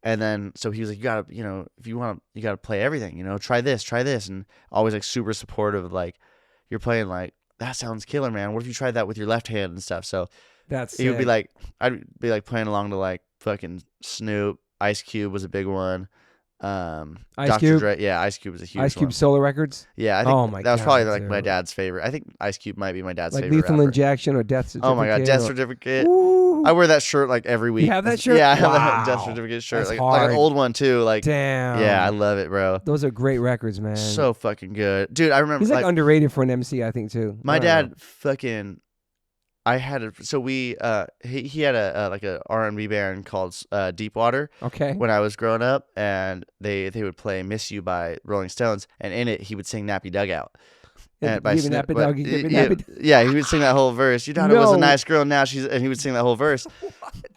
And then so he was like, you gotta, you know, if you want, you gotta play everything, you know, try this, and always like super supportive of like, you're playing like, that sounds killer, man. What if you tried that with your left hand and stuff? So he would be like, I'd be like playing along to like fucking Snoop, Ice Cube was a big one. Ice Cube? Dre. Yeah, Ice Cube was a huge Ice Cube one. solo records. Yeah, I think Oh my that was probably God, like my dude. dad's favorite. I think Ice Cube might be my dad's Like favorite Lethal rapper. Injection or Death Certificate. Oh my God, Death or- Certificate. Woo. I wear that shirt like every week. You have that shirt? Yeah, I have Wow. that Death Certificate shirt. That's Like hard. an old one too. Like Damn. yeah, I love it, bro. Those are great records, man. So fucking good, dude. I remember He's like underrated for an MC, I think too. my I don't know. dad fucking. I had a so we he had a like a R&B band called Deepwater Okay. when I was growing up, and they would play "Miss You" by Rolling Stones, and in it he would sing "Nappy Dugout." And by Give me Snoop- Nappy but- Doggy, give me yeah, Nappy yeah, he would sing that whole verse. You thought it was a No. nice girl, now she's, and he would sing that whole verse.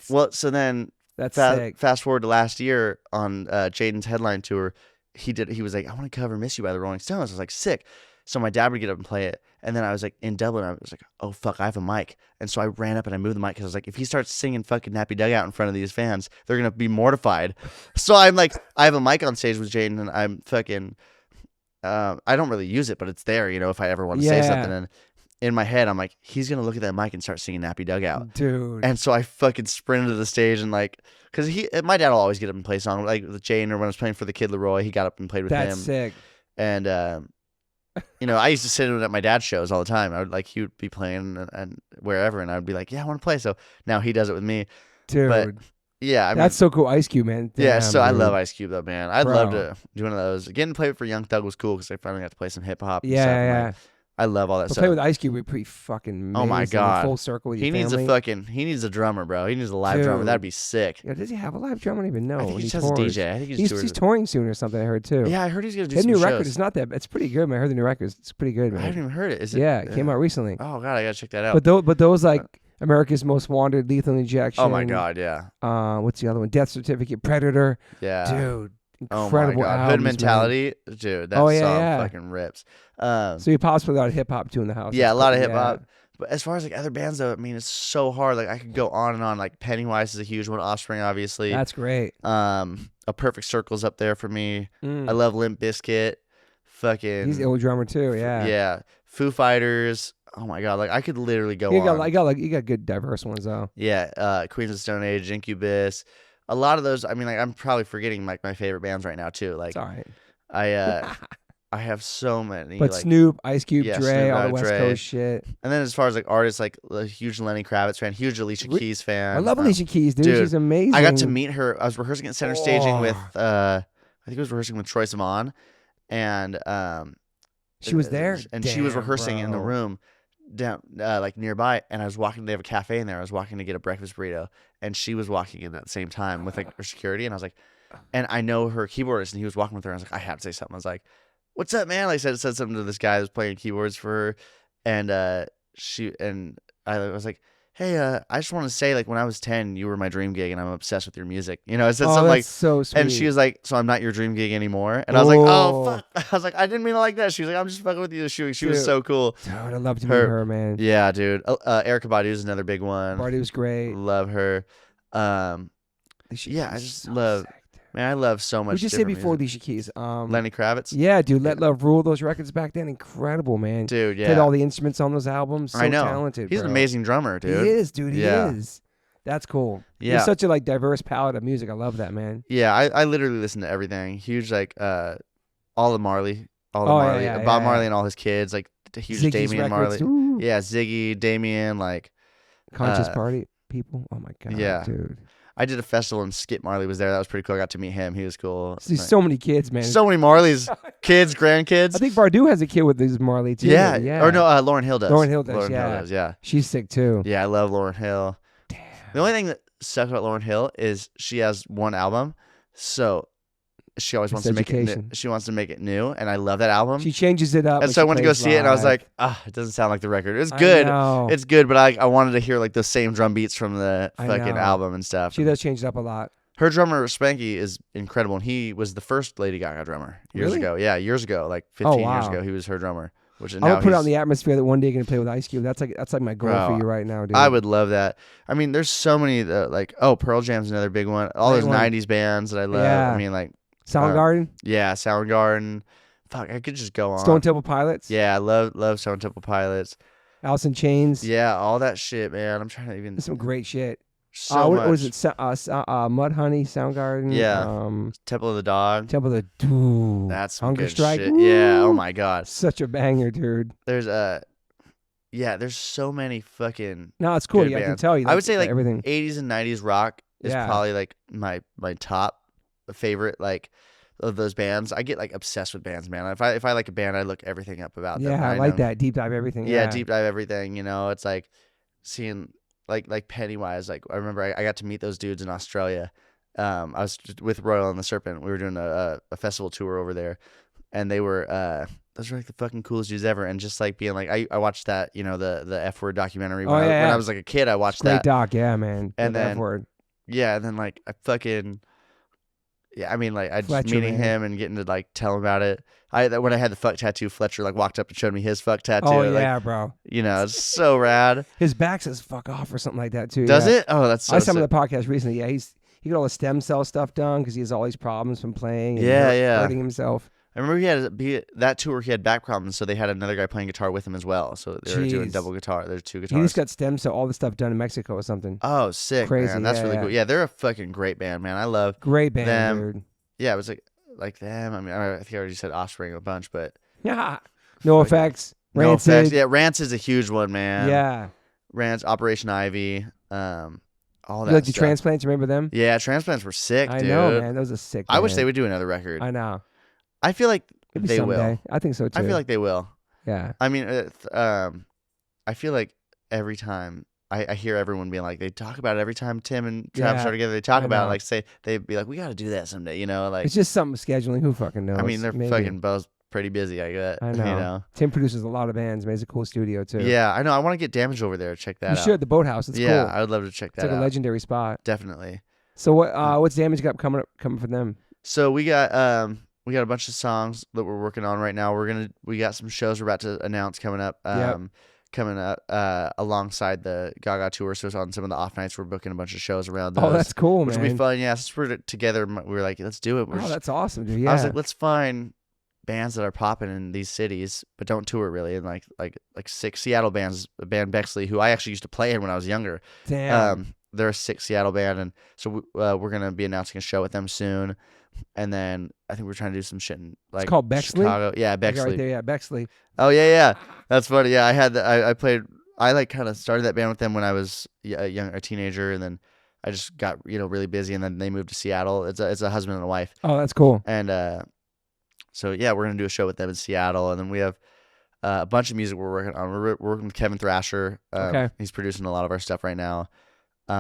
Well, so then That's sick. fast forward to last year on Jaden's headline tour, he was like, I want to cover "Miss You" by the Rolling Stones. I was like, sick. So my dad would get up and play it, and then I was like in Dublin. I was like, oh fuck, I have a mic, and so I ran up and I moved the mic because I was like, if he starts singing fucking "Nappy Dugout" in front of these fans, they're gonna be mortified. So I'm like, I have a mic on stage with Jaden, and I'm fucking. I don't really use it, but it's there, you know, if I ever want to say something. And in my head, I'm like, he's gonna look at that mic and start singing "Nappy Dugout," Dude. and so I fucking sprinted to the stage and like, cause my dad will always get up and play songs like with Jaden, or when I was playing for the Kid Leroy, he got up and played with That's him. sick. And you know, I used to sit at my dad's shows all the time. I would like he would be playing and wherever, and I would be like, yeah, I want to play. So now he does it with me. Dude. But yeah, I mean, That's so cool. Ice Cube, man. yeah. Damn, So I dude. love Ice Cube though, man. I'd love Bro. to do one of those. Getting to play for Young Thug was cool because I finally got to play some hip hop. Yeah, and stuff. yeah. And, like, I love all that But stuff. play with Ice Cube would be pretty fucking amazing. Oh my God. Full circle with He your needs family. he needs a drummer, bro. He needs a live drummer. Dude. That'd be sick. Yeah, does he have a live drummer? I don't even know. I think when he he just has a tours. DJ. I think He's touring soon or something, I heard too. Yeah, I heard he's gonna do His some new shows. record is not that. It's pretty good, man. I heard the new record. It's pretty good, I man. haven't even heard it. Is it? Yeah, it came out recently. Oh God, I gotta check that out. But those like America's Most Wanted, Lethal Injection. Oh my God, yeah, What's the other one? Death Certificate, Predator. yeah. Dude, Oh incredible my God. albums, Hood man. Mentality, dude. That Oh, yeah, song yeah. fucking rips. So you possibly a lot of hip hop too in the house. Yeah, That's a lot of cool. hip hop. But as far as like other bands though, I mean, it's so hard. Like I could go on and on. Like Pennywise is a huge one. Offspring, obviously. That's great. A Perfect Circle's up there for me. Mm. I love Limp Bizkit. Fucking. He's the old drummer too. Yeah. Yeah. Foo Fighters. Oh my God. Like I could literally go You on. got good diverse ones though. Yeah. Queens of the Stone Age, Incubus. A lot of those. I mean, like I'm probably forgetting like my favorite bands right now too. Like It's all right. I have so many. But like, Snoop, Ice Cube, yeah, Dre, Snoop all the Dogg, West Dre. Coast shit. And then as far as like artists, like a huge Lenny Kravitz fan, huge Alicia Keys fan. I love Alicia Keys, dude. dude, She's amazing. I got to meet her. I was rehearsing at Center Staging with Oh. I think I was rehearsing with Troye Sivan, and She was there? and she was Damn, rehearsing in the bro. room down like nearby, and I was walking. They have a cafe in there. I was walking to get a breakfast burrito, and she was walking in at the same time with like her security, and I was like, and I know her keyboardist, and he was walking with her. And I was like, I had to say something. I was like, "What's up, man?" Like said something to this guy who was playing keyboards for her, and I was like, hey, I just want to say, like, when I was 10, you were my dream gig, and I'm obsessed with your music. You know, I said Oh, something like, that's so sweet. and she was like, so I'm not your dream gig anymore. And I was like, oh, Oh. fuck. I was like, I didn't mean it like that. She was like, I'm just fucking with you. She was Dude. so cool. Dude, I'd love to meet Her- her, man. Yeah, dude. Erica Badu is another big one. Party was great. Love her. Alicia Yeah, I Keys just is so love- sick, dude. Man, I love so much. Who'd you say different before music. Alicia Keys? Lenny Kravitz? Yeah, dude. Let Love Rule. Those records back then, incredible, man. Dude, yeah. Played all the instruments on those albums. So I know. talented. He's an bro. amazing drummer, dude. He is, dude. He Yeah. is. That's cool. Yeah. He's such a like diverse palette of music. I love that, man. Yeah, I literally listen to everything. Huge, like, all of Marley. All of Oh, yeah, Marley. yeah, Bob yeah. Marley and all his kids. Like, the huge Ziggy's Damian records. Marley. Ooh. Yeah, Ziggy, Damien, like, Conscious uh, Party people. Oh my god. yeah. dude. I did a festival and Skip Marley was there. That was pretty cool. I got to meet him. He was cool. See, Like, so many kids, man. so many Marleys. Kids, grandkids. I think Bardot has a kid with his Marley too. yeah. yeah. Or no, Lauryn Hill does. Lauryn Hill does, Lauryn yeah. Hill does, yeah. She's sick too. Yeah, I love Lauryn Hill. Damn. The only thing that sucks about Lauryn Hill is she has one album, so she always wants to make it. education. She wants to make it new, and I love that album. She changes it up. And when so I she went to go plays see it, and I was live. like, it doesn't sound like the record. It's I good. know. It's good, but I wanted to hear like the same drum beats from the I fucking know. album and stuff. She does change it up a lot. Her drummer Spanky is incredible, and he was the first Lady Gaga drummer years Really? ago. Yeah, years ago, like 15 years wow. ago, he was her drummer. Which I now would put it he's- on the atmosphere that one day you're gonna play with Ice Cube. That's like my goal Bro, for you right now, dude. I would love that. I mean, there's so many like Pearl Jam's another big one. All Great those one. '90s bands that I love. Yeah. I mean, like Soundgarden, yeah, Soundgarden. Fuck, I could just go on. Stone Temple Pilots, Yeah, I love Stone Temple Pilots. Alice in Chains. Yeah, all that shit, man. I'm trying to even. There's some great shit. So what much. was it? Mudhoney, Soundgarden. Yeah. Temple of the Dog. Temple of the Dude. That's some Hunger good Strike. shit. Woo! Yeah. Oh my god. Such a banger, dude. There's there's so many fucking. No, it's cool. good Yeah, I can bands. tell you. I would say like everything. 80s and 90s rock is Yeah. probably like my top favorite like of those bands. I get like obsessed with bands, man. If I like a band, I look everything up about them. Yeah, I like that. Deep dive everything. Yeah, deep dive everything. You know, it's like seeing like Pennywise. Like I remember I got to meet those dudes in Australia. I was just with Royal and the Serpent. We were doing a festival tour over there, and they were those were like the fucking coolest dudes ever. And just like being like I watched that, you know, the F Word documentary when I was like a kid. I watched Great that. doc, yeah, man. And then F-word. yeah, and then like I fucking. Yeah, I mean, like I just Fletcher, meeting man. him and getting to like tell him about it. When I had the fuck tattoo, Fletcher like walked up and showed me his fuck tattoo. Oh like, yeah, bro. you know, it's so rad. His back says "fuck off" or something like that too. Does yeah. it? Oh, that's so I saw him sick. on the podcast recently. Yeah, he got all the stem cell stuff done because he has all these problems from playing. And Yeah. hurting himself. I remember that tour he had back problems, so they had another guy playing guitar with him as well. So they were doing Jeez. double guitar. There's two He guitars. just got stem cell, all the stuff done in Mexico or something. Oh, sick, Crazy, man. That's yeah, really yeah. cool. Yeah, they're a fucking great band, man. I love. Great band, them. dude. Yeah, it was like them. I mean, I think I already said Offspring a bunch, but Yeah. No effects. No Rancid. Effects. Yeah, Rancid's a huge one, man. Yeah. Rance, Operation Ivy, all that. You like the stuff. Transplants? Remember them? Yeah, Transplants were sick, I dude. know, man. That was a sick. I wish band. they would do another record. I know. I feel like Maybe they someday. will. I think so too. I feel like they will. Yeah. I mean, I feel like every time I hear everyone being like, they talk about it every time Tim and Travis Yeah, are together. They talk I about it, know. like say they'd be like, we got to do that someday, you know? Like, It's just something scheduling. Who fucking knows? I mean, they're Maybe. fucking both pretty busy. I get. I You know. know? Tim produces a lot of bands. Man, it's a cool studio too. Yeah, I know. I want to get Damage over there. Check that You out. should. The Boathouse. It's Yeah, cool. I would love to check It's that like out. a legendary spot. Definitely. So what's Damage got coming for them? So we got a bunch of songs that we're working on right now. We got some shows we're about to announce coming up. Alongside the Gaga tour. So it's on some of the off nights. We're booking a bunch of shows around those. Oh, that's cool, which man. will be fun. Yeah, since we're together, we were like, let's do it. Oh, that's awesome, dude. Yeah. I was like, let's find bands that are popping in these cities, but don't tour really. And like 6 Seattle bands, a band Bexley, who I actually used to play in when I was younger. Damn. They're a 6 Seattle band, and so we're gonna be announcing a show with them soon. And then I think we're trying to do some shit in like It's called Bexley? Chicago. Yeah, Like, Bexley. right there, yeah, Bexley. Oh yeah. That's funny. Yeah, I had I played. I like kind of started that band with them when I was a teenager, and then I just got really busy, and then they moved to Seattle. It's a husband and a wife, Oh, that's cool. and so yeah, we're gonna do a show with them in Seattle, and then we have a bunch of music we're working on. We're working with Kevin Thrasher. Okay. He's producing a lot of our stuff right now.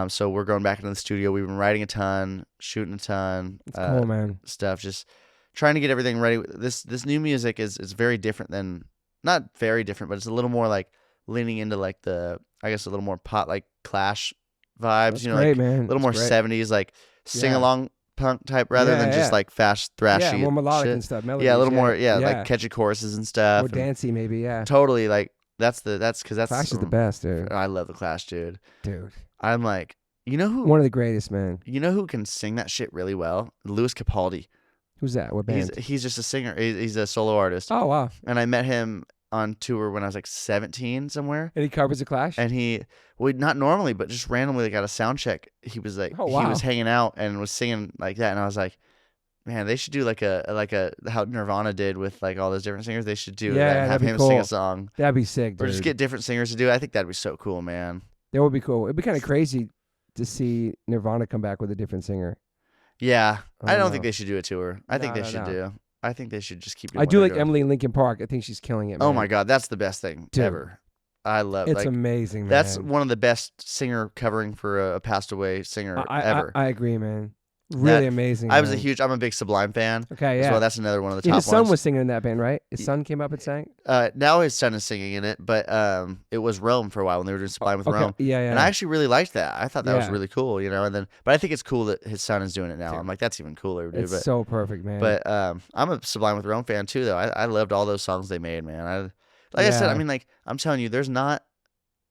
So we're going back into the studio. We've been writing a ton, shooting a ton. It's cool, man. Stuff, just trying to get everything ready. This new music is very different than, not very different, but it's a little more like leaning into like a little more pop, like Clash vibes, That's great, like man. a little more That's great. 70s, like sing along punk type rather Yeah, than just yeah. like fast thrashy. Yeah, more melodic shit. and stuff. Melodies, Yeah, a little more, yeah, like catchy choruses and stuff. More and dancey, maybe. Yeah. Totally, like that's because Clash is the best, dude. I love the Clash, dude. Dude, I'm like, you know who? one of the greatest, man. You know who can sing that shit really well? Louis Capaldi. Who's that? What band? He's just a singer. He's a solo artist. Oh wow. And I met him on tour when I was like 17 somewhere. And he covers the Clash. And not normally, but just randomly got a sound check. He was like, Oh, wow. he was hanging out and was singing like that. And I was like, man, they should do like a how Nirvana did with like all those different singers. They should do that and have that'd be him sing a cool. song. That'd be sick, dude. Or just get different singers to do it. I think that'd be so cool, man. That would be cool. It'd be kind of crazy to see Nirvana come back with a different singer. Yeah. I don't know. think they should do a tour. I think No, they no, should no. do. I think they should just keep doing I what do they're like doing. Emily in Lincoln Park. I think she's killing it, man. Oh my God, that's the best thing Dude. ever. I love It's like amazing, man. that's one of the best singer covering for a passed away singer ever. I agree, man. Really That- amazing. I'm a big Sublime fan. Okay, As yeah. well, that's another one of the Yeah, top his son ones. was singing in that band, right? His son came up and sang. Now his son is singing in it, but it was Rome for a while when they were doing Sublime with Okay, Rome. yeah, yeah. And I actually really liked that. I thought that was Yeah. really cool, but I think it's cool that his son is doing it now. Dude. I'm like, that's even cooler, dude. It's so perfect, man. But I'm a Sublime with Rome fan too, though. I loved all those songs they made, man. I said, Yeah. I mean, like I'm telling you, there's not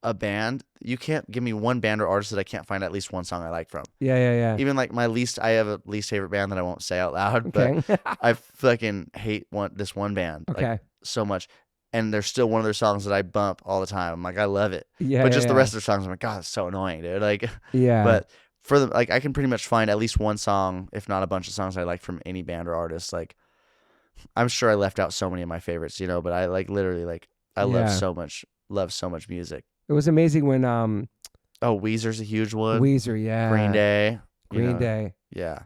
a band. You can't give me one band or artist that I can't find at least one song I like from. yeah. Even like I have a least favorite band that I won't say out loud, Okay. but I fucking hate this one band Okay. like so much. and they're still one of their songs that I bump all the time. I'm like, I love it. Yeah. But just the rest of their songs, I'm like, God, it's so annoying, dude. Like, Yeah. but for the like, I can pretty much find at least one song, if not a bunch of songs I like from any band or artist. Like, I'm sure I left out so many of my favorites, you know, but I like literally like I love so much music. It was amazing when Weezer's a huge one. Weezer, yeah. Green Day. Green Day. Yeah.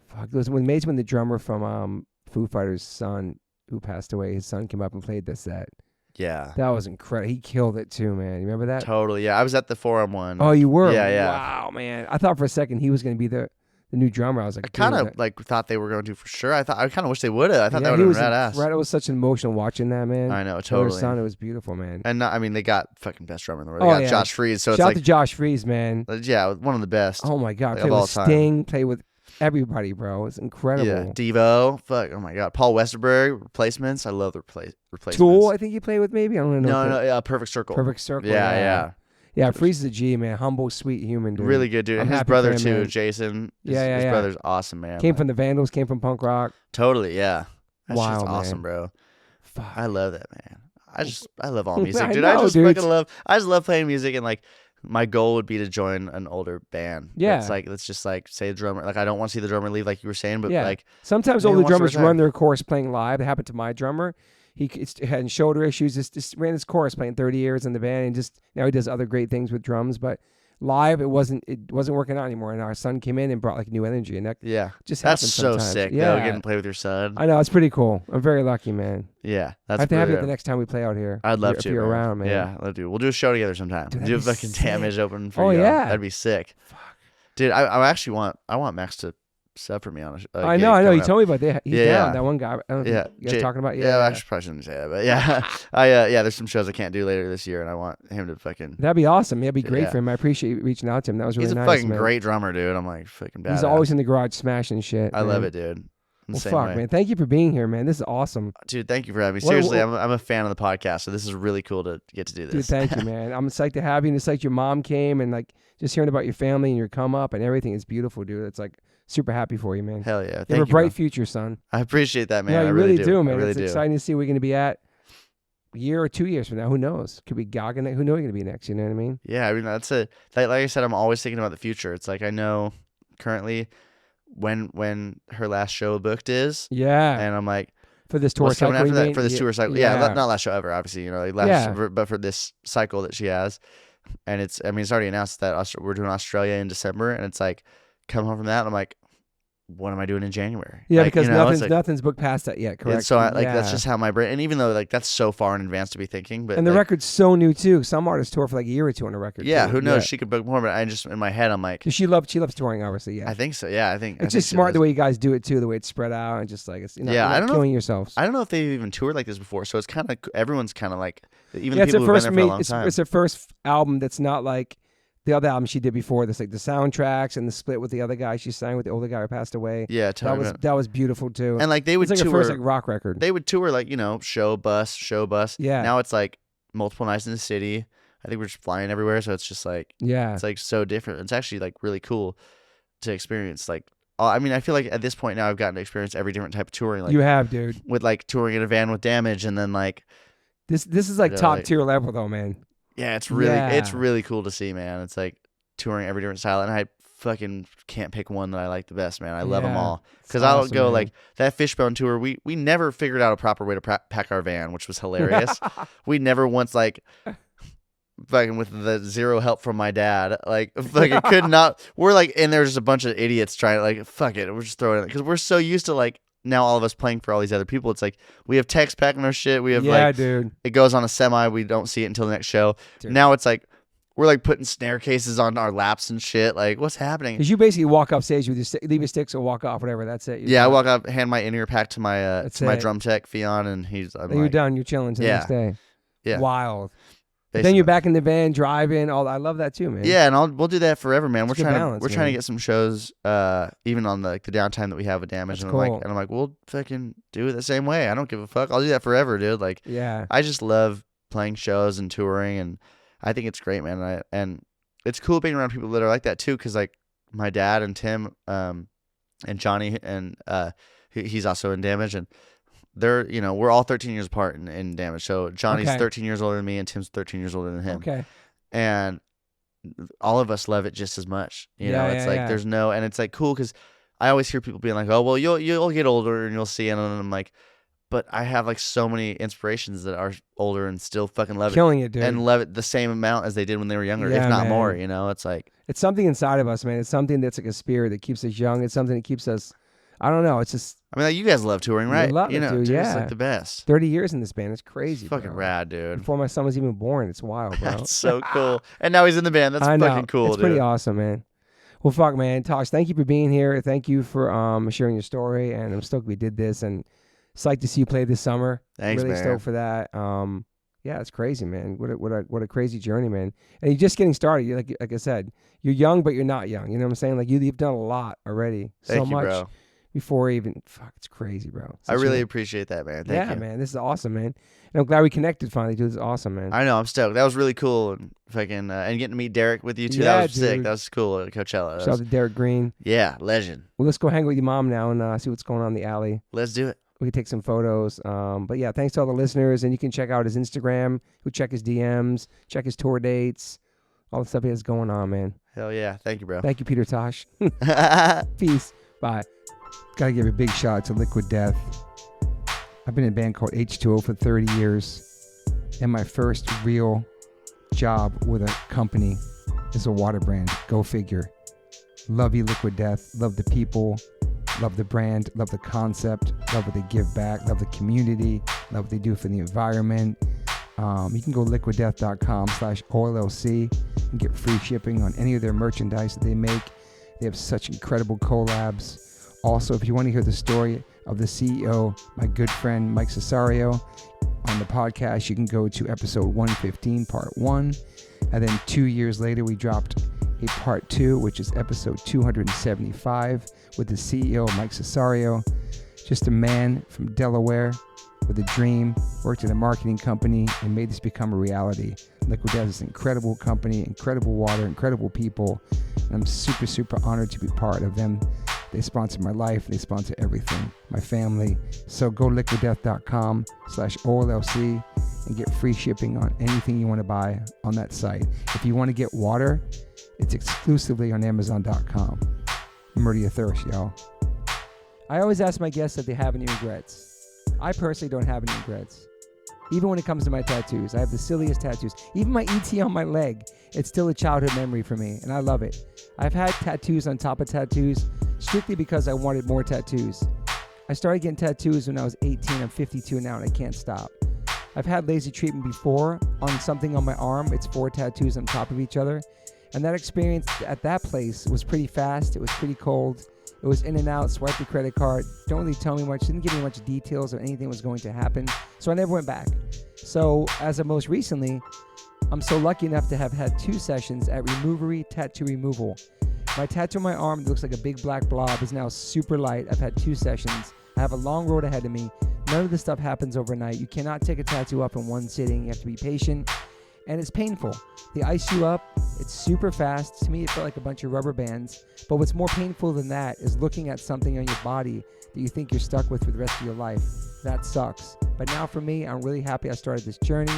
Fuck, it was amazing when the drummer from Foo Fighters' son, who passed away, his son came up and played the set. Yeah. That was incredible. He killed it too, man. You remember that? Totally. Yeah. I was at the Forum one. Oh, you were? Yeah. Wow, man. I thought for a second he was going to be the new drummer. I was like, I kind of like thought they were going to for sure. I kind of wish they would have. I thought that would have been badass. It was such an emotional watching that, man. I know, totally. Son, it was beautiful, man. And I mean, they got fucking best drummer in the world. They got Josh Freese. So Shout out to Josh Freese, man. Yeah, one of the best. Oh my God, like, play with Sting, play with everybody, bro. It's incredible. Yeah, Devo. Fuck. Oh my God, Paul Westerberg. Replacements. I love the replacements. Tool. I think you played with maybe. I don't know. No. Perfect Circle. Perfect Circle. Yeah. Yeah, Freeze is a G, man. Humble, sweet human, dude. Really good, dude. And his brother, too, Jason. His brother's awesome, man. Came from the Vandals, came from punk rock. Totally, yeah. That's wild, just awesome, man. Bro. Fuck. I love that, man. I love all music, dude. I just love playing music, and like my goal would be to join an older band. Yeah. It's like, let's just like say the drummer, like I don't want to see the drummer leave like you were saying, but like. Sometimes older drummers run their course playing live. It happened to my drummer. He had shoulder issues. Just ran his course playing 30 years in the band, and just now he does other great things with drums. But live, it wasn't working out anymore. And our son came in and brought like new energy, and that just that's happens so sometimes. sick. Yeah, getting to play with your son. I know, it's pretty cool. I'm very lucky, man. Yeah, I have to have you the next time we play out here. I'd love to. If you're around, man. Yeah, let's do. We'll do a show together sometime. Dude, do a fucking Damnage open for you. Oh yeah, that'd be sick. Fuck. Dude, I actually want Max to sub for me on a I know. You told me about that. He's down. That one guy. I don't know you guys talking about. Yeah, I actually probably shouldn't say that, but yeah, there's some shows I can't do later this year, and I want him to fucking. That'd be awesome. That'd be great for him. I appreciate you reaching out to him. That was really nice. He's a fucking great drummer, dude. I'm like fucking badass. He's always in the garage smashing shit. I love it, dude. Man. Thank you for being here, man. This is awesome. Dude, thank you for having me. Seriously, I'm a fan of the podcast, so this is really cool to get to do this. Dude, thank you, man. I'm psyched to have you, and it's like your mom came, and like just hearing about your family and your come up and everything is beautiful, dude. It's like super happy for you, man. Hell yeah. You have a bright future, son. I appreciate that, man. Yeah, you really do, man. I really it's do. exciting to see where we're going to be at a year or 2 years from now. Who knows? Could be Gaga. Who knows you're going to be next? You know what I mean? Yeah, I mean, that's it. Like I said, I'm always thinking about the future. It's like I know currently when her last show booked is. Yeah. And I'm like, for this tour cycle. After that, for this tour cycle. Yeah, not last show ever, obviously, you know, like but for this cycle that she has. And it's already announced that we're doing Australia in December, and it's like, come home from that, and I'm like, what am I doing in January? Yeah, like, because nothing's booked past that yet, correct? And so that's just how my brain, and even though like that's so far in advance to be thinking, but and the record's so new too. Some artists tour for like a year or two on a record. Yeah, too. Who knows? She could book more, but I just in my head I'm like, she loves touring, obviously. Yeah, I think so. Yeah, I think it's just smart the way you guys do it too, the way it's spread out and just like it's you're not killing yourselves. I don't know if they've even toured like this before, so it's kind of everyone's kind of like even the people who've been there for a long time. It's her first album that's not like the other album she did before this, like the soundtracks and the split with the other guy she sang with, the older guy who passed away. Yeah, that was beautiful too. And like they would tour, her first like rock record. They would tour like show bus. Yeah. Now it's like multiple nights in the city. I think we're just flying everywhere, so it's just like it's like so different. It's actually like really cool to experience. Like I mean, I feel like at this point now I've gotten to experience every different type of touring. Like you have, dude. With like touring in a van with Damnage, and then like this is like top tier level though, man. Yeah, it's really cool to see, man. It's like touring every different style, and I fucking can't pick one that I like the best, man. I love them all because I'll go man. Like that Fishbone tour. We never figured out a proper way to pack our van, which was hilarious. We never once like fucking with the zero help from my dad, like fucking could not. We're like, and there's just a bunch of idiots trying to like fuck it. We're just throwing it because we're so used to like. Now all of us playing for all these other people, it's like we have techs packing our shit. We have dude. It goes on a semi. We don't see it until the next show. Dude. Now it's like we're like putting snare cases on our laps and shit. Like what's happening? Because you basically walk off stage with your leave your sticks or walk off, whatever. That's it. I walk up, hand my in-ear pack to my drum tech Fion, and you're done. You're chilling till the next day. Yeah, wild. Then you're back in the van driving. I love that too, man. Yeah, and we'll do that forever, man. We're trying to get some shows, even on the downtime that we have with Damage. That's and cool. I'm like, we'll fucking do it the same way. I don't give a fuck. I'll do that forever, dude. Like, yeah, I just love playing shows and touring, and I think it's great, man. And it's cool being around people that are like that too, because like my dad and Tim, and Johnny, and he's also in Damage, and we're all 13 years apart in Damnage. So Johnny's Okay. 13 years older than me, and Tim's 13 years older than him. Okay. And all of us love it just as much. You know, it's Yeah, like yeah. there's no, and it's like cool because I always hear people being like, "Oh, well, you'll get older and you'll see," and I'm like, but I have like so many inspirations that are older and still fucking love Killing it it, dude. and love it the same amount as they did when they were younger, Yeah, if not man. more. You know, it's like It's something inside of us, man. It's something that's like a spirit that keeps us young. It's something that keeps us, I don't know. It's just I mean, like, you guys love touring, We right? love you it, know, dude, It's yeah. like the best. 30 years in this band. It's crazy, Fucking bro. rad, dude. Before my son was even born. It's wild, bro. That's so cool. And now he's in the band. That's I know. fucking cool, It's dude. pretty awesome, man. Well, fuck, man. Tosh, thank you for being here. Thank you for sharing your story. And I'm stoked we did this. And psyched to see you play this summer. Thanks, really man. stoked for that. Yeah, it's crazy, man. What a crazy journey, man. And you're just getting started. You're like I said, you're young, but you're not young. You know what I'm saying? Like you've done a lot already. Thank so you, much bro. before even. Fuck, it's crazy, bro. I really appreciate that, man. Thank you. man. This is awesome, man. And I'm glad we connected finally, dude. This is awesome, man. I know. I'm stoked. That was really cool. And fucking and getting to meet Derek with you too. Yeah, That was sick. dude. That was cool at Coachella. Shout out to Derek Green. Yeah, legend. Well, let's go hang with your mom now and see what's going on in the alley. Let's do it. We can take some photos. But yeah, thanks to all the listeners. And you can check out his Instagram. Go check his DMs. Check his tour dates. All the stuff he has going on, man. Hell yeah. Thank you, bro. Thank you, Peter Tosh. Peace. Bye. Gotta give a big shout out to Liquid Death. I've been in a band called H2O for 30 years. And my first real job with a company is a water brand. Go figure. Love you, Liquid Death. Love the people. Love the brand, love the concept, love what they give back, love the community, love what they do for the environment. You can go liquiddeath.com/OLLC and get free shipping on any of their merchandise that they make. They have such incredible collabs. Also, if you want to hear the story of the CEO, my good friend Mike Cesario, on the podcast, you can go to episode 115, part 1. And then 2 years later, we dropped a part 2, which is episode 275 with the CEO, Mike Cesario. Just a man from Delaware with a dream, worked at a marketing company and made this become a reality. Liquid Death is an incredible company, incredible water, incredible people. And I'm super, super honored to be part of them. They sponsor my life. They sponsor everything, my family. So go liquiddeath.com/OLLC and get free shipping on anything you want to buy on that site. If you want to get water, it's exclusively on Amazon.com. Murder your thirst, y'all. I always ask my guests if they have any regrets. I personally don't have any regrets. Even when it comes to my tattoos, I have the silliest tattoos. Even my ET on my leg, it's still a childhood memory for me, and I love it. I've had tattoos on top of tattoos strictly because I wanted more tattoos. I started getting tattoos when I was 18. I'm 52 now, and I can't stop. I've had laser treatment before on something on my arm. It's 4 tattoos on top of each other. And that experience at that place was pretty fast. It was pretty cold. It was in and out, swipe the credit card. Don't really tell me much. Didn't give me much details or anything was going to happen. So I never went back. So as of most recently, I'm so lucky enough to have had 2 sessions at Removery Tattoo Removal. My tattoo on my arm that looks like a big black blob is now super light. I've had 2 sessions. I have a long road ahead of me. None of this stuff happens overnight. You cannot take a tattoo up in one sitting. You have to be patient. And it's painful. They ice you up. It's super fast. To me, it felt like a bunch of rubber bands. But what's more painful than that is looking at something on your body that you think you're stuck with for the rest of your life. That sucks. But now for me, I'm really happy I started this journey.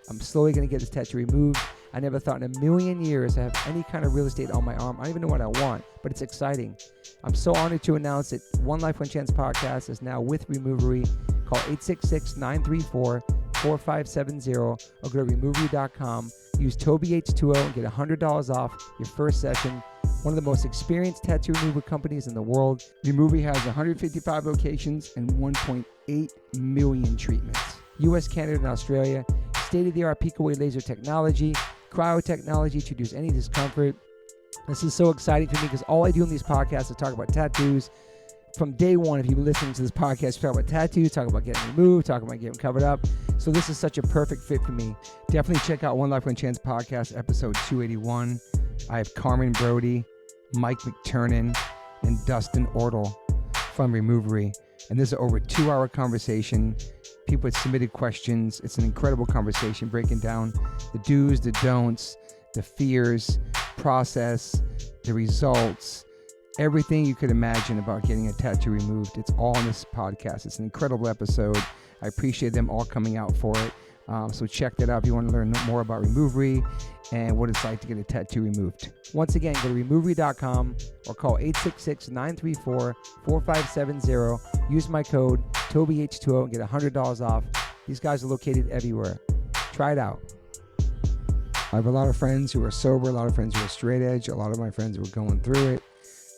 I'm slowly going to get this tattoo removed. I never thought in a million years I have any kind of real estate on my arm. I don't even know what I want, but it's exciting. I'm so honored to announce that One Life, One Chance podcast is now with Removery. Call 866-934-4570 or go to removery.com. Use TobyH2O and get $100 off your first session. One of the most experienced tattoo removal companies in the world. Removery has 155 locations and 1.8 million treatments. US, Canada, and Australia. State-of-the-art peak-away laser technology, cryo-technology to reduce any discomfort. This is so exciting for me because all I do in these podcasts is talk about tattoos. From day one, if you've been listening to this podcast, talk about tattoos, talk about getting removed, talk about getting covered up. So this is such a perfect fit for me. Definitely check out One Life, One Chance podcast, episode 281. I have Carmen Brody, Mike McTurnan, and Dustin Ortle from Removery. And this is over a 2-hour conversation. People had submitted questions. It's an incredible conversation breaking down the do's, the don'ts, the fears, process, the results, everything you could imagine about getting a tattoo removed. It's all in this podcast. It's an incredible episode. I appreciate them all coming out for it. So check that out if you want to learn more about Removery and what it's like to get a tattoo removed. Once again, go to Removery.com or call 866-934-4570. Use my code TobyH20 and get $100 off. These guys are located everywhere. Try it out. I have a lot of friends who are sober, a lot of friends who are straight edge, a lot of my friends who are going through it.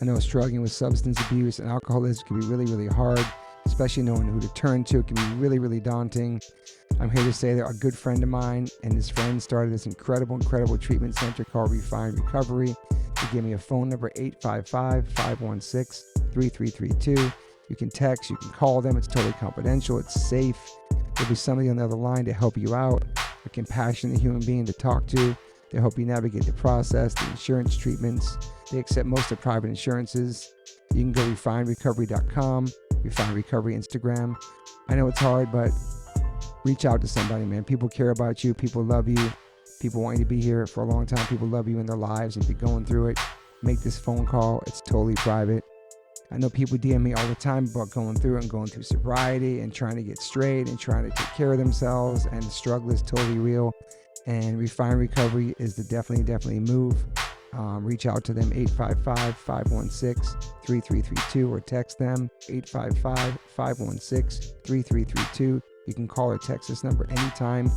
I know struggling with substance abuse and alcoholism can be really, really hard, especially knowing who to turn to. It can be really, really daunting. I'm here to say that a good friend of mine and his friend started this incredible treatment center called Refine Recovery. They gave me a phone number, 855-516-3332. You can text, you can call them. It's totally confidential. It's safe. There'll be somebody on the other line to help you out, a compassionate human being to talk to. They help you navigate the process, the insurance treatments. They accept most of private insurances. You can go refinerecovery.com, Refine Recovery Instagram. I know it's hard, but reach out to somebody, man. People care about you. People love you. People want you to be here for a long time. People love you in their lives. If you're going through it, make this phone call. It's totally private. I know people DM me all the time about going through it and going through sobriety and trying to get straight and trying to take care of themselves, and the struggle is totally real. And Refine Recovery is the definitely move. Reach out to them, 855-516-3332, or text them, 855-516-3332. You can call or text this number anytime,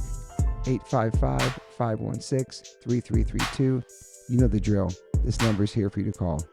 855-516-3332. You know the drill. This number is here for you to call.